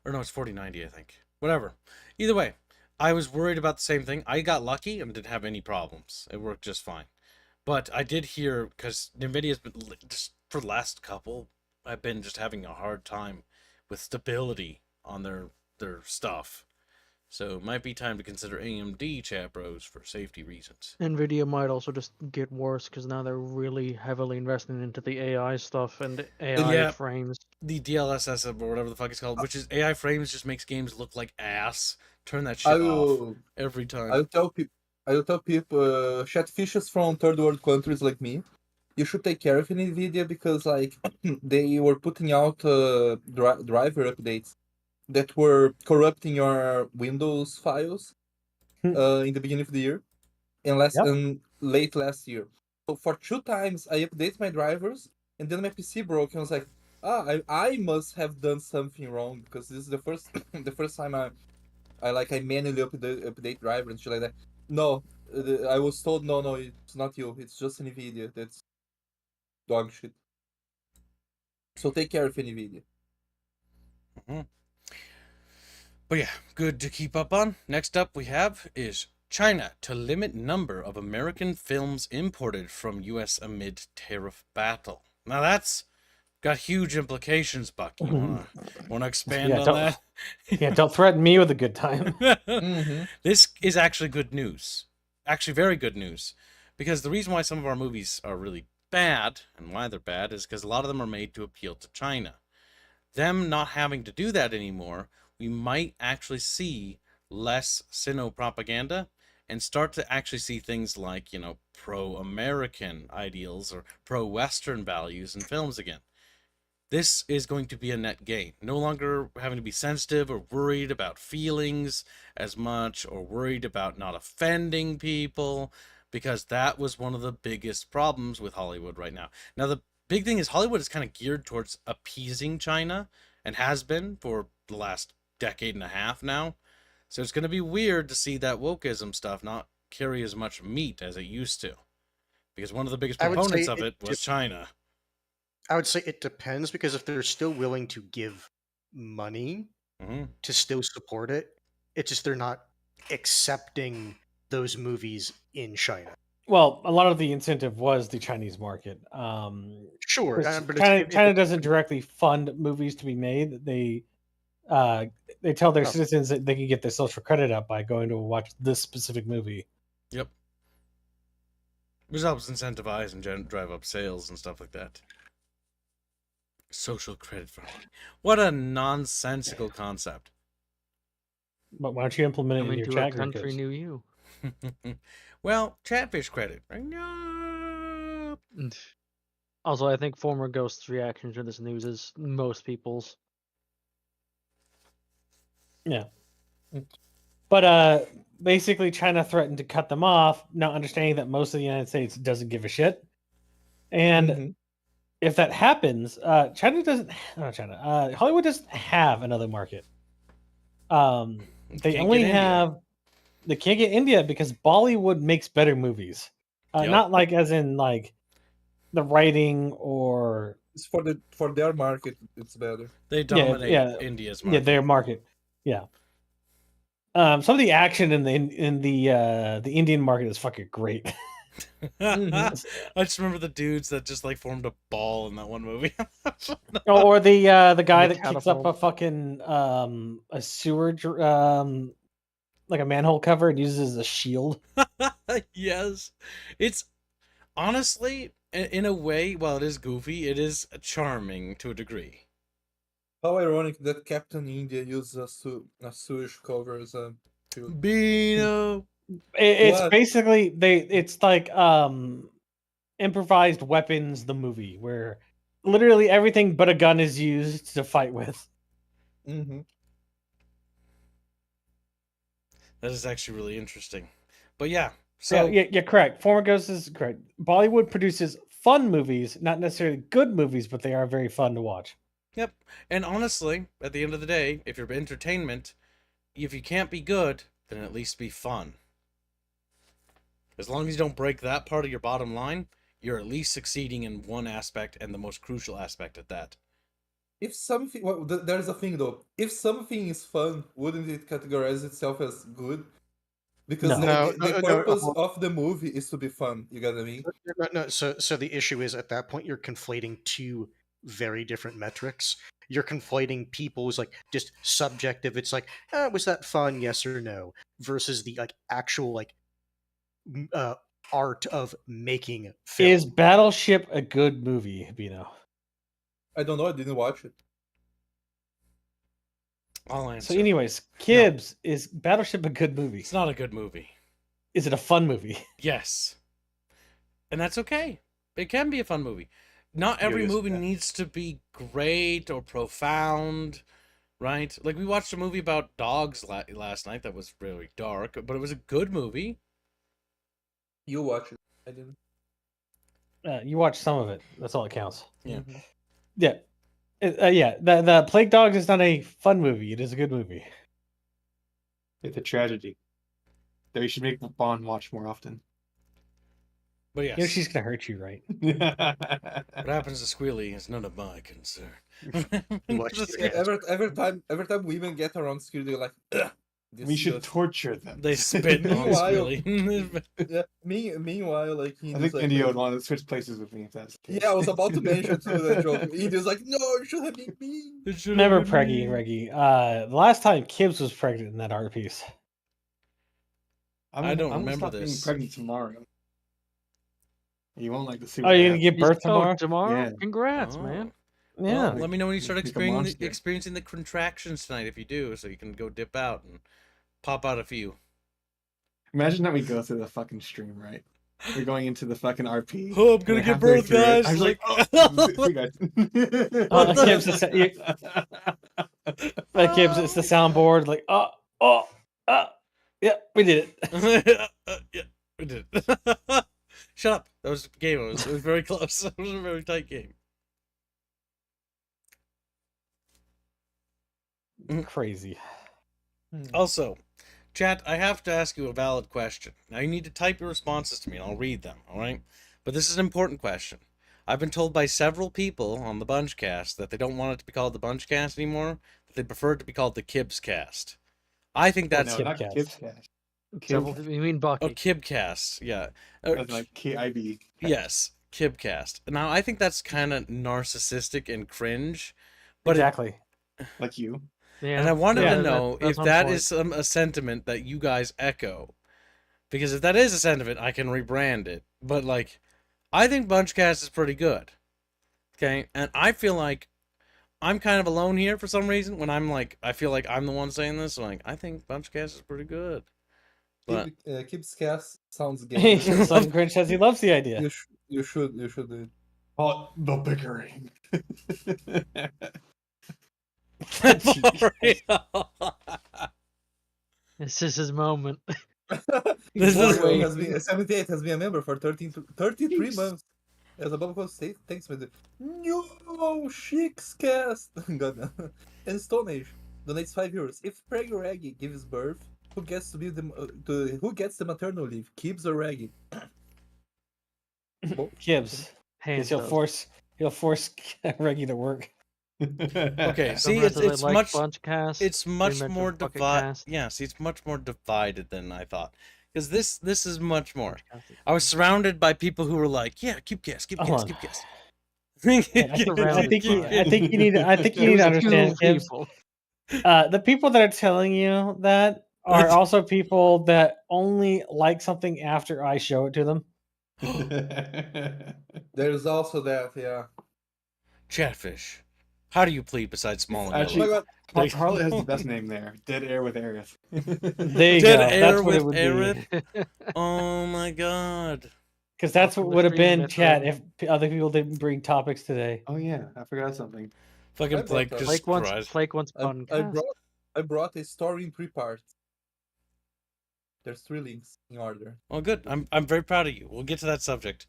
Or no, it's 4090, I think. Whatever. Either way, I was worried about the same thing. I got lucky and didn't have any problems. It worked just fine. But I did hear, because NVIDIA's been, just for the last couple, I've been just having a hard time with stability on their stuff. So it might be time to consider AMD, chat bros, for safety reasons. NVIDIA might also just get worse because now they're really heavily investing into the AI stuff and AI frames. The DLSS or whatever the fuck it's called, which is AI frames, just makes games look like ass. Turn that shit off every time. I will tell people, chatfishes from third world countries like me, you should take care of NVIDIA because like they were putting out driver updates that were corrupting your Windows files in the beginning of the year and late last year. So for 2 times I update my drivers and then my PC broke and I was like, I must have done something wrong because this is the first the first time I manually update driver and shit like that. No, I was told no, it's not you. It's just NVIDIA. That's dog shit. So take care of NVIDIA. Mm-hmm. But yeah, good to keep up on. Next up we have is China to limit number of American films imported from US amid tariff battle. Now that's got huge implications, Buck. You wanna expand on that? Yeah, don't threaten me with a good time. Mm-hmm. This is actually good news. Actually very good news. Because the reason why some of our movies are really bad, and why they're bad, is because a lot of them are made to appeal to China. Them not having to do that anymore, we might actually see less Sino propaganda and start to actually see things like, you know, pro-American ideals or pro-Western values in films again. This is going to be a net gain. No longer having to be sensitive or worried about feelings as much or worried about not offending people, because that was one of the biggest problems with Hollywood right now. Now, the big thing is Hollywood is kind of geared towards appeasing China and has been for the last decade and a half now. So it's going to be weird to see that wokeism stuff not carry as much meat as it used to. Because one of the biggest proponents of it was China. I would say it depends, because if they're still willing to give money to still support it, it's just they're not accepting those movies in China. Well, a lot of the incentive was the Chinese market. Sure, but China doesn't directly fund movies to be made. They tell their citizens that they can get their social credit up by going to watch this specific movie. Yep. Which helps incentivize and drive up sales and stuff like that. Social credit funding. What a nonsensical concept. But why don't you implement it in your chat group? Country knew you. Well, Chatfish credit. No. Also, I think former Ghost's reaction to this news is most people's. Yeah. But basically China threatened to cut them off, not understanding that most of the United States doesn't give a shit. And if that happens, Hollywood doesn't have another market. They can't get India because Bollywood makes better movies. Yep. Not like as in like the writing or It's for their market. It's better. They dominate India's market. Yeah, their market. Yeah. Some of the action in the Indian market is fucking great. I just remember the dudes that just like formed a ball in that one movie. Or the guy The that kicks up a fucking a sewer like a manhole cover and uses as a shield. Yes, it's honestly in a way, while it is goofy, it is charming to a degree. How ironic that Captain India uses a sewage cover as a shield. Beano. It's What? basically it's like improvised weapons, the movie, where literally everything but a gun is used to fight with. Mm-hmm. That is actually really interesting. But yeah, so yeah, correct. Former Ghost is correct. Bollywood produces fun movies, not necessarily good movies, but they are very fun to watch. Yep. And honestly, at the end of the day, if you're entertainment, if you can't be good, then at least be fun. As long as you don't break that part of your bottom line, you're at least succeeding in one aspect, and the most crucial aspect at that. If something, well, there's a thing though. If something is fun, wouldn't it categorize itself as good? Because the purpose of the movie is to be fun. You get what I mean? No. So the issue is at that point you're conflating two very different metrics. You're conflating people's like just subjective. It's like, was that fun? Yes or no. Versus the like actual like art of making film. Is Battleship a good movie, Bino? I don't know. I didn't watch it. I'll answer. So, anyways, Kibbs, is Battleship a good movie? It's not a good movie. Is it a fun movie? Yes. And that's okay. It can be a fun movie. Not every movie needs to be great or profound, right? Like, we watched a movie about dogs last night that was really dark, but it was a good movie. You watch it. I didn't. You watched some of it. That's all that counts. Yeah. Mm-hmm. Yeah. Yeah. The Plague Dogs is not a fun movie. It is a good movie. It's a tragedy that we should make Bond watch more often. But yes. You know she's gonna hurt you, right? What happens to Squealy is none of my concern. Every time women get around Squealy, they're like, ugh, we should torture them. They spit on Squealy. Yeah. Meanwhile, like I think India would want to switch places with me if that's the case. Yeah, I was about to mention too that joke. India's like, no, it should have been me. Never preggy, Reggie. The last time Kibbs was pregnant in that art piece. I don't remember this. Being pregnant tomorrow. You won't like to see. Oh, you're gonna give birth tomorrow? Tomorrow? Yeah. Congrats, man. Yeah. Well, let me know when you start Like a monster. experiencing the contractions tonight if you do, so you can go dip out and pop out a few. Imagine that we go through the fucking stream, right? We're going into the fucking RP. Oh, I'm gonna give birth, guys. I was like, oh, Kibbs, it's the soundboard. Like, yeah, we did it. Yeah, we did it. Shut up. That was a game. It was very close. It was a very tight game. Crazy. Also, chat, I have to ask you a valid question. Now, you need to type your responses to me, and I'll read them, all right? But this is an important question. I've been told by several people on the Bunchcast that they don't want it to be called the Bunchcast anymore, that they prefer it to be called the Kibscast. I think that's... no, not Kibscast. You mean Bucky? Oh, Kibcast, yeah. That's like KIB. Yes, Kibcast. Now, I think that's kind of narcissistic and cringe. But Exactly. Like you. Yeah. And I wanted to know that's if on that point. is a sentiment that you guys echo. Because if that is a sentiment, I can rebrand it. But, like, I think Bunchcast is pretty good. Okay? And I feel like I'm kind of alone here for some reason when I'm like, I feel like I'm the one saying this. So like, I think Bunchcast is pretty good. But Kibscast sounds gay. Some Grinch says he loves the idea. You should do it. Oh, the bickering. This is his moment. This is Mario has been 78 has been a member for 33 months. As above was state, thanks for the no Shixcast. God. And Stone Age donates €5. If Preg or Reggie gives birth, who gets to be who gets the maternal leave? Kibbs or Reggie? Gibbs. Hands Because does. he'll force Reggie to work. Okay, see, Remember they it's like much bunch cast. it's much Remember more bucket divided. cast. Yeah, see, it's much more divided than I thought. Because this is much more. Bunch cast is I was fine. surrounded by people who were like, "Yeah, keep guess, keep Hold guess, on. keep guess." Surrounded I think you need It to was understand, 2 Gibbs. people. The people that are telling you that are also people that only like something after I show it to them. There's also that, yeah. Chatfish. How do you plead besides small and Actually, yellow? Harlot has the best name there. Dead Air with Aerith. There you Dead go. Air That's what with it would Aerith? be. Oh my god. Because that's Welcome what to would have Stream been chat Method. if other people didn't bring topics today. Oh yeah, I forgot something. Fucking I Blake brought just Flake once cried. Flake once I, bun I cast. brought a story in 3 parts. There's 3 links in order. Oh good. I'm very proud of you. We'll get to that subject.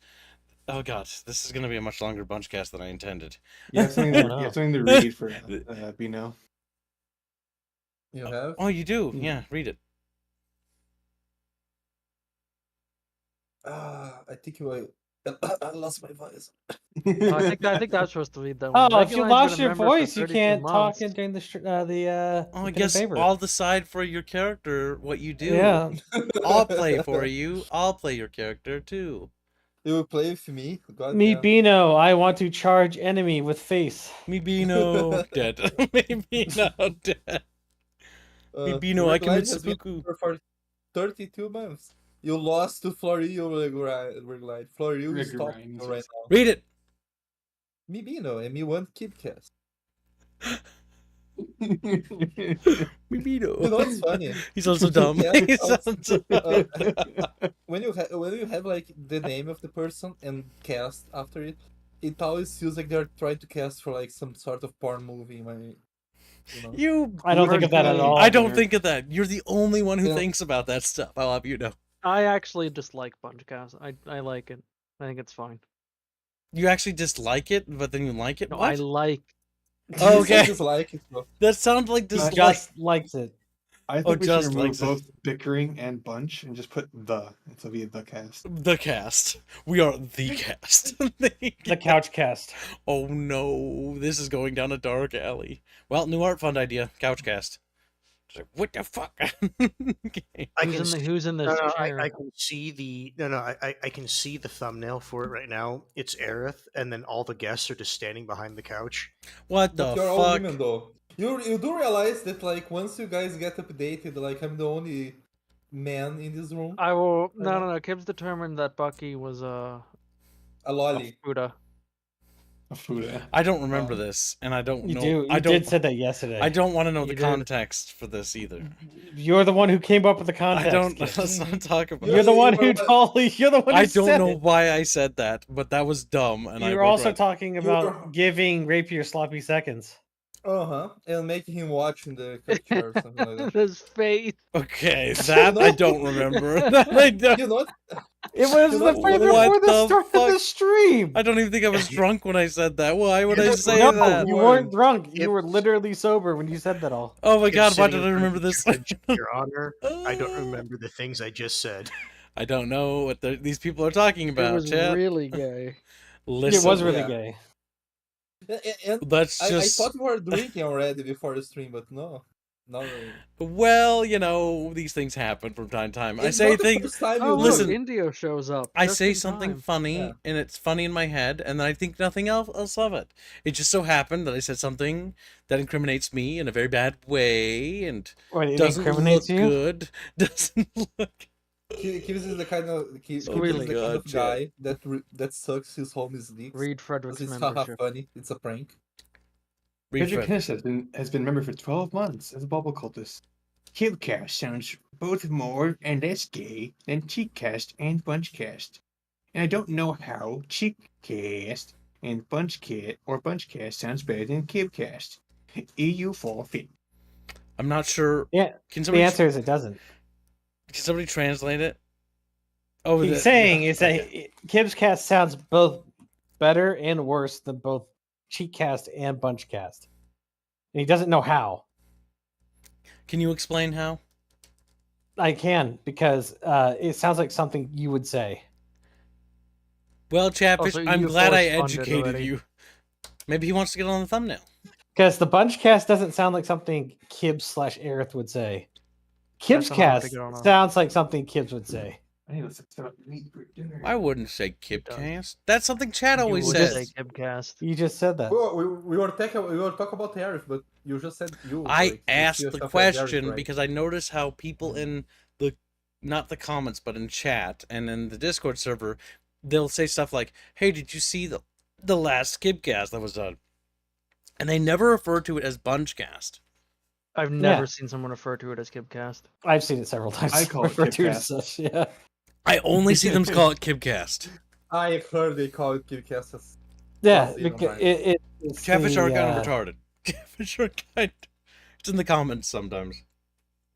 Oh god, this is gonna be a much longer bunch cast than I intended. You have something to, you have something to read for Bino. You have? Oh, you do? Yeah, read it. I think I lost my voice. I think that's supposed to read them. Oh, if you Reguline's lost been a your member for voice, you 32 can't talk months. during the Oh, I pen and guess paper. I'll decide for your character what you do. Yeah. I'll play for you. I'll play your character too. You will play with me? God Me damn. Bino, I want to charge enemy with face. Me Bino dead. Me Bino dead. Me Bino, I commit has been seppuku. for 32 months. You lost to Florio Regline. Florio is talking right now. Read it. Me Bino and me want Kidcast. Me Bino. You know what's funny? He's also dumb. He's also when you have like the name of the person and cast after it, it always feels like they're trying to cast for like some sort of porn movie. I don't think of that at all. I don't think of that. You're the only one who Yeah. thinks about that stuff. I'll have you know. I actually dislike bunch cast. I like it. I think it's fine. You actually dislike it, but then you like it? No, What? I like. Oh, okay. Dislike it, bro. That sounds like He dislike. just likes it. I think we should just remove likes it. both bickering and bunch and just put the. It'll be the cast. The cast. We are the cast. The couch cast. Oh no, this is going down a dark alley. Well, new art fund idea. Couch cast. It's like, what the fuck? Okay. Who's in this chair? I can see the I can see the thumbnail for it right now. It's Aerith, and then all the guests are just standing behind the couch. What the But you're all fuck? women though. You do realize that like once you guys get updated, like I'm the only man in this room. I will. No. Kibbs determined that Bucky was A lolly. Fuda. I don't remember this, and I don't You know. do. You I don't. did said that yesterday. I don't want to know You the did. context for this either. You're the one who came up with the context. I don't. Gibbs. Let's not talk about. You're the it. one who told. You're the one who I don't said know it. why I said that, but that was dumb, and I You're also regret. talking about giving Rapier sloppy seconds. And making him watch in the picture or something like that. His face. Okay, that I don't remember. That I don't. You know what? It was You the know right what before the the start of the fuck? stream. I don't even think I was drunk when I said that. Why would I No, say No, that? you weren't drunk. You It- were literally sober when you said that all. Oh my god, why Considering did I remember this? Your Honor, I don't remember the things I just said. I don't know what these people are talking It about, was chat. really gay. Listen, It was really yeah. gay. And that's I just thought we were drinking already before the stream, but no. Not really. well, you know, these things happen from time to time. I It's say not the things. first time Oh, you look, Listen, Indio shows up. I just say in something time. funny, Yeah. and it's funny in my head, and then I think nothing else of it. It just so happened that I said something that incriminates me in a very bad way, and Wait, it doesn't look incriminates you? good. Doesn't look. Kivs is the kind of Squealing. kind of God, guy that sucks his homie's dicks. Read Frederick's Because it's haha membership. funny. It's a prank. Frederick Hess has been a member for 12 months as a bubble cultist. Killcast sounds both more and less gay than Cheekcast and Bunchcast. And I don't know how Cheekcast and Bunchcast sounds better than Killcast. EU fall fit. I'm not sure. Yeah. Can The somebody answer is it doesn't. can somebody translate it? Oh, He's saying is that Kibbs Cast sounds both better and worse than both Cheekcast and Bunchcast. And he doesn't know how. Can you explain how? I can, because it sounds like something you would say. Well, Chatfish, Also, I'm you glad I force-funded educated already. you. Maybe he wants to get on the thumbnail. Because the Bunchcast doesn't sound like something Kibbs/Aerith would say. That's an hard to Kibbscast get on our- sounds like something Kibbs would say. I need to set up meat for dinner. I wouldn't say It does. Kibcast. That's something Chad You always would says. say Kibcast. You just said that. Well, we were talking about Tariffs, but you just said you. I like, you see asked the yourself as question Tariffs, right? because I noticed how people in the, not the comments, but in chat and in the Discord server, they'll say stuff like, "Hey, did you see the last Kibcast that was done?" And they never refer to it as Bunchcast. I've never seen someone refer to it as Kibcast. I've seen it several times. I call it referred to Kibcast. as such, yeah. I only see them call it Kibcast. I heard they call it Kibcast. Yeah, Plus, you know, because right. it's Catfish the, are kind of retarded. Catfish are kind. It's in the comments sometimes.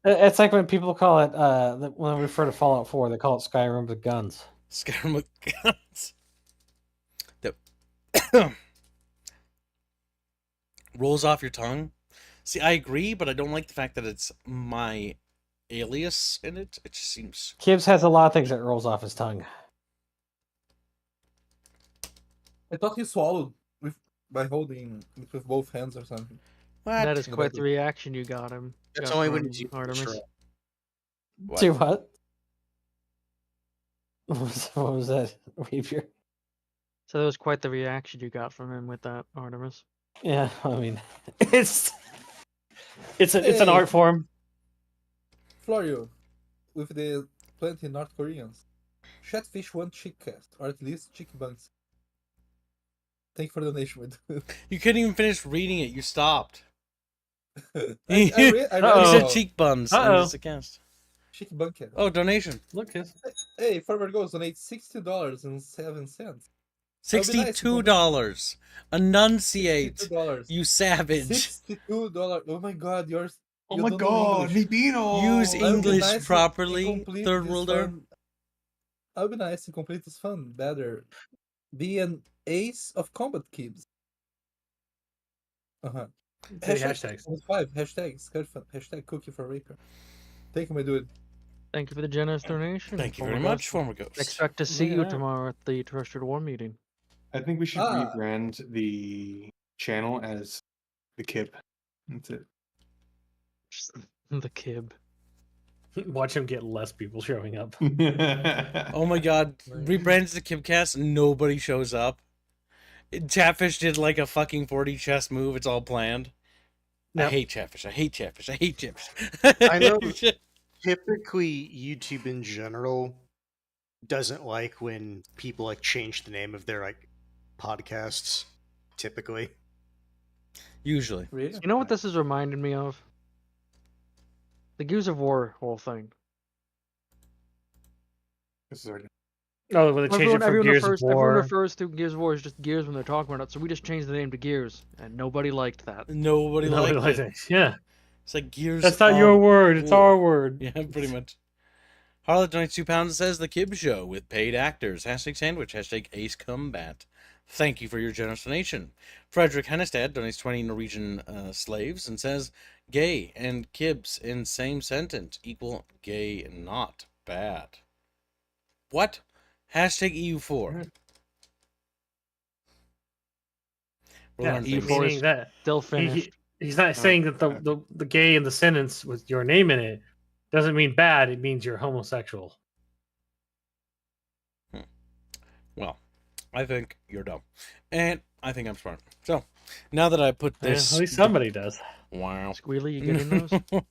It's like when people call it when they refer to Fallout 4, they call it Skyrim with guns. Skyrim with guns. That rolls off your tongue. See, I agree, but I don't like the fact that it's my alias in it. It just seems. Kibbs has a lot of things that rolls off his tongue. I thought he swallowed by holding it with both hands or something. What? That is quite the reaction you got him. That's got only from when you Artemis. What? Do what? What was that, Rapier? So that was quite the reaction you got from him with that, Artemis. Yeah, I mean, it's an Hey. art form. Florio, with the plenty North Koreans. Chatfish want chick cast, or at least chick buns. Thank you for the donation. You couldn't even finish reading it. You stopped. I You said it. cheek buns. Uh-oh. It's against. Chick bun cast. Oh, donation. Look, his Hey, Farmer Goes donate $60.07. $62. Enunciate. $62. You savage. $62. Oh my god, yours. Oh you my don't know god, English. Nibino! Use I would be English nice and properly, complete third this worlder. fun- I would be nice and complete this fun better. Be an ace of combat cubes. Say hashtags. 5 hashtags. Hashtag cookie for Reaper. Thank you, my dude. Thank you for the generous donation. Thank you Former very much, Ghost. former ghost. Expect to see Look at you that. tomorrow at the Terrestrial War meeting. I think we should Ah. rebrand the channel as the Kip. That's it. Just the Kib. Watch him get less people showing up. Oh my god. Rebrands the Kibcast, nobody shows up. Chatfish did like a fucking 40 chess move. It's all planned. I Yep. hate Chatfish. I hate Chatfish. I hate Chatfish. I know. Typically, YouTube in general doesn't like when people like change the name of their like podcasts. Typically, Usually. Really? You know what this is reminding me of? The Gears of War whole thing. This is already. Oh, when they changed it from Gears of everyone War. refers to Gears of War as just Gears when they're talking about it, so we just changed the name to Gears, and nobody liked that. Nobody Nobody liked likes it. it. Yeah, It's like Gears. that's not of your word. It's War. our word. Yeah, pretty much. Harlot donates £2 and says The Kib Show with paid actors. Hashtag sandwich. Hashtag ace combat. Thank you for your generous donation. Frederick Hennestad donates 20 Norwegian slaves and says gay and kibs in same sentence equal gay not bad. What? Hashtag EU4. We'll Yeah, learn EU4 things. meaning that Still he- finished. he's not saying that the gay in the sentence with your name in it doesn't mean bad. It means you're homosexual. Well, I think you're dumb. And I think I'm smart. So, now that I put Yeah, this... at least somebody does. Wow. Squealy, you getting those? I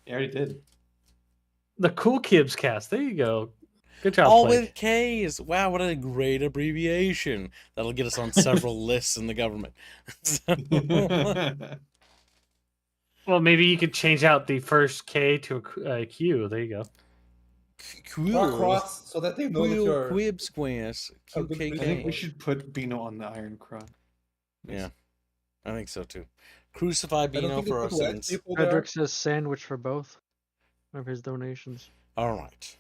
already did. The Cool Kibbs cast. There you go. Good job, All Blake. with K's. Wow, what a great abbreviation. That'll get us on several lists in the government. So- Well, maybe you could change out the first K to a Q. There you go. Or cross so that they know that you're. Quib squares. a good I think QKK. we should put Bino on the Iron Cross. Yeah, I think so too. Crucify I don't Bino think they for our put white sins. people there. Frederick says sandwich for both of his donations. All right.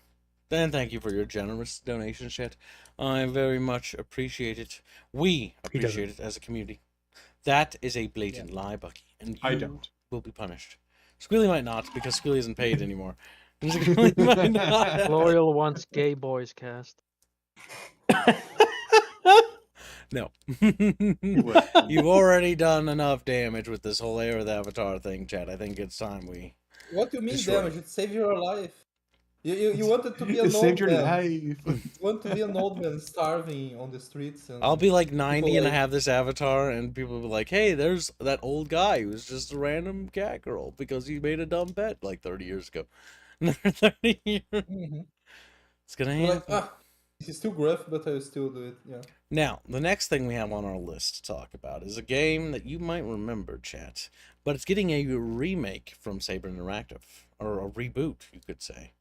Then thank you for your generous donation, shit. I very much appreciate it. We appreciate it as a community. That is a blatant lie, Bucky, and you I don't. will be punished. Squealy might not, because Squealy isn't paid anymore. Squealy might not. Loyal wants gay boys cast. No. What? You've already done enough damage with this whole Air with Avatar thing, Chad. I think it's time we... What do you mean Destroy. damage? It saved your life. You wanted to be an It saved old your man. life. You want to be an old man starving on the streets. And I'll be like 90 and like- have this avatar, and people will be like, hey, there's that old guy who's just a random cat girl because he made a dumb bet like 30 years ago. 30 years. Mhm. It's gonna You're happen. like, it's still gruff, but I will still do it. Yeah. Now, the next thing we have on our list to talk about is a game that you might remember, chat, but it's getting a remake from Saber Interactive, or a reboot, you could say.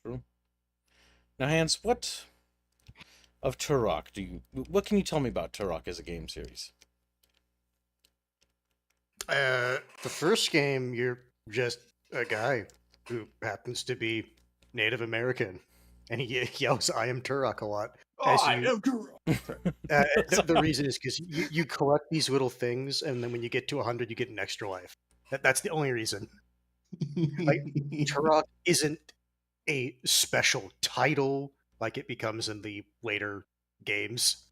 True. Now, Hans, what of Turok what can you tell me about Turok as a game series? The first game, you're just a guy who happens to be Native American, and he yells, "I am Turok" a lot. As you- the reason is because you collect these little things, and then when you get to 100, you get an extra life. That's the only reason. Like, Turok isn't a special title like it becomes in the later games,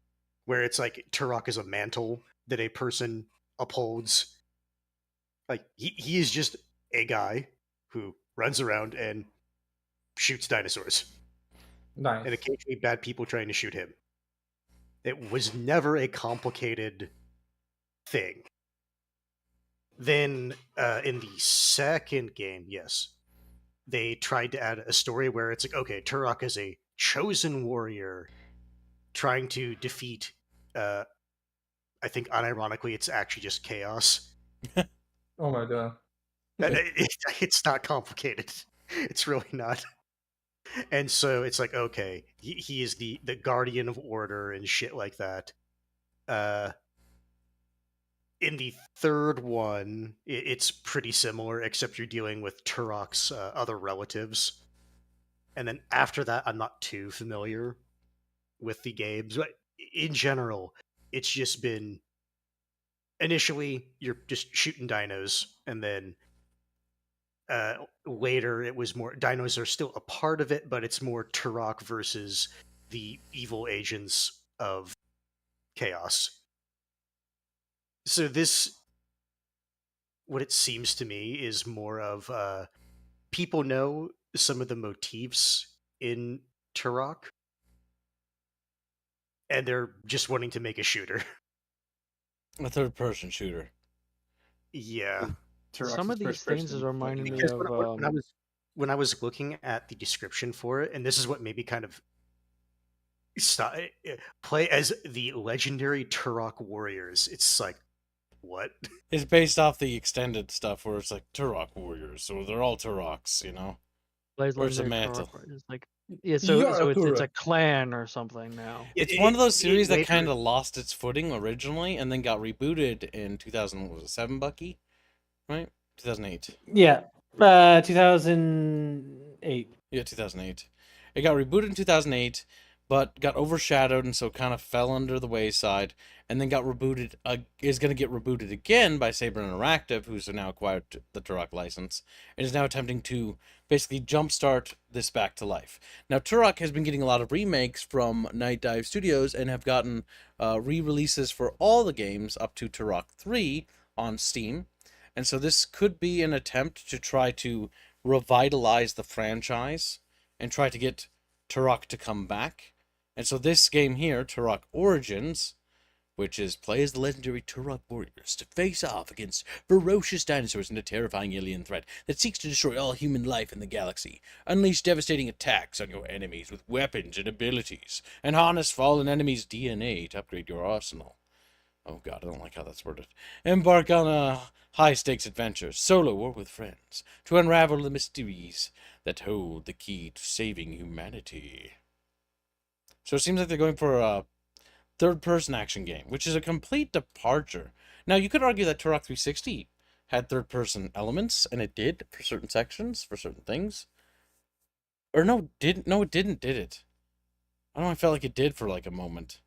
where it's like Turok is a mantle that a person upholds. Like, he is just a guy who runs around and shoots dinosaurs, Nice. and occasionally bad people trying to shoot him. It was never a complicated thing. Then in the second game, yes, they tried to add a story where it's like, okay, Turok is a chosen warrior trying to defeat, I think unironically, it's actually just chaos. Oh my god. It's not complicated. It's really not. And so it's like, okay, he is the guardian of order and shit like that. In the third one, it's pretty similar, except you're dealing with Turok's other relatives. And then after that, I'm not too familiar with the games. But in general, it's just been... Initially, you're just shooting dinos, and then later it was more... Dinos are still a part of it, but it's more Turok versus the evil agents of chaos. So this, what it seems to me, is more of people know some of the motifs in Turok, and they're just wanting to make a shooter. A third-person shooter. Yeah. Turok's Some of his these first things person. is reminding me Because of when I was looking at the description for it, and this is what maybe kind of play as the legendary Turok warriors. It's like, what? It's based off the extended stuff where it's like Turok warriors, so they're all Turoks, you know? Blaze Or it's a Legendary mantle. Turok, it's like, yeah, You're so a it's a Turok. clan or something now. It's one of those It series that later- kind of lost its footing originally and then got rebooted in 2007, Bucky? Right? 2008. Yeah, 2008. Yeah, 2008. It got rebooted in 2008, but got overshadowed and so kind of fell under the wayside, and then got rebooted, is going to get rebooted again by Saber Interactive, who's now acquired the Turok license, and is now attempting to basically jumpstart this back to life. Now, Turok has been getting a lot of remakes from Night Dive Studios and have gotten re-releases for all the games up to Turok 3 on Steam, and so this could be an attempt to try to revitalize the franchise and try to get Turok to come back. And so this game here, Turok Origins, which is play as the legendary Turok warriors to face off against ferocious dinosaurs and a terrifying alien threat that seeks to destroy all human life in the galaxy, unleash devastating attacks on your enemies with weapons and abilities, and harness fallen enemies' DNA to upgrade your arsenal. Oh god, I don't like how that's worded. Embark on a high-stakes adventure, solo or with friends, to unravel the mysteries that hold the key to saving humanity. So it seems like they're going for a third-person action game, which is a complete departure. Now, you could argue that Turok 360 had third-person elements, and it did for certain sections, for certain things. Or no, it didn't, did it? I don't know, I felt like it did for like a moment.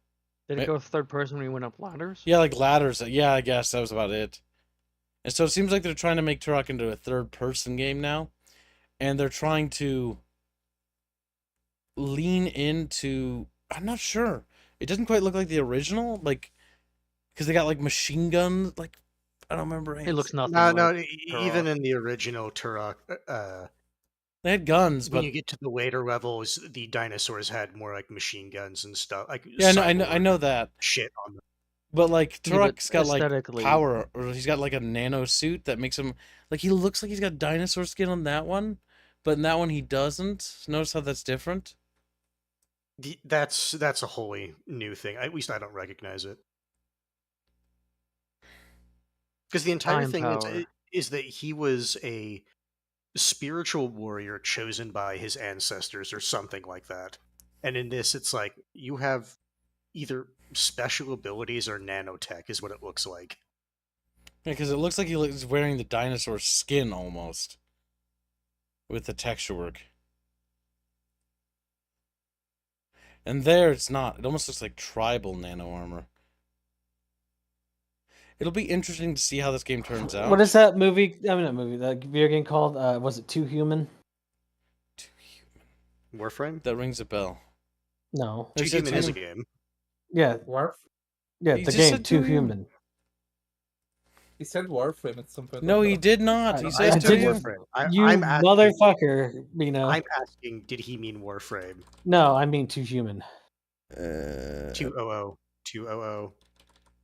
Did it go third person when you went up ladders? Yeah, like ladders. Yeah, I guess that was about it. And so it seems like they're trying to make Turok into a third-person game now. And they're trying to lean into... I'm not sure. It doesn't quite look like the original, like, because they got like machine guns. Like, I don't remember. It looks nothing No, like no. Even Turok. in the original Turok, They had guns, when but you get to the later levels, the dinosaurs had more like machine guns and stuff, like yeah, I know cyborg that. shit on them. But like Yeah, but Turok's got like aesthetically- power, or he's got like a nano suit that makes him like he looks like he's got dinosaur skin on that one, but in that one he doesn't. Notice how that's different. That's a wholly new thing. At least I don't recognize it. Because the entire Time thing power. is that he was a spiritual warrior chosen by his ancestors or something like that. And in this, it's like you have either special abilities or nanotech, is what it looks like. Yeah, because it looks like he's wearing the dinosaur skin almost with the texture work. And there it's not. It almost looks like tribal nano armor. It'll be interesting to see how this game turns out. What is that movie? I mean, not movie. That video game called? Was it Too Human? Too Human. Warframe? That rings a bell. No. Too He said Human is a Too- game. Yeah, Warf? yeah, He the just game said Too Too Human. Human. He said Warframe at some point. No, he did not. He I says did- Too Warframe. Human. You I'm asking, motherfucker, Bino. I'm asking, did he mean Warframe? No, I mean Too Human. 200. 200.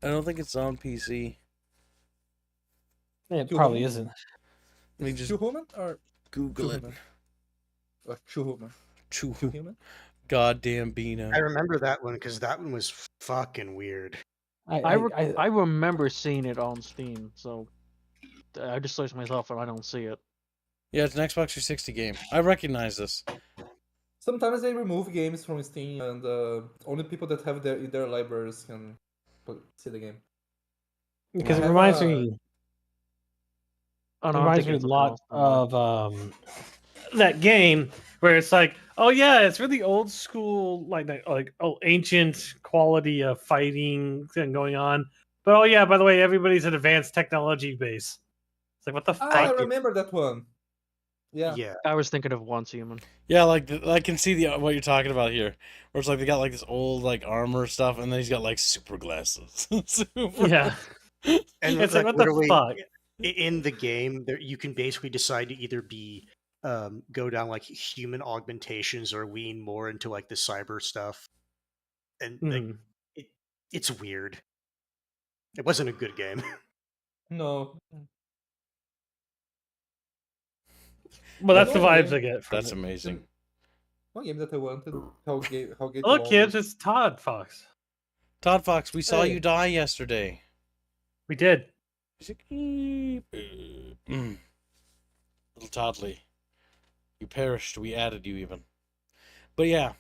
I don't think it's on PC. It Too probably Human? isn't. Let me just Chuhuman or Google it. Chuhuman? Or Chuhuman? Too Chuhuman? Goddamn Bino. I remember that one because that one was fucking weird. I remember seeing it on Steam, so I just searched myself and I don't see it. Yeah, it's an Xbox 360 game. I recognize this. Sometimes they remove games from Steam, and only people that have in their libraries can see the game. because I it have reminds a- me. Oh, It no, I'm reminds me thinking a of something lot else. of that game where it's like, oh yeah, it's really old school, like ancient quality of fighting thing going on. But oh yeah, by the way, everybody's an advanced technology base. It's like, what the Ah, I fuck? remember that one. Yeah. Yeah. I was thinking of Once Human. Yeah, like I can see what you're talking about here, where it's like they got like this old like armor stuff, and then he's got like super glasses. Super. Yeah, And it's like, what literally, the fuck? in the game, you can basically decide to either be go down like human augmentations or lean more into like the cyber stuff, and like, Mhm. it's weird. It wasn't a good game. No. Well, that's the No, vibes yeah. I get from That's it. amazing. One game that I wanted. How gay Look, kids, it's Todd Fox. Todd Fox, we saw Hey. you die yesterday. We did. He's like, little Toddly, you perished. We added you even. But yeah,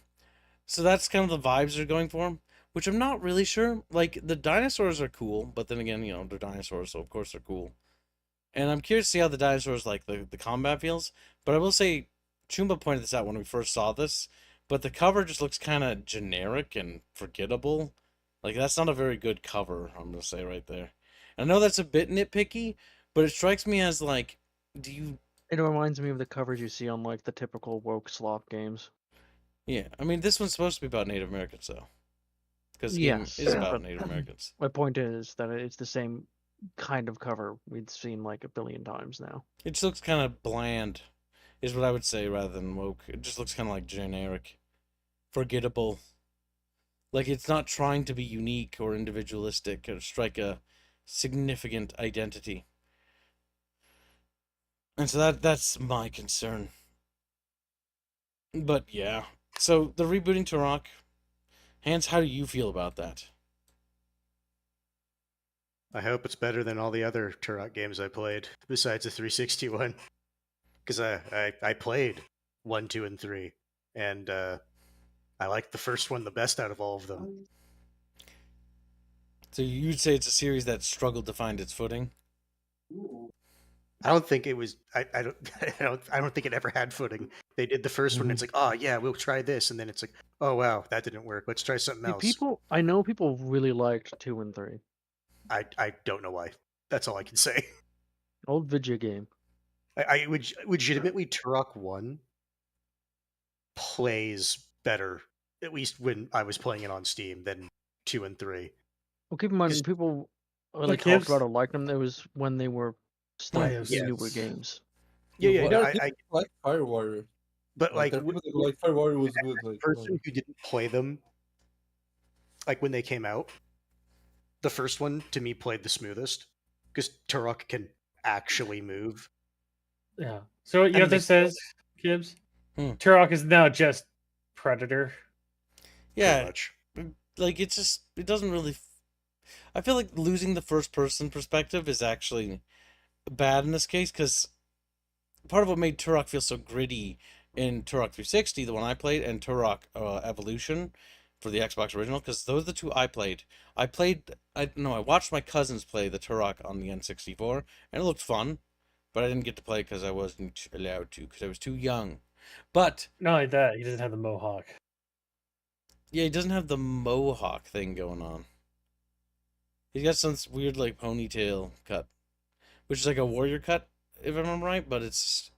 so that's kind of the vibes they're going for, which I'm not really sure. Like the dinosaurs are cool, but then again, they're dinosaurs, so of course they're cool. And I'm curious to see how the dinosaurs like the combat feels. But I will say, Chumba pointed this out when we first saw this, but the cover just looks kind of generic and forgettable. Like that's not a very good cover, I'm gonna say right there. And I know that's a bit nitpicky, but it strikes me as like, It reminds me of the covers you see on like the typical woke slop games. Yeah, I mean this one's supposed to be about Native Americans though, because the Yes, game is about but- Native Americans. My point is that it's the same kind of cover we've seen like a billion times now. It just looks kind of bland, is what I would say, rather than woke. It just looks kind of like generic, forgettable. Like it's not trying to be unique or individualistic or strike a significant identity. And so that's my concern. But yeah, so the rebooting Turok. Hans, how do you feel about that? I hope it's better than all the other Turok games I played, besides the 360 one. Because I played 1, 2, and 3, and I liked the first one the best out of all of them. So you'd say it's a series that struggled to find its footing? I don't think it was. I don't. I don't think it ever had footing. They did the first one. And it's like, oh yeah, we'll try this, and then it's like, oh wow, that didn't work. Let's try something See, else. I know people really liked 2 and 3. I don't know why. That's all I can say. Old video game. I would legitimately Turok 1 plays better at least when I was playing it on Steam, than 2 and 3. Well, keep in mind, Just- people really Look, talked Gibbs. about or liked them. It was when they were still Players. newer Yes. games. Yeah, There no, are people who like Fire Warrior. but Like, like there are people that like Fire Warrior was good. Like, person who didn't play them, like when they came out, the first one to me played the smoothest because Turok can actually move. Yeah. So you know And what this says, Gibbs? Turok is now just Predator. Yeah, much. like it doesn't really. I feel like losing the first person perspective is actually bad in this case because part of what made Turok feel so gritty in Turok 360, the one I played, and Turok Evolution for the Xbox original, because those are the two I played. I watched my cousins play the Turok on the N64, and it looked fun, but I didn't get to play because I wasn't allowed to, because I was too young. But Not only that, he doesn't have the mohawk. yeah, he doesn't have the mohawk thing going on. He's got some weird like ponytail cut, which is like a warrior cut, if I remember right, but it's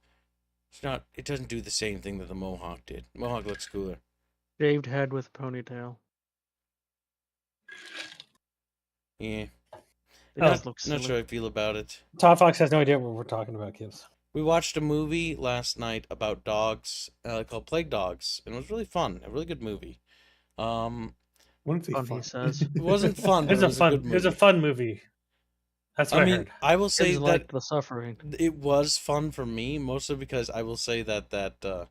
not. It doesn't do the same thing that the mohawk did. Mohawk looks cooler. Shaved head with ponytail. Yeah. It Not, does look silly. not sure how I feel about it. Todd Fox has no idea what we're talking about, Gibbs. We watched a movie last night about dogs called Plague Dogs, and it was really fun. A really good movie. Wouldn't say Fun, fun. he says. It wasn't fun, but It it was was a good movie. a fun movie. That's what I I mean, heard. I will say Kids that like the suffering. it was fun for me, mostly because I will say that the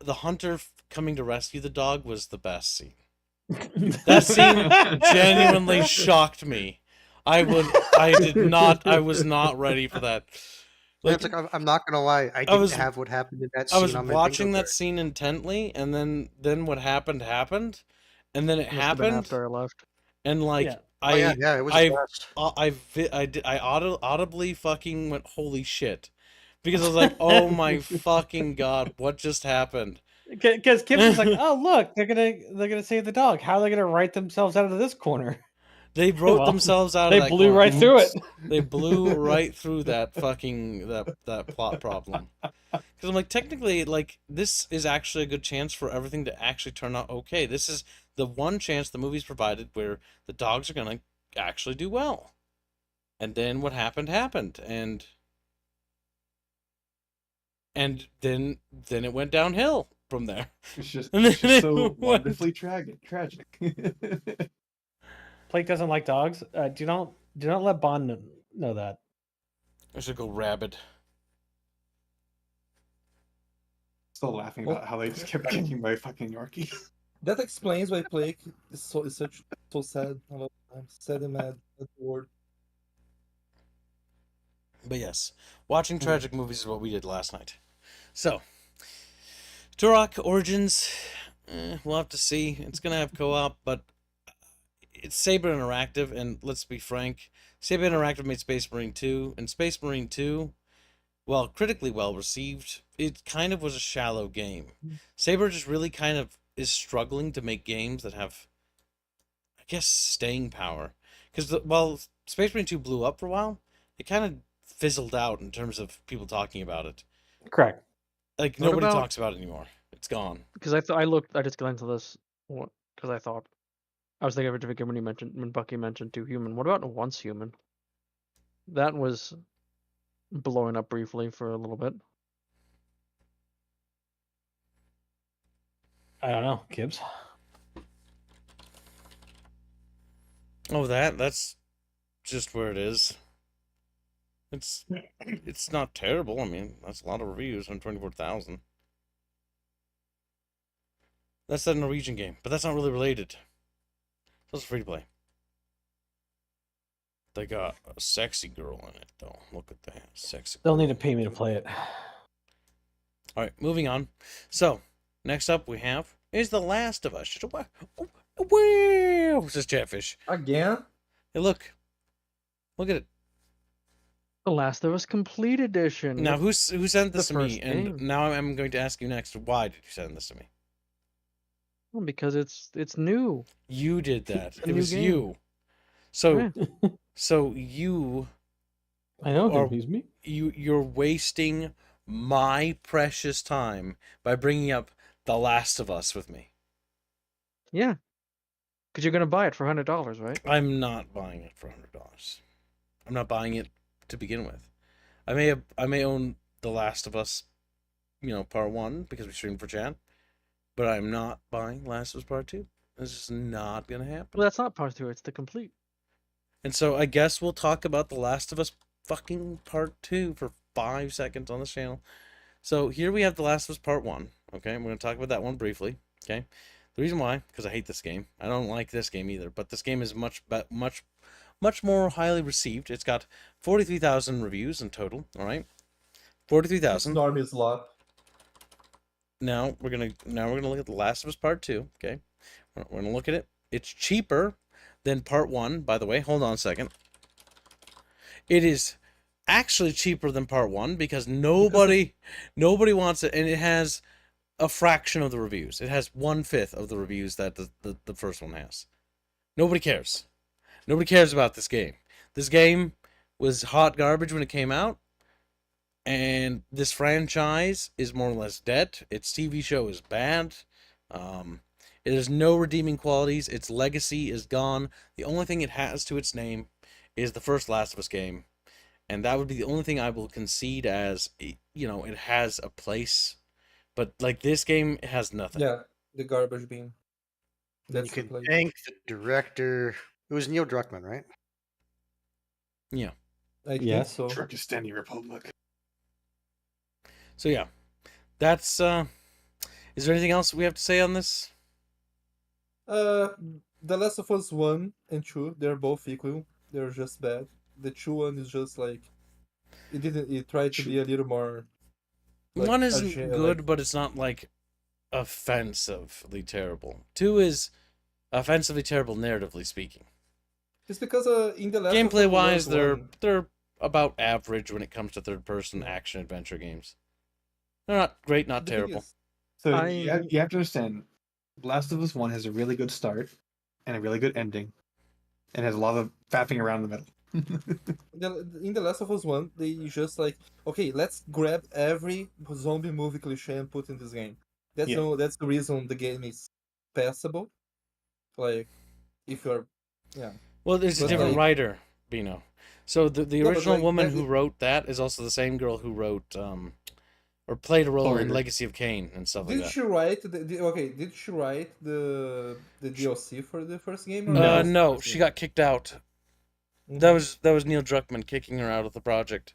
hunter coming to rescue the dog was the best scene. That scene genuinely shocked me. I was not ready for that. It's like I'm not gonna lie, I didn't have what happened in that scene. I was on my watching bingo that card. scene intently, and then what happened, and then it Must have been happened, after I left. and like Yeah. It was a blast. I audibly fucking went holy shit, because I was like, oh my fucking god, what just happened? Because Gibbs was like, "Oh look, they're gonna save the dog. How are they gonna write themselves out of this corner?" They wrote Well, themselves out they of that blew corner. right through it. They blew right through that fucking that plot problem. Because I'm like, technically, like, this is actually a good chance for everything to actually turn out okay. This is the one chance the movie's provided where the dogs are gonna actually do well. And then what happened, and then it went downhill from there. It's just, And it's then just so it went- wonderfully tragic. Blake doesn't like dogs. Do not let Bond know that. I should go rabid. Still laughing about how they just kept kicking my fucking Yorkie. that explains why Plague is so sad. A lot of times. Sad and mad. That's the word. But yes, watching tragic movies is what we did last night. So, Turok Origins, we'll have to see. It's going to have co-op, but it's Saber Interactive, and let's be frank, Saber Interactive made Space Marine 2, and Space Marine 2, while critically well received, it kind of was a shallow game. Saber just really kind of is struggling to make games that have, I guess, staying power. Because while Space Marine 2 blew up for a while, it kind of fizzled out in terms of people talking about it. Correct. Like, What nobody about- talks about it anymore. It's gone. Because I just glanced at this because I was thinking of it again when Bucky mentioned 2 human. What about once human? That was blowing up briefly for a little bit. I don't know, Gibbs. Oh, that's just where it is. It's not terrible. I mean, that's a lot of reviews, 124,000. That's that Norwegian game, but that's not really related. It's free to play. They got a sexy girl in it, though. Look at that, sexy. They'll need to pay me to play it. All right, moving on. So, next up we have is The Last of Us. Wow, says Chatfish. Again? Hey, look at it. The Last of Us Complete Edition. Now, who sent this The to me? first And game. now I'm going to ask you next. Why did you send this to me? Well, because it's new. You did that. a It new was game. you. So, Yeah. so you I know, Or- confuse me. you're wasting my precious time by bringing up The Last of Us with me. Yeah, because you're gonna buy it for $100, right? I'm not buying it for $100. I'm not buying it to begin with. I may own The Last of Us, part 1 because we streamed for chat, but I'm not buying Last of Us Part 2. This is not gonna happen. Well, that's not part 2. It's the complete. And so I guess we'll talk about The Last of Us fucking Part 2 for 5 seconds on this channel. So here we have The Last of Us Part 1. Okay, I'm going to talk about that one briefly. Okay, the reason why, because I hate this game. I don't like this game either, but this game is much more highly received. It's got 43,000 reviews in total. All right, 43,000. Normie's lot. Now we're gonna look at The Last of Us Part 2. Okay, we're gonna look at it. It's cheaper than Part 1. By the way, hold on a second. It is actually cheaper than Part 1 because nobody wants it, and it has a fraction of the reviews. It has 1/5 of the reviews that the first one has. Nobody cares. Nobody cares about this game. This game was hot garbage when it came out, and this franchise is more or less dead. Its TV show is bad. It has no redeeming qualities. Its legacy is gone. The only thing it has to its name is the first Last of Us game. And that would be the only thing I will concede as, it has a place. But, like, this game has nothing. Yeah, the garbage bin. Then you can thank the director. It was Neil Druckmann, right? Yeah. I think Yes. so. Turkestani Republic. So, yeah. That's, is there anything else we have to say on this? The Last of Us 1 and 2, they're both equal. They're just bad. The 2 one is just like it tried to be a little more. Like, One isn't good, but it's not like offensively terrible. 2 is offensively terrible, narratively speaking. It's because in the Last Gameplay of Us wise, one, they're about average when it comes to third person action adventure games. They're not great, not the thing terrible. is- So I- you have to understand, Last of Us 1 has a really good start and a really good ending, and has a lot of fapping around in the middle. in the Last of Us 1, they just like, okay, let's grab every zombie movie cliche and put in this game. That's Yeah. that's the reason the game is passable. Like, if you're, yeah. Well, there's a But, different like- writer, Bino. So the Yeah, but, original like, woman that who is- wrote that is also the same girl who wrote or played a role in Order. Legacy of Kain and stuff like Did that. she write Did she write the DLC for the first game? Or No. just the No, first she game? got kicked out. That was Neil Druckmann kicking her out of the project,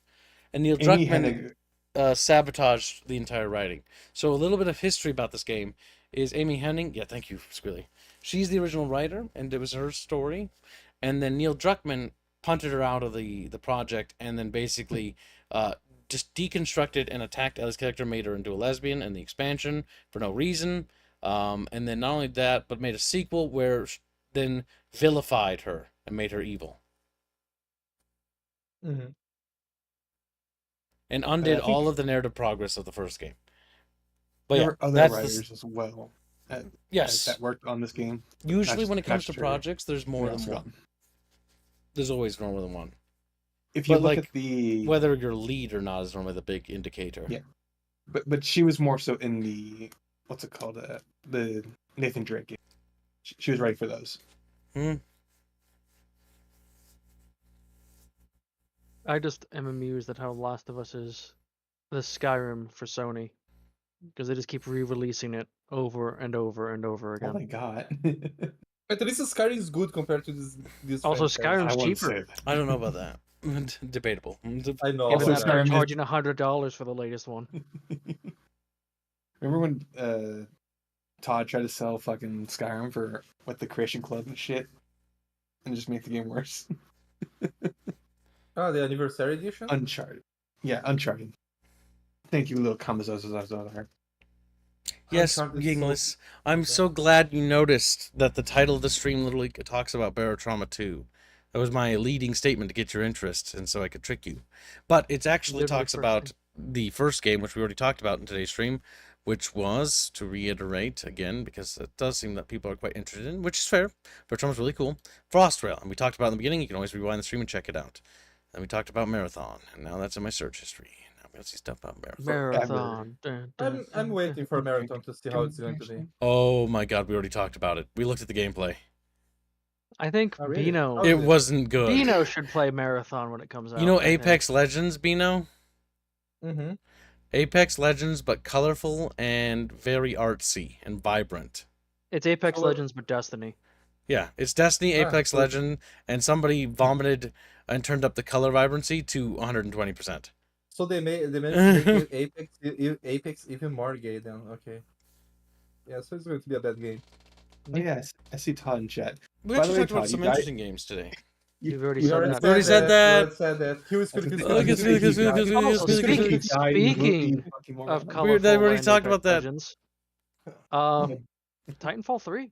and Neil Amy Druckmann Hennig, sabotaged the entire writing. So a little bit of history about this game is Amy Hennig. Yeah, thank you, Squilly. She's the original writer, and it was her story. And then Neil Druckmann punted her out of the project, and then basically just deconstructed and attacked Ellie's character, made her into a lesbian in the expansion for no reason. And then not only that, but made a sequel where then vilified her and made her evil. Mhm. And undid I think- all of the narrative progress of the first game. But there yeah, were other that's writers as well yes. that worked on this game. Usually just when it comes to Master- projects, there's more Who than else one. gone? There's always more than one. If you But, look like, at the Whether you're lead or not is normally the big indicator. Yeah. but she was more so in the what's it called, the Nathan Drake game. She was ready for those. I just am amused at how Last of Us is the Skyrim for Sony, because they just keep re-releasing it over and over and over Oh again. my god! At least Skyrim is good compared to this. Also, franchise. Skyrim's I wouldn't cheaper. say that. I don't know about that. Debatable. I know. Given Also, that they're Skyrim is- charging $100 for the latest one. Remember when Todd tried to sell fucking Skyrim for what the Creation Club and shit, and just make the game worse? Oh, the anniversary edition. Uncharted. Yeah, Uncharted. Thank you, little Kamazos. Yes, Uncharted Yingless. I'm so glad you noticed that the title of the stream literally talks about BaroTrauma 2. That was my leading statement to get your interest, and so I could trick you. But it actually Literally talks first about the first game, which we already talked about in today's stream, which was, to reiterate again, because it does seem that people are quite interested in, which is fair. BaroTrauma's really cool. Frostwrail, and we talked about it in the beginning. You can always rewind the stream and check it out. Then we talked about Marathon, and now that's in my search history. Now Let's see stuff about Marathon. Marathon. Dun, dun, I'm dun, waiting dun. for Marathon to see how it's going to be. Oh my god, we already talked about it. We looked at the gameplay. I think Oh, really? Bino. How It is it? wasn't good. Bino should play Marathon when it comes out. You know I think. Apex Legends, Bino? Mm-hmm. Apex Legends, but colorful and very artsy and vibrant. It's Apex Color- Legends, but Destiny. Yeah, it's Destiny, Apex so- Legend, and somebody vomited and turned up the color vibrancy to 120%. So they managed to make Apex even more gay then. Okay. Yeah, so it's going to be a bad game. Oh, yes, I see Todd in chat. We By actually the way, talked about Todd, some you guys- interesting games today. You've already We said already that. We already said that. We already said that. He was going to Oh, good, good, good, good, good, Oh, good, good, good. speaking of We colorful already and talked Apex about that. Legends, Titanfall 3.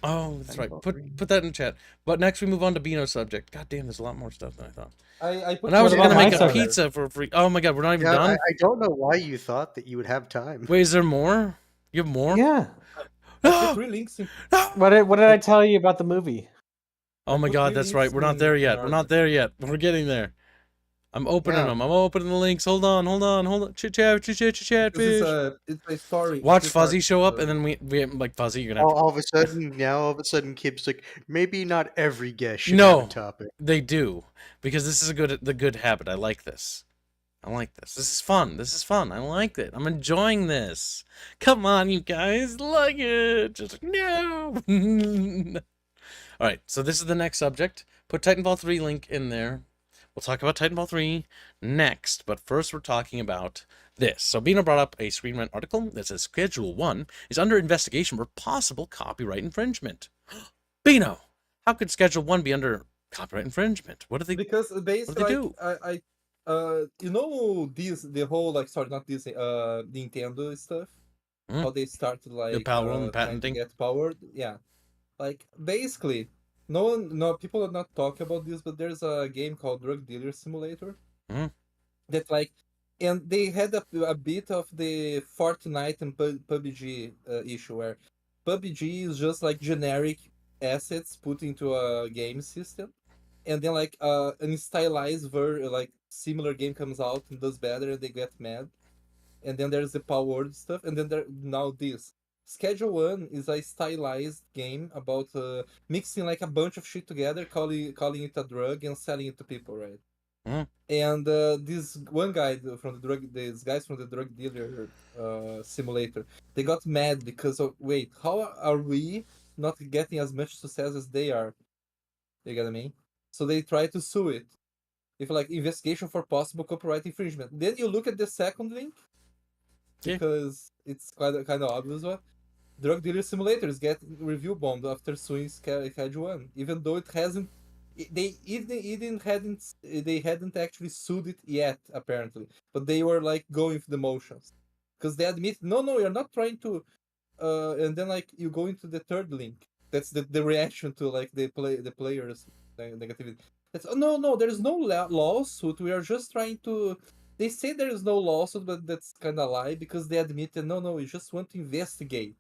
Oh, that's right. Titanfall Put 3. put that in chat. But next we move on to Bino's subject. God damn, there's a lot more stuff than I thought. I put And I was What gonna about make my a subject? pizza for free. Oh my god, we're not even Yeah, done. I don't know why you thought that you would have time. Wait, is there more? You have more? Yeah. I put 3 links in. What did I tell you about the movie? Oh my put god, 3 that's right. links We're not in- there in yet. We're not order. there yet. We're getting there. I'm opening Yeah. them. I'm opening the links. Hold on. Chit chat, This fish. it's a story. Watch it's a Fuzzy part, show up, so- and then we like Fuzzy. You're gonna have All of a sudden, Kib's like, maybe not every guest should No. have a topic. They do, because this is the good habit. I like this. This is fun. I like it. I'm enjoying this. Come on, you guys, like it. Just no. All right. So this is the next subject. Put Titanfall 3 link in there. We'll talk about Titanfall 3 next, but first we're talking about this. So Bino brought up a Screen Rant article that says Schedule 1 is under investigation for possible copyright infringement. Bino, how could Schedule 1 be under copyright infringement? What do they Because What basically, do they like, you know, the whole like, sorry, not Disney, Nintendo stuff. Hmm. How they started like power and trying to patenting? get powered, yeah. Like basically, people are not talking about this, but there's a game called Drug Dealer Simulator. Hmm. That like, and they had a bit of the Fortnite and PUBG issue where PUBG is just like generic assets put into a game system, and then like an stylized like similar game comes out and does better and they get mad, and then there's the powered stuff, and then now this Schedule 1 is a stylized game about mixing like a bunch of shit together, calling it a drug and selling it to people, right? Hmm. And this one guy these guys from the drug dealer simulator, they got mad because of, wait, how are we not getting as much success as they are? You get what I mean? So they try to sue it. If like investigation for possible copyright infringement. Then you look at the second link, Yeah. because it's kind of obvious what. Drug dealer simulators get review bombed after suing Schedule 1, even though it hasn't. They hadn't actually sued it yet, apparently, but they were like going through the motions, because they admit, no, you're not trying to. And then like you go into the third link. That's the reaction to like the players negativity. That's, oh, no, there's no lawsuit. We are just trying to. They say there is no lawsuit, but that's kind of lie, because they admitted, no, we just want to investigate,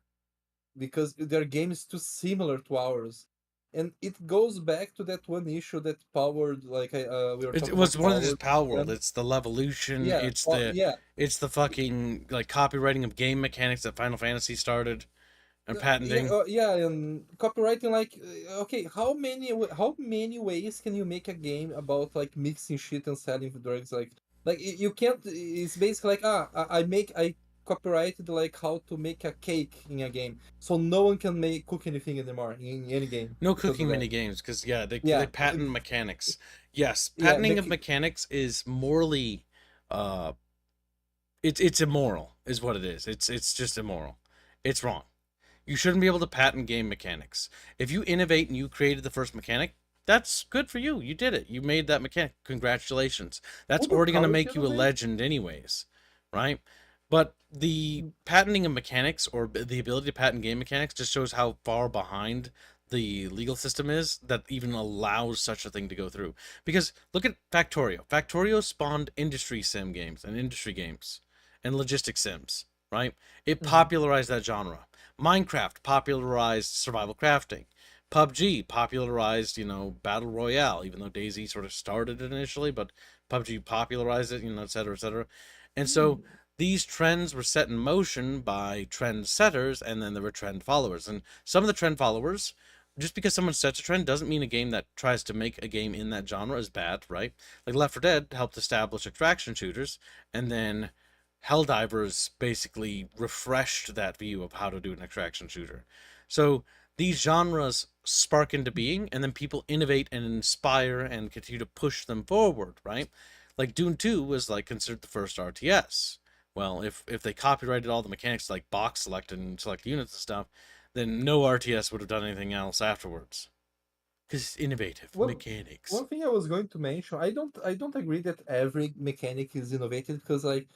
because their game is too similar to ours. And it goes back to that one issue that powered, like we were talking It was about one of this Powered, Power World. then- It's the Levolution. Yeah, It's yeah. it's the fucking like copywriting of game mechanics that Final Fantasy started, and patenting. And copywriting, like, okay, how many ways can you make a game about like mixing shit and selling drugs? Like you can't. It's basically like, I copyrighted like how to make a cake in a game, so no one can cook anything anymore in any game. No because of cooking that. mini games, because they Yeah, patent mechanics. Yes, Yeah, patenting they of c- mechanics is morally, it's immoral, is what it is. It's just immoral. It's wrong. You shouldn't be able to patent game mechanics. If you innovate and you created the first mechanic, that's good for you. You did it. You made that mechanic. Congratulations. That's Well, already going to how make is you a innovate? legend anyways, right? But the patenting of mechanics, or the ability to patent game mechanics, just shows how far behind the legal system is that even allows such a thing to go through. Because look at Factorio. Factorio spawned industry sim games and industry games and logistic sims, right? It popularized that genre. Minecraft popularized survival crafting. PUBG popularized, battle royale, even though DayZ sort of started it initially, but PUBG popularized it, et cetera, et cetera. And so these trends were set in motion by trend setters, and then there were trend followers. And some of the trend followers, just because someone sets a trend doesn't mean a game that tries to make a game in that genre is bad, right? Like Left 4 Dead helped establish extraction shooters, and then Helldivers basically refreshed that view of how to do an extraction shooter. So these genres spark into being, and then people innovate and inspire and continue to push them forward, right? Like Dune 2 was like considered the first RTS. Well, if they copyrighted all the mechanics like box select and select units and stuff, then no RTS would have done anything else afterwards. Because it's innovative mechanics. One thing I was going to mention, I don't agree that every mechanic is innovated, because like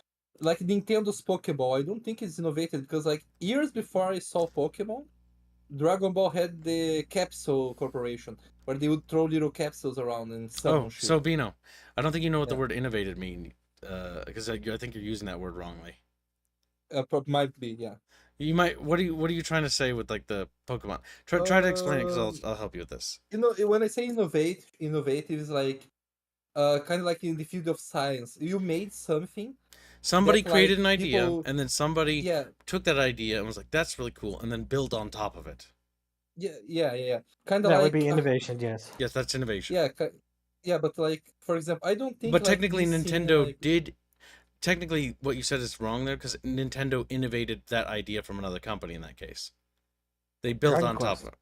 Nintendo's Pokeball, I don't think it's innovated, because like years before I saw Pokemon, Dragon Ball had the Capsule Corporation, where they would throw little capsules around and summon shit. So Bino, I don't think you know what the word innovated mean, because I think you're using that word wrongly. Might be, yeah. You might. What are you trying to say with like the Pokemon? Try to explain it, because I'll help you with this. When I say innovative is like, kind of like in the field of science. You made something. Somebody that, created like, an idea, people- and then somebody Yeah, took that idea and was like, "That's really cool," and then build on top of it. yeah. Kind of That like would be innovation, yes. Yes, that's innovation. yeah, but like, for example, I don't think. But like, technically, this scene, Nintendo like- did. Technically, what you said is wrong there, because Nintendo innovated that idea from another company in that case. They built Dragon on top Quest. of it.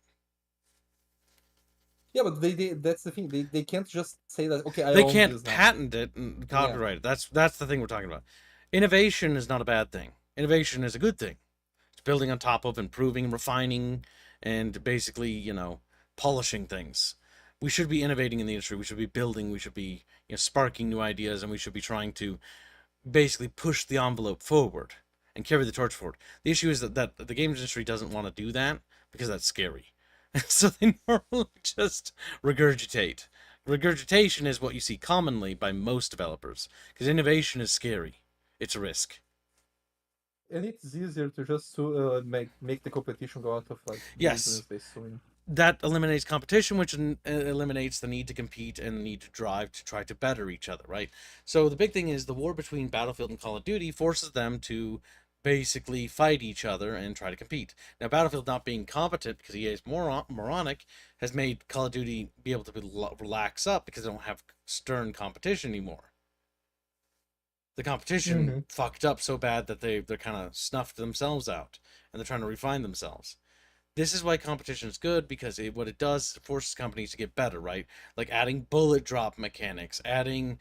Yeah, but that's the thing. They can't just say that. Okay, I They own can't this now. patent it and copyright it. That's the thing we're talking about. Innovation is not a bad thing. Innovation is a good thing. It's building on top of, improving, refining, and basically, polishing things. We should be innovating in the industry. We should be building. We should be, sparking new ideas, and we should be trying to basically push the envelope forward and carry the torch forward. The issue is that the games industry doesn't want to do that because that's scary. So they normally just regurgitate. Regurgitation is what you see commonly by most developers, because innovation is scary. It's a risk. And it's easier to just make the competition go out of like Yes. business basically. That eliminates competition, which eliminates the need to compete and the need to drive to try to better each other, right? So the big thing is the war between Battlefield and Call of Duty forces them to basically fight each other and try to compete. Now, Battlefield not being competent because EA is moronic has made Call of Duty be able to relax up because they don't have stern competition anymore. The competition fucked up so bad that they're kind of snuffed themselves out, and they're trying to refine themselves. This is why competition is good, because what it does, it forces companies to get better, right? Like adding bullet drop mechanics, adding,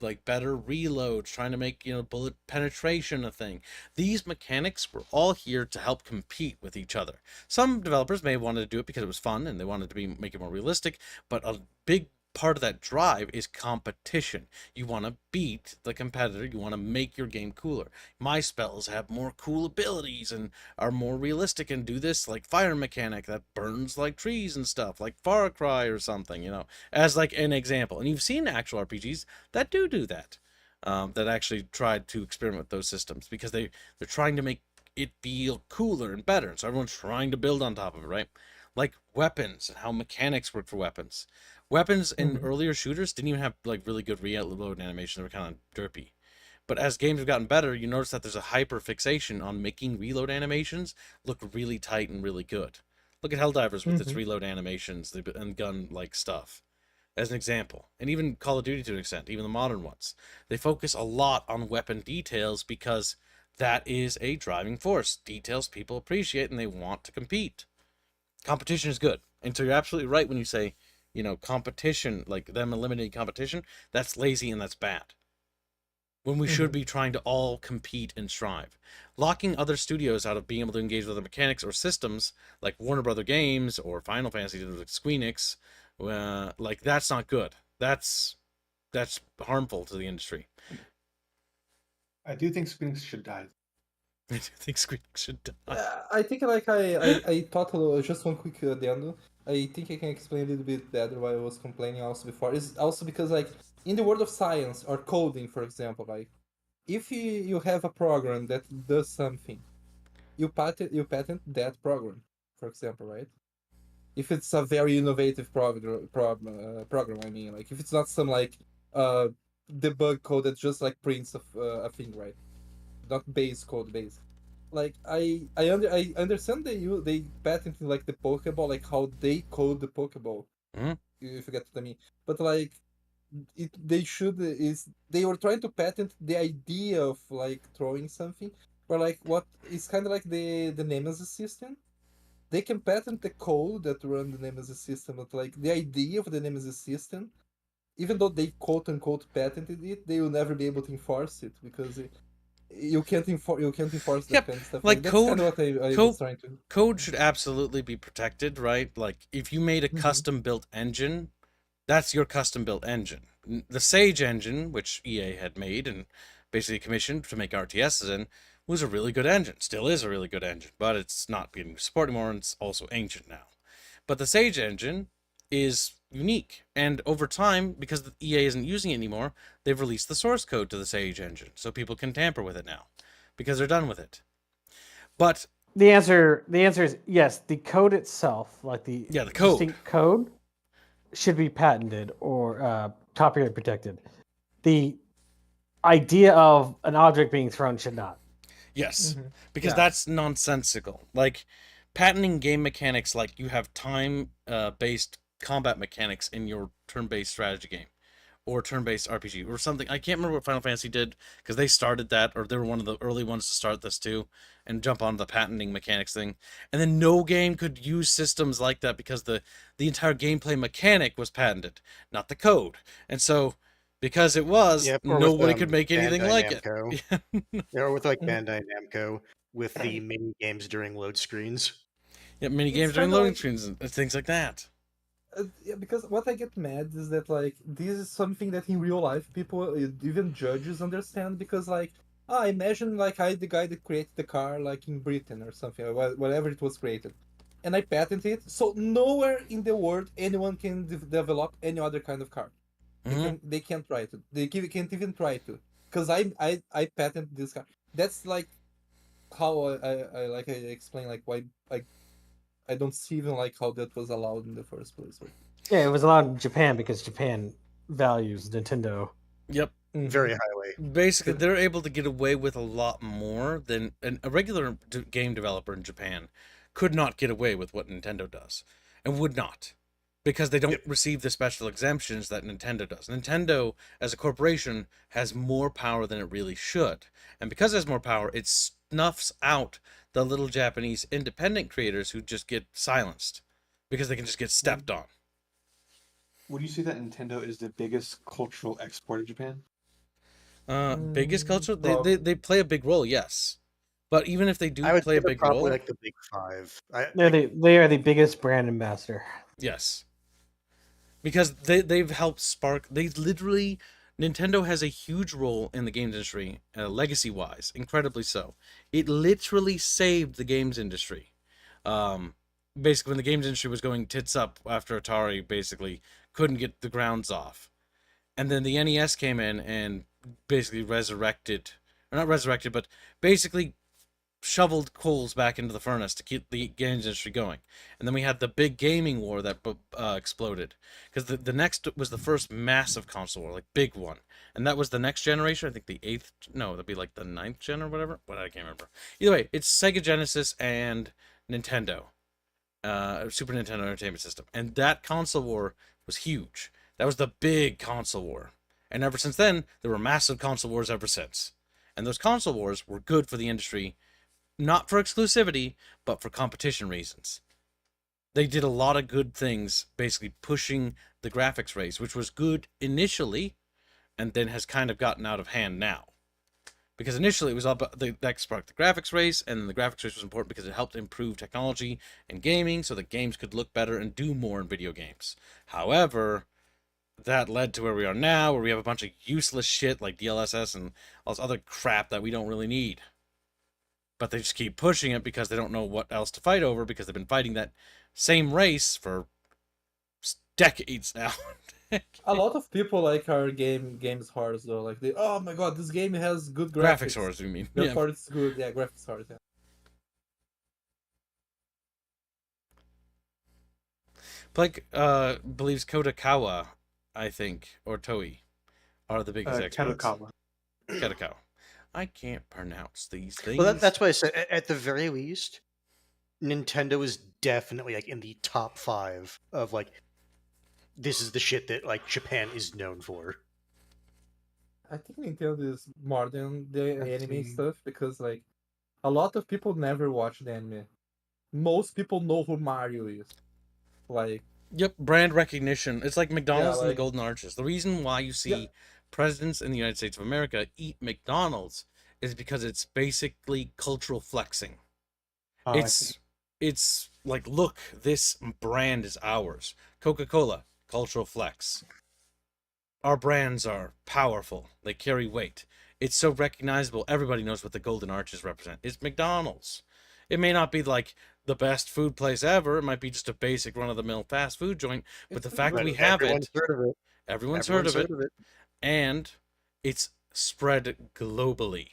like better reloads, trying to make, bullet penetration a thing. These mechanics were all here to help compete with each other. Some developers may have wanted to do it because it was fun and they wanted to make it more realistic, but a big part of that drive is competition. You want to beat the competitor. You want to make your game cooler. My spells have more cool abilities and are more realistic and do this like fire mechanic that burns like trees and stuff, like Far Cry or something, as like an example. And you've seen actual RPGs that do that, that actually tried to experiment with those systems because they're trying to make it feel cooler and better. And so everyone's trying to build on top of it, right? Like weapons and how mechanics work for weapons. Weapons in earlier shooters didn't even have like really good reload animation. They were kind of derpy. But as games have gotten better, you notice that there's a hyper fixation on making reload animations look really tight and really good. Look at Helldivers with its reload animations and gun like stuff, as an example. And even Call of Duty to an extent, even the modern ones. They focus a lot on weapon details because that is a driving force. Details people appreciate and they want to compete. Competition is good. And so you're absolutely right when you say, competition, like them eliminating competition, that's lazy and that's bad. When we should be trying to all compete and strive. Locking other studios out of being able to engage with other mechanics or systems, like Warner Brother Games or Final Fantasy did with Squeenix, like that's not good. That's harmful to the industry. I do think Squeenix should die. I do think Squeenix should die. I think like I thought just one quick addendum. I think I can explain a little bit better why I was complaining also before. It's also because like in the world of science or coding, for example, like if you have a program that does something, you patent that program, for example, right? If it's a very innovative program, I mean, like if it's not some like debug code that just like prints a thing, right? Not base code base. Like I understand they patented like the Pokeball, like how they code the Pokeball. Mhm. If you get what I mean. But like they were trying to patent the idea of like throwing something, or like what is kind of like the Nemesis system. They can patent the code that run the Nemesis system, but like the idea of the Nemesis system, even though they quote unquote patented it, they will never be able to enforce it because you can't enforce that Yep, kind of stuff. like Like that's kind code, of what I was code, trying to. code should absolutely be protected, right? Like if you made a custom built engine, that's your custom built engine. The Sage engine, which EA had made and basically commissioned to make RTSs in, was a really good engine. Still is a really good engine, but it's not being supported anymore, and it's also ancient now. But the Sage engine is unique, and over time, because the EA isn't using it anymore, they've released the source code to the Sage engine, so people can tamper with it now, because they're done with it. But the answer is yes. The code itself, like the code, distinct code, should be patented or copyright protected. The idea of an object being thrown should not. Yes, because that's nonsensical. Like patenting game mechanics, like you have time based combat mechanics in your turn-based strategy game or turn-based RPG or something. I can't remember what Final Fantasy did because they started that, or they were one of the early ones to start this too and jump on the patenting mechanics thing. And then no game could use systems like that because the entire gameplay mechanic was patented, not the code. And so because it was, nobody could make anything like it. Or with like Bandai Namco with the mini games during load screens. Yeah, mini games during loading screens and things like that. Yeah, because what I get mad is that like this is something that in real life people, even judges, understand. Because like, I imagine like the guy that created the car like in Britain or something, or whatever it was created, and I patent it, so nowhere in the world anyone can develop any other kind of car. They can't try to. Can't even try to, because I patent this car. That's like how I explain like why I don't see even like how that was allowed in the first place. Right? Yeah, it was allowed in Japan because Japan values Nintendo. Yep. Very highly. Basically, they're able to get away with a lot more than a regular game developer in Japan could not get away with what Nintendo does, and would not, because they don't receive the special exemptions that Nintendo does. Nintendo, as a corporation, has more power than it really should, and because it has more power, it snuffs out the little Japanese independent creators who just get silenced because they can just get stepped on. Would you say that Nintendo is the biggest cultural export of Japan? Biggest culture? They play a big role, yes. But even if they do play a big role, probably like the big five. They are the biggest brand ambassador. Yes, because they've helped spark. They literally, Nintendo has a huge role in the games industry, legacy wise, incredibly so. It literally saved the games industry. Basically, when the games industry was going tits up after Atari basically couldn't get the grounds off, and then the NES came in and basically resurrected, or not resurrected, but basically shoveled coals back into the furnace to keep the games industry going. And then we had the big gaming war that exploded, because the next was the first massive console war, like big one, and that was the next generation. I think the eighth, no, that'd be like the ninth gen or whatever. What, I can't remember. Either way, it's Sega Genesis and Nintendo, Super Nintendo Entertainment System, and that console war was huge. That was the big console war. And ever since then, there were massive console wars ever since. And those console wars were good for the industry, not for exclusivity, but for competition reasons. They did a lot of good things, basically pushing the graphics race, which was good initially, and then has kind of gotten out of hand now. Because initially it was all about that sparked the graphics race, and the graphics race was important because it helped improve technology and gaming so that games could look better and do more in video games. However, that led to where we are now, where we have a bunch of useless shit like DLSS and all this other crap that we don't really need. But they just keep pushing it because they don't know what else to fight over, because they've been fighting that same race for decades now. A lot of people like our games horrors though. Like oh my god, this game has good graphics. Horrors, you mean? Therefore, it's good. Yeah, graphics horrors. Yeah. Like believes Kodakawa, I think, or Toei, are the biggest experts. Kadokawa. Kadokawa. I can't pronounce these things. Well, that's why I said at the very least, Nintendo is definitely like in the top 5 of like this is the shit that like Japan is known for. I think Nintendo is more than the Let's anime see. stuff because like a lot of people never watch the anime. Most people know who Mario is. Like, Yep, brand recognition. It's like McDonald's and the like- Golden Arches. The reason why you see Yeah. presidents in the United States of America eat McDonald's is because it's basically cultural flexing. Oh, I see. It's like, look, this brand is ours. Coca-Cola, cultural flex. Our brands are powerful. They carry weight. It's so recognizable. Everybody knows what the Golden Arches represent. It's McDonald's. It may not be like the best food place ever. It might be just a basic run-of-the-mill fast food joint. But the fact that But we have everyone's it, heard of it. everyone's Everyone's heard of it, and it's spread globally.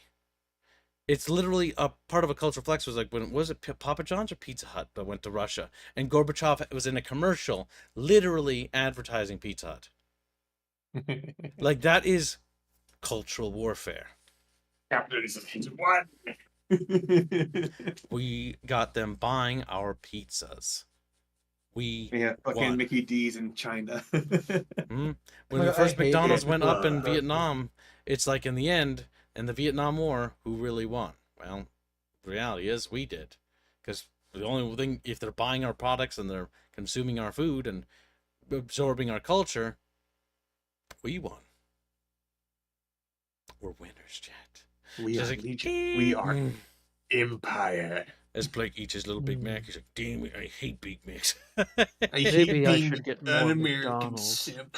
It's literally a part of a cultural flex. Was like, when was it Papa John's or Pizza Hut that went to Russia, and Gorbachev was in a commercial literally advertising Pizza Hut. Like, that is cultural warfare. Capitalism is one. We got them buying our pizzas. We Yeah, fucking won. Mickey D's in China. When the I first hate McDonald's it. went up in Uh, Vietnam, it's like, in the end, in the Vietnam War, who really won? Well, the reality is we did. Because the only thing, if they're buying our products and they're consuming our food and absorbing our culture, we won. We're winners, chat. We Just are like, Legion. We are "Mm." Empire. As Blake eats his little Big Mac, he's like, damn it, I hate Big Macs. I Maybe I being should get an more American McDonald's. simp.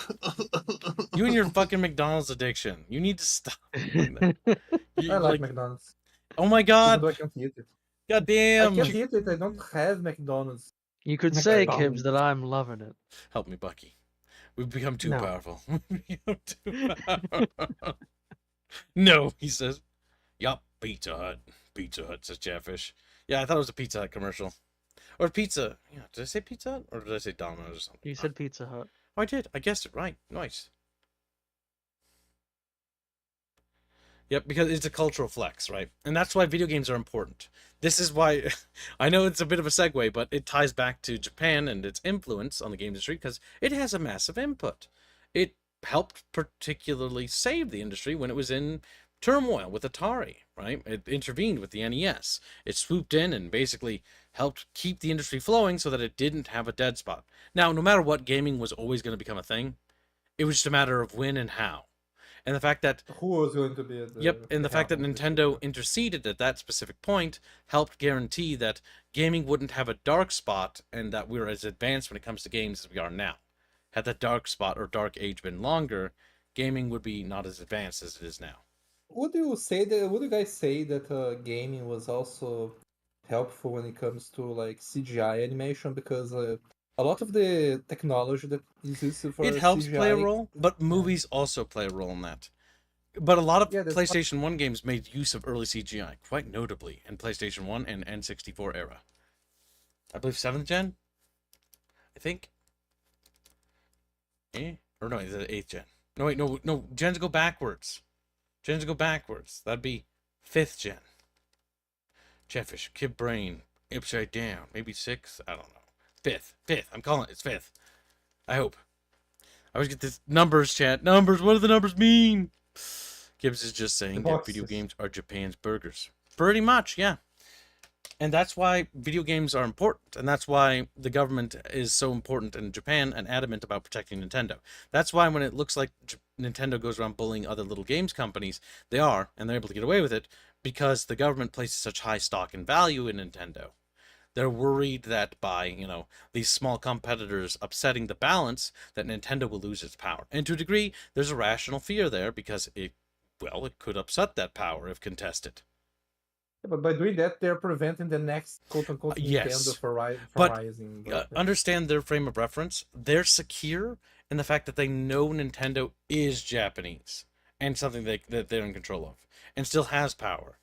You and your fucking McDonald's addiction. You need to stop doing that. You, I like McDonald's. oh my Even god. though I can't eat it. God I damn. can't eat it. I don't have McDonald's. You could say, McDonald's. Kibbs, that I'm loving it. Help me, Bucky. We've become too No. powerful. We've become too powerful. No, he says. Yup, Pizza Hut. Pizza Hut, says Chatfish. Yeah, I thought it was a Pizza Hut commercial. Or pizza. Yeah, did I say Pizza Hut? Or did I say Domino's or something? You said Pizza Hut. Oh, I did. I guessed it right. Nice. Yep, because it's a cultural flex, right? And that's why video games are important. This is why, I know it's a bit of a segue, but it ties back to Japan and its influence on the game industry because it has a massive input. It helped particularly save the industry when it was in turmoil with Atari, right? It intervened with the NES. It swooped in and basically helped keep the industry flowing so that it didn't have a dead spot. Now, no matter what, gaming was always going to become a thing. It was just a matter of when and how. And the fact that Who was going to be at the Yep, and the fact that helm of this Nintendo shit? interceded at that specific point helped guarantee that gaming wouldn't have a dark spot and that we're as advanced when it comes to games as we are now. Had that dark spot or dark age been longer, gaming would be not as advanced as it is now. Would you guys say that gaming was also helpful when it comes to like CGI animation? Because a lot of the technology that is used for It helps play a CGI role, but movies also play a role in that. But a lot of Yeah, that's PlayStation 1 games made use of early CGI, quite notably in PlayStation 1 and N64 era. I believe 7th gen? I think? Or no, it's the 8th gen. No, wait, no, gens go backwards. Gens go backwards. That'd be 5th gen. Chatfish, Kid Brain, Upside Down, maybe 6th? I don't know. 5th. I'm calling it. It's 5th. I hope. I always get this numbers, chat. Numbers. What do the numbers mean? Gibbs is just saying that video boxes. games are Japan's burgers. Pretty much, yeah. And that's why video games are important. And that's why the government is so important in Japan and adamant about protecting Nintendo. That's why when it looks like Nintendo goes around bullying other little games companies, they are, and they're able to get away with it, because the government places such high stock and value in Nintendo. They're worried that by, these small competitors upsetting the balance, that Nintendo will lose its power. And to a degree, there's a rational fear there because it could upset that power if contested. Yeah, but by doing that, they're preventing the next quote-unquote yes. Nintendo from But, rising. Understand their frame of reference. They're secure in the fact that they know Nintendo is Japanese and something that they're in control of and still has power.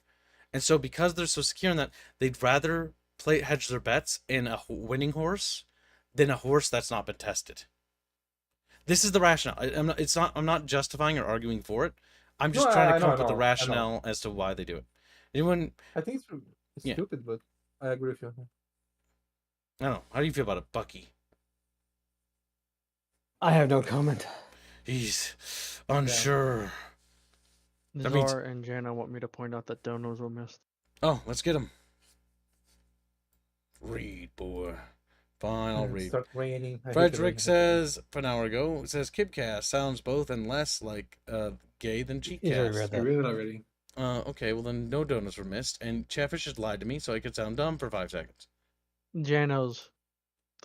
And so because they're so secure in that, they'd rather hedge their bets in a winning horse than a horse that's not been tested. This is the rationale. I'm not. It's not. I'm not justifying or arguing for it. I'm No, just trying I to come know, up with the I know. rationale as to why they do it. Anyone? I think it's Yeah. stupid, but I agree with you. I don't know. How do you feel about it, Bucky? I have no comment. He's unsure. That means- Zar and Jana want me to point out that donos were missed. Oh, let's get him. Read, boy. Fine, I'll read. Start raining. I hate the Frederick rain. says, for an hour ago, it says Kipcast sounds both and less like gay than He's already read Cheatcast. I that. read it already. Okay, well then no donuts were missed, and Chatfish just lied to me so I could sound dumb for 5 seconds. Janos,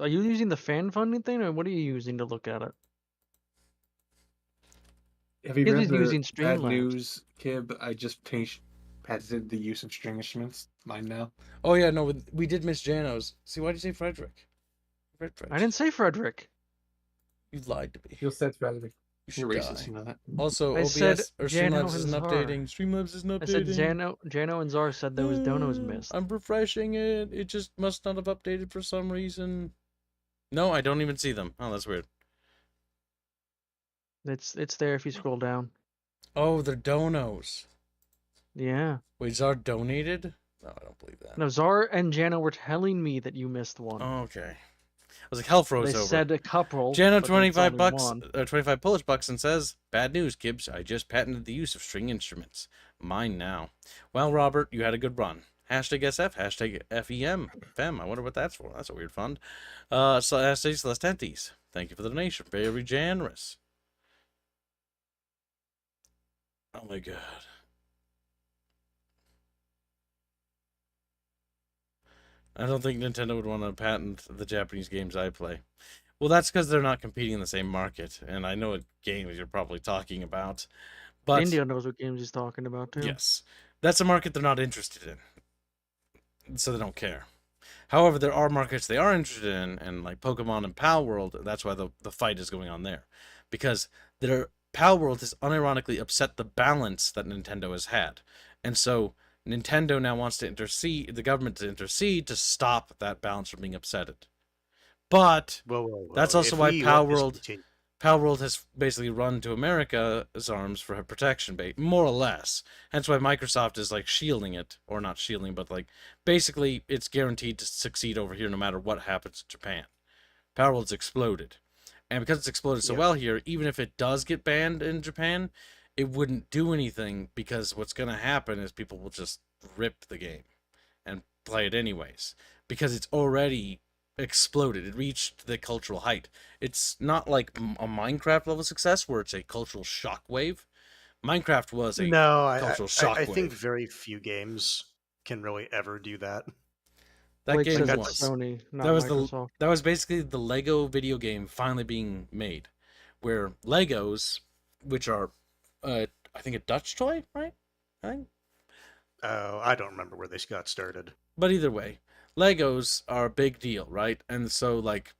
are you using the fan funding thing, or what are you using to look at it? Have you He's read just the using bad Streamlabs. news, Kib? I just patented the use of string instruments. Mine now. Oh yeah, no, we did miss Janos. See, why'd you say Frederick? Frederick. I didn't say Frederick. You lied to me. You said Frederick. You should You're racist, die. you know that. Also, I OBS said or Jano Streamlabs isn't and Zar. updating. Streamlabs isn't I said updating. Jano and Zar said there was donos missed. I'm refreshing it. It just must not have updated for some reason. No, I don't even see them. Oh, that's weird. It's there if you scroll down. Oh, they're donos. Yeah. Wait, Zar donated? No, I don't believe that. No, Zar and Jano were telling me that you missed one. Okay. I was like, hell froze They over. said a couple. Jano, but 25 it's bucks, only one. 25 Polish bucks, and says, bad news, Gibbs. I just patented the use of string instruments. Mine now. Well, Robert, you had a good run. Hashtag SF, hashtag FEM. FEM, I wonder what that's for. That's a weird fund. So hashtag Celestentes. Thank you for the donation. Very generous. Oh my god. I don't think Nintendo would want to patent the Japanese games I play. Well, that's because they're not competing in the same market, and I know what games you're probably talking about. But India knows what games he's talking about too. yes, that's a market they're not interested in, so they don't care. However, there are markets they are interested in, and like Pokemon and Pal World, that's why the fight is going on there. Because their Pal World has unironically upset the balance that Nintendo has had. And so Nintendo now wants to intercede, the government to intercede to stop that balance from being upsetted. But Whoa. that's also If why we Pal let this World continue- Pal World has basically run to America's arms for protection, more or less. Hence why Microsoft is like shielding it, or not shielding, but like basically it's guaranteed to succeed over here no matter what happens in Japan. Pal World's exploded, and because it's exploded so well here, even if it does get banned in Japan, it wouldn't do anything because what's going to happen is people will just rip the game and play it anyways because it's already exploded. It reached the cultural height. It's not like a Minecraft level success where it's a cultural shockwave. Minecraft was a cultural shockwave. I think very few games can really ever do that. That Blake game says was it's Sony, not that was Microsoft. that was basically the Lego video game finally being made, where Legos, which are I think a Dutch toy, right? I think. Oh, I don't remember where they got started. But either way, Legos are a big deal, right? And so like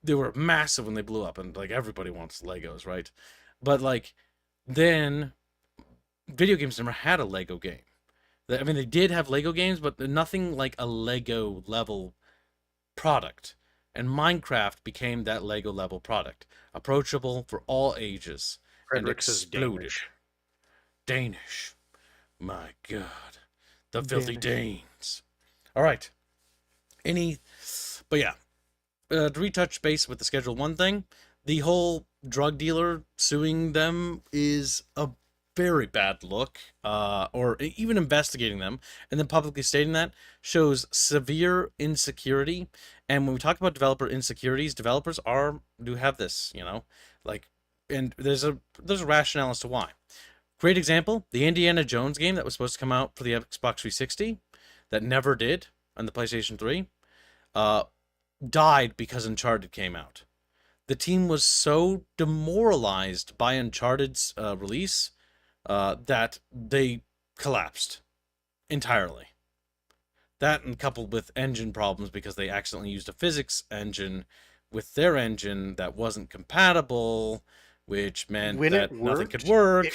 they were massive when they blew up, and like everybody wants Legos, right? But like then video games never had a Lego game. I mean, they did have Lego games, but nothing like a Lego level product. And Minecraft became that Lego level product, approachable for all ages, Frederick and says exploded. Danish. Danish. My God. The filthy Danish. Danes. All right. But yeah. To retouch base with the Schedule 1 thing, the whole drug dealer suing them is a very bad look, or even investigating them, and then publicly stating that shows severe insecurity. And when we talk about developer insecurities, developers do have this, like, and there's a rationale as to why. Great example, the Indiana Jones game that was supposed to come out for the Xbox 360 that never did on the PlayStation 3 died because Uncharted came out. The team was so demoralized by Uncharted's release that they collapsed entirely. That, and coupled with engine problems because they accidentally used a physics engine with their engine that wasn't compatible, which meant that nothing could work.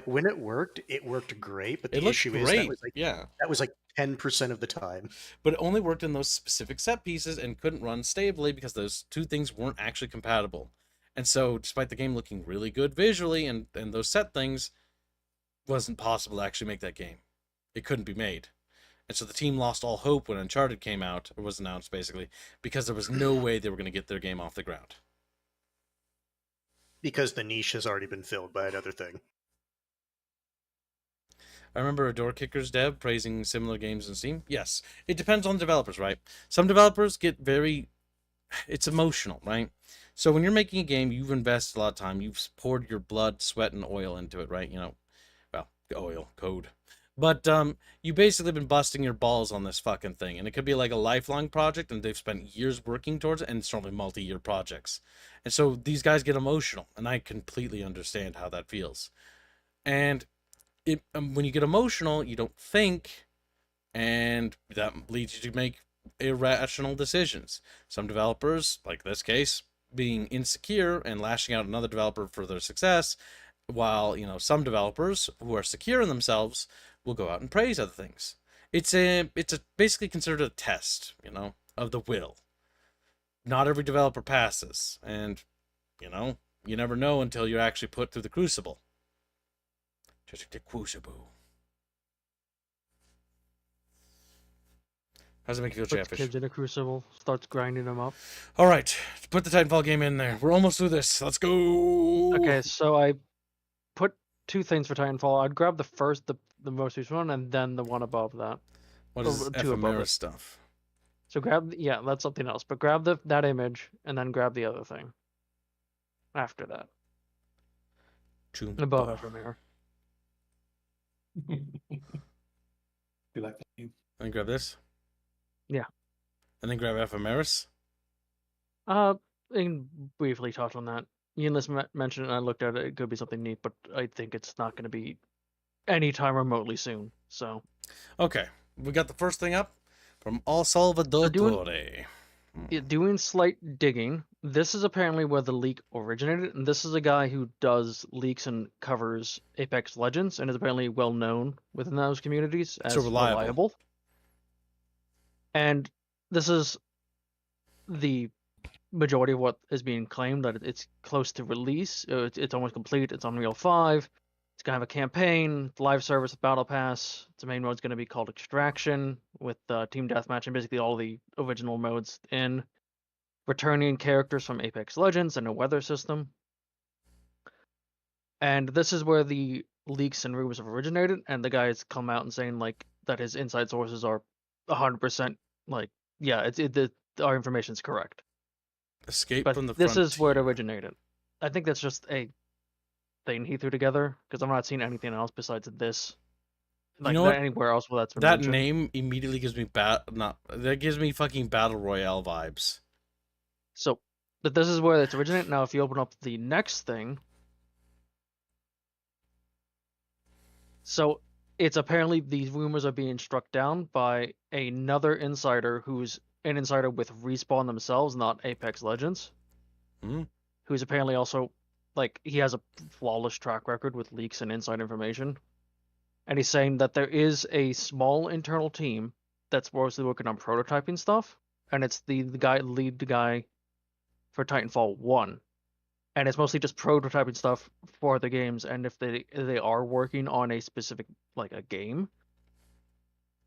When it worked great, but It the looked issue great, is that was like 10% of the time. But it only worked in those specific set pieces and couldn't run stably because those two things weren't actually compatible. And so, despite the game looking really good visually and those set things, wasn't possible to actually make that game. It couldn't be made. And so the team lost all hope when Uncharted came out, or was announced basically, because there was no way they were going to get their game off the ground. Because the niche has already been filled by another thing. I remember a Door Kickers dev praising similar games in Steam. Yes, it depends on developers, right? Some developers get very... It's emotional, right? So when you're making a game, you've invested a lot of time. You've poured your blood, sweat, and oil into it, right? You know, well, oil, code. But you basically been busting your balls on this fucking thing. And it could be like a lifelong project, and they've spent years working towards it, and it's normally multi-year projects. And so these guys get emotional, and I completely understand how that feels. And when you get emotional, you don't think, and that leads you to make irrational decisions. Some developers, like this case, being insecure and lashing out another developer for their success, while, you know, some developers who are secure in themselves will go out and praise other things. It's basically considered a test, you know, of the will. Not every developer passes, and, you know, you never know until you're actually put through the crucible. Just the crucible. How does it make you feel, Puts Chatfish? kids in a crucible, starts grinding them up. All right, put the Titanfall game in there. We're almost through this. Let's go. Okay, so I put 2 things for Titanfall. I'd grab the most recent one, and then the one above that. What is Or 2 above ephemera it. stuff? So yeah, that's something else. But grab that image, and then grab the other thing. After that, above ephemera. You like that name? And grab this. Yeah. And then grab ephemeris. I can briefly touch on that. Ian mentioned it, and I looked at it. It could be something neat, but I think it's not going to be anytime remotely soon. So. Okay, we got the first thing up from El Salvador. Doing slight digging. This is apparently where the leak originated, and this is a guy who does leaks and covers Apex Legends, and is apparently well known within those communities as So reliable. And this is the majority of what is being claimed, that it's close to release. It's almost complete. It's Unreal 5. It's going to have a campaign, live service with Battle Pass. Its main mode's going to be called Extraction, with Team Deathmatch and basically all the original modes in. Returning characters from Apex Legends and a weather system. And this is where the leaks and rumors have originated, and the guy has come out and saying, like, that his inside sources are 100%, like, yeah, our information's correct. Escape But from the this frontier. is where it originated. I think that's just a thing he threw together, because I'm not seeing anything else besides this. Like, you know what? Anywhere else where that's been That mentioned. name immediately gives me that gives me fucking Battle Royale vibes. So, but this is where it's originated. Now, if you open up the next thing, so it's apparently these rumors are being struck down by another insider who's an insider with Respawn themselves, not Apex Legends. Who's apparently also, like, he has a flawless track record with leaks and inside information. And he's saying that there is a small internal team that's mostly working on prototyping stuff, and it's the lead guy for Titanfall 1. And it's mostly just prototyping stuff for the games, and if they are working on a specific, like, a game,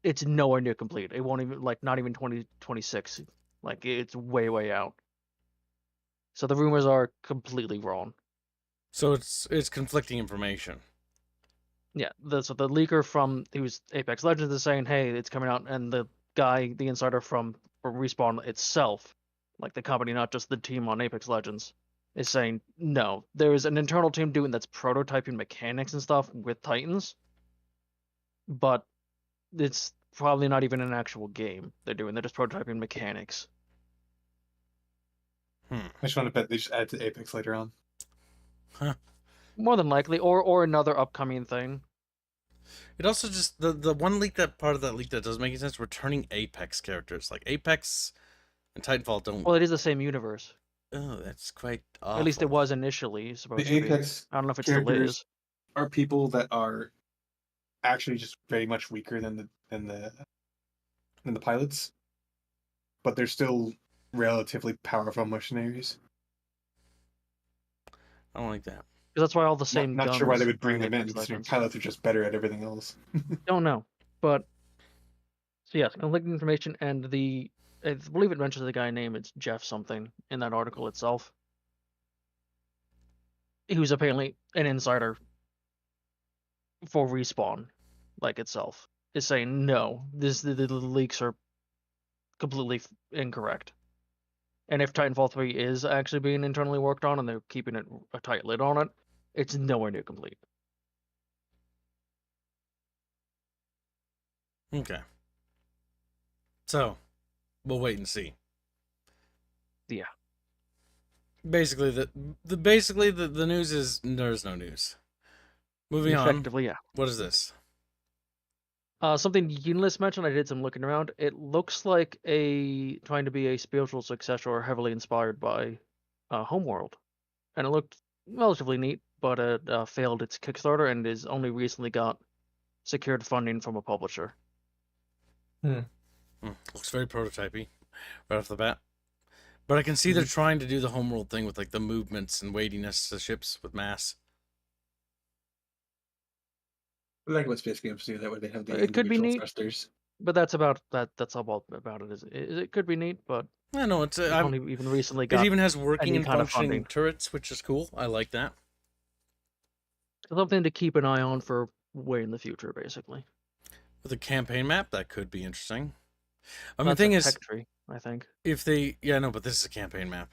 it's nowhere near complete. It won't even, like, not even 2026. Like, it's way out. So the rumors are completely wrong. So it's conflicting information. Yeah, so the leaker from who's Apex Legends is saying, hey, it's coming out, and the insider from Respawn itself, like the company, not just the team on Apex Legends, is saying, no, there is an internal team doing that's prototyping mechanics and stuff with Titans, but it's probably not even an actual game they're doing. They're just prototyping mechanics. I just want to bet they just add to Apex later on. Huh. More than likely, or another upcoming thing. It also just the one leak part of that leak that doesn't make any sense. Returning Apex characters, like Apex and Titanfall don't. Well, it is the same universe. Oh, that's quite awful. At least it was initially supposed The to Apex be. I don't know if it still is. Are people that are actually just very much weaker than the pilots, but they're still relatively powerful mercenaries. I don't like that. Because that's why all the same Not guns. sure why they would bring are them in. used, like, Considering pilots are just better at everything else. Don't know, but so yes, conflicting information, and I believe it mentions the guy name. It's Jeff something in that article itself. He was apparently an insider for Respawn, like itself, is saying no. The leaks are completely incorrect. And if Titanfall 3 is actually being internally worked on and they're keeping a tight lid on it, it's nowhere near complete. Okay. So, we'll wait and see. Yeah. Basically, the news is there's no news. Moving on. Effectively, yeah. What is this? Something Unilist mentioned, I did some looking around. It looks like trying to be a spiritual successor or heavily inspired by Homeworld. And it looked relatively neat, but it failed its Kickstarter and is only recently got secured funding from a publisher. Looks very prototypey right off the bat. But I can see they're trying to do the Homeworld thing with like the movements and weightiness to ships with mass. I like what space games do. That way they have the It could be individual neat. thrusters. But that's about that. That's all about it. It could be neat, but I know it's only even recently got. it even has working any and kind of functioning funding. turrets, which is cool. I like that. Something to keep an eye on for way in the future, basically. With a campaign map, that could be interesting. I mean, the That's thing a is, tech tree, I think. if they, yeah, no, but this is a campaign map.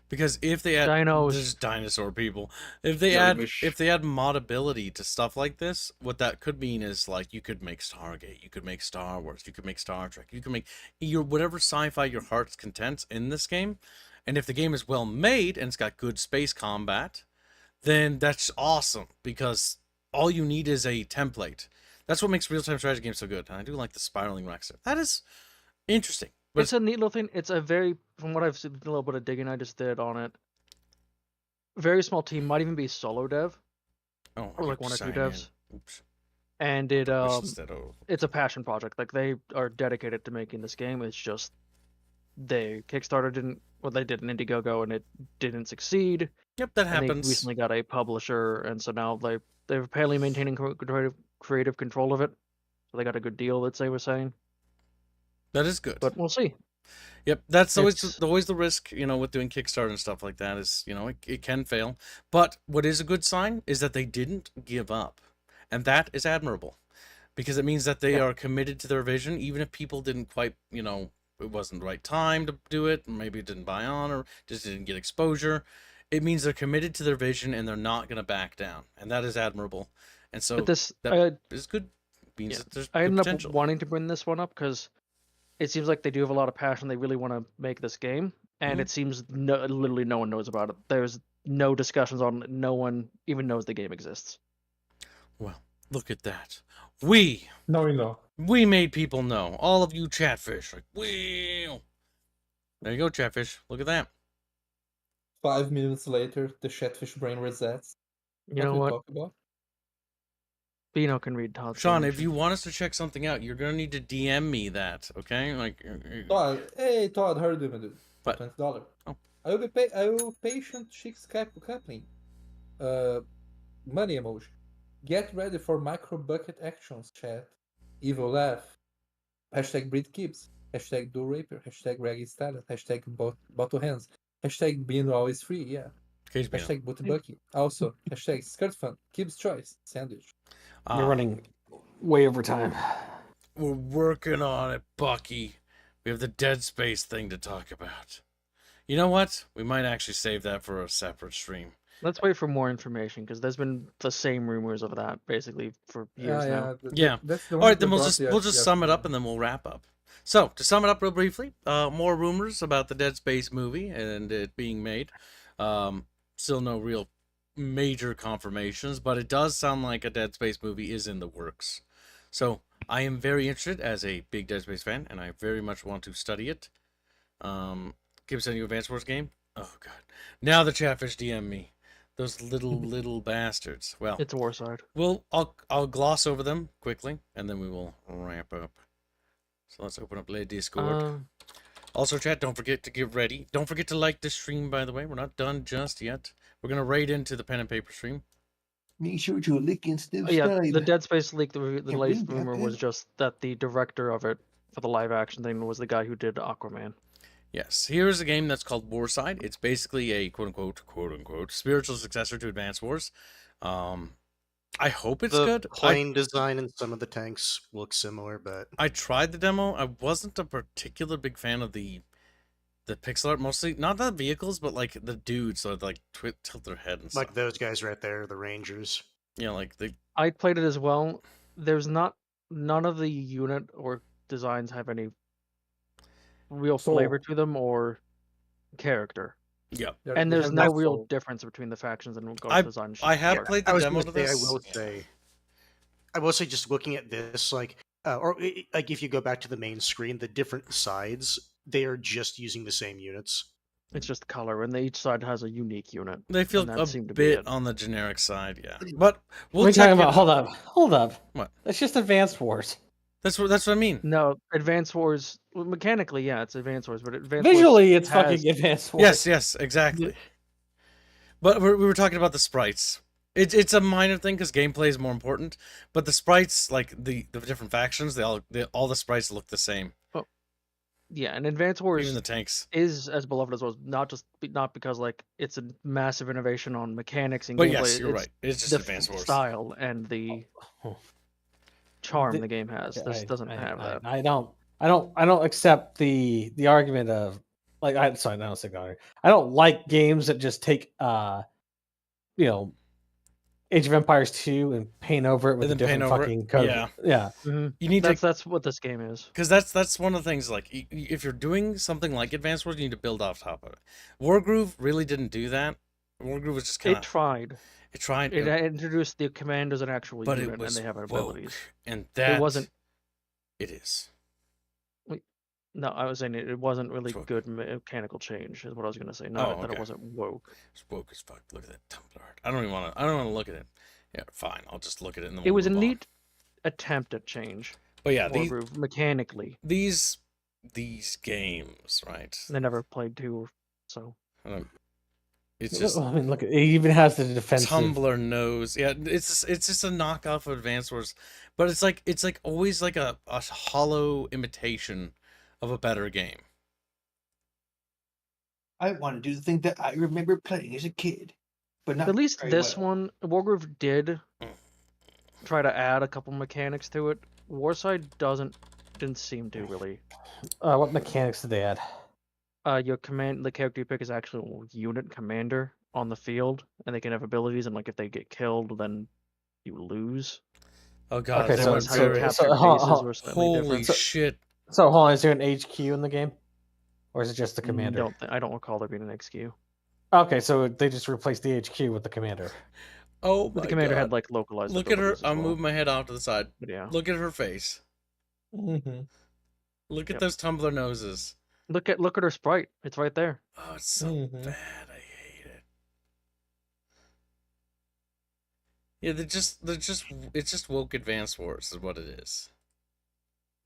Because if they add Dinos. there's dinosaur people, if they Jellyfish. add modability to stuff like this, what that could mean is like you could make Stargate, you could make Star Wars, you could make Star Trek, you can make your whatever sci-fi your heart's content in this game, and if the game is well made and it's got good space combat, then that's awesome because all you need is a template. That's what makes real-time strategy games so good. And I do like the spiraling racks. That is interesting. But It's a neat little thing. It's a very, from what I've seen, a little bit of digging I just did on it. Very small team, might even be solo dev, oh, or like one or two sign devs. in. Oops. And Wish instead of- it's a passion project. Like they are dedicated to making this game. It's just they Kickstarter didn't, well, they did an Indiegogo and it didn't succeed. Yep, that And they happens. recently got a publisher, and so now they're apparently maintaining creative control of it. So they got a good deal, that they were saying. That is good. But we'll see. Yep, that's It's- always the risk, with doing Kickstarter and stuff like that is, it can fail. But what is a good sign is that they didn't give up. And that is admirable. Because it means that they are committed to their vision, even if people didn't quite, it wasn't the right time to do it, maybe it didn't buy on or just didn't get exposure. It means they're committed to their vision and they're not going to back down. And that is admirable. And so But this, that is good. It means that there's I good ended potential. up wanting to bring this one up because it seems like they do have a lot of passion. They really want to make this game, and it seems literally no one knows about it. There's no discussions on it. No one even knows the game exists. Well, look at that. We made people know. All of you Chatfish. Like, well. There you go, Chatfish. Look at that. 5 minutes later, the Chatfish brain resets. You know we what? talk about? Bino can read Todd's Sean, if donation. you want us to check something out, you're going to need to DM me that, okay? Like, Todd, hey Todd, how are you doing, dude? What? $20. Oh. I will patient chic coupling. Money emoji. Get ready for micro bucket actions, chat. Evil laugh. Hashtag breed keeps. Hashtag do raper. Hashtag raggy style. Hashtag bottle hands. Hashtag being always free, yeah. Hashtag booty bucky. Also, hashtag skirt fun. Kibbs choice. Sandwich. You're running way over time. We're working on it, Bucky. We have the Dead Space thing to talk about. You know what? We might actually save that for a separate stream. Let's wait for more information because there's been the same rumors of that basically for years now. Yeah. That's the All one right, then that we'll brought just the sum it idea. up and then we'll wrap up. So, to sum it up real briefly, more rumors about the Dead Space movie and it being made. Still no real major confirmations, but it does sound like a Dead Space movie is in the works. So, I am very interested as a big Dead Space fan, and I very much want to study it. Give us a new Advance Wars game. Oh, God. Now the Chatfish DM me. Those little bastards. Well, It's Warside. Well, I'll gloss over them quickly, and then we will wrap up. So let's open up Le Discord. Also, chat, don't forget to get ready. Don't forget to like the stream, by the way. We're not done just yet. We're going to raid into the pen and paper stream. Make sure to lick and Yeah, subscribe. the Dead Space leak, the Can latest we rumor get was that? just that the director of it for the live action thing was the guy who did Aquaman. Yes, here's a game that's called Warside. It's basically a quote unquote spiritual successor to Advance Wars. I hope it's the good. plane design and some of the tanks look similar, but I tried the demo. I wasn't a particular big fan of the pixel art, mostly not the vehicles, but like the dudes that like tilt their head and stuff. like those guys right there, the Rangers. Yeah, like they. I played it as well. There's none of the unit or designs have any real flavor to them or character. Yeah, And there's no real difference. difference between the factions and regard design. I have played the demo to this. I will say, just looking at this, like if you go back to the main screen, the different sides, they are just using the same units. It's just color, and each side has a unique unit. They feel and that a seemed to be bit it. on the generic side, yeah. But What are we'll you check talking about? it. Hold up. What? That's just Advanced Wars. That's what I mean. No, Advance Wars, well, mechanically, yeah, it's Advance Wars, but Advance Visually, Wars it's fucking Advanced Wars. Yes, exactly. But we were talking about the sprites. It's a minor thing because gameplay is more important. But the sprites, like the different factions, all the sprites look the same. Yeah, and Advance Wars Even the tanks is as beloved as was, not because like it's a massive innovation on mechanics and But gameplay. yes, you're it's right. It's just the Advance Wars. style and the charm the game has. This doesn't have that. I don't accept the argument of like I don't say argument. I don't like games that just take Age of Empires 2 and paint over it with a different fucking code. Yeah. Mm-hmm. You need that's what this game is. Because that's one of the things. Like, if you're doing something like Advanced Wars, you need to build off top of it. Wargroove really didn't do that. Wargroove was just kind of. It tried. It tried. It introduced the command as an actual unit, and they have abilities. And that it wasn't. It is. No, I was saying it wasn't really good mechanical change. Is what I was gonna say. Not that it wasn't woke. It's woke as fuck. Look at that Tumblr art. I don't want to look at it. Yeah, fine. I'll just look at it. And then it was a neat attempt at change. But yeah, mechanically, these games, right? They never played 2, so. It's just. I mean, look, it even has the defensive. Tumblr knows. Yeah, it's just a knockoff of Advance Wars, but it's like always like a hollow imitation of a better game. I want to do the thing that I remember playing as a kid, but not at least this well. one. Wargroove did try to add a couple mechanics to it. Warside didn't seem to really. What mechanics did they add? The character you pick is actually a unit commander on the field, and they can have abilities, and like if they get killed, then you lose. Oh god! Okay, holy shit! So hold on, is there an HQ in the game, or is it just the commander? I don't recall there being an HQ. Okay, so they just replaced the HQ with the commander. Oh, but the commander had like localized. Look at her. I'll move my head off to the side. But yeah. Look at her face. Mm-hmm. Look at those Tumblr noses. Look at her sprite. It's right there. Oh, it's so bad. I hate it. Yeah, it's just woke Advance Wars is what it is.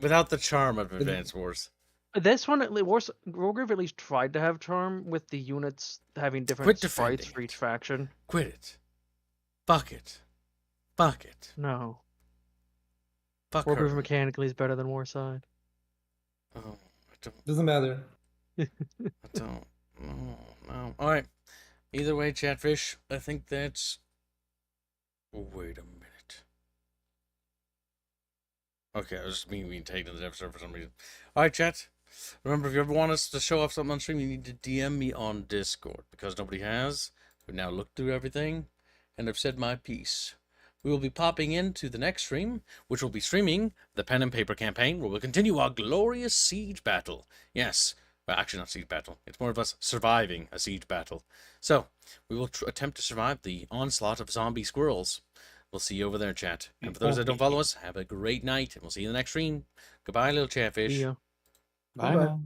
Without the charm of Advance Wars. This one, Wargroove at least tried to have charm with the units having different sprites for each faction. Quit it. Fuck it. Fuck it. No. Fuck Wargroove her. mechanically is better than Warside. Oh, I don't. Doesn't matter. I don't. No. All right. Either way, Chatfish, I think that's. Wait a minute. Okay, I was just being taken to the dev server for some reason. Alright, chat. Remember, if you ever want us to show off something on stream, you need to DM me on Discord. Because nobody has. We've now looked through everything. And I've said my piece. We will be popping into the next stream, which will be streaming the pen and paper campaign, where we'll continue our glorious siege battle. Yes. Well, actually not siege battle. It's more of us surviving a siege battle. So, we will attempt to survive the onslaught of zombie squirrels. We'll see you over there, chat. And for those that don't follow us, have a great night, and we'll see you in the next stream. Goodbye, little Chatfish. Yeah. Bye now.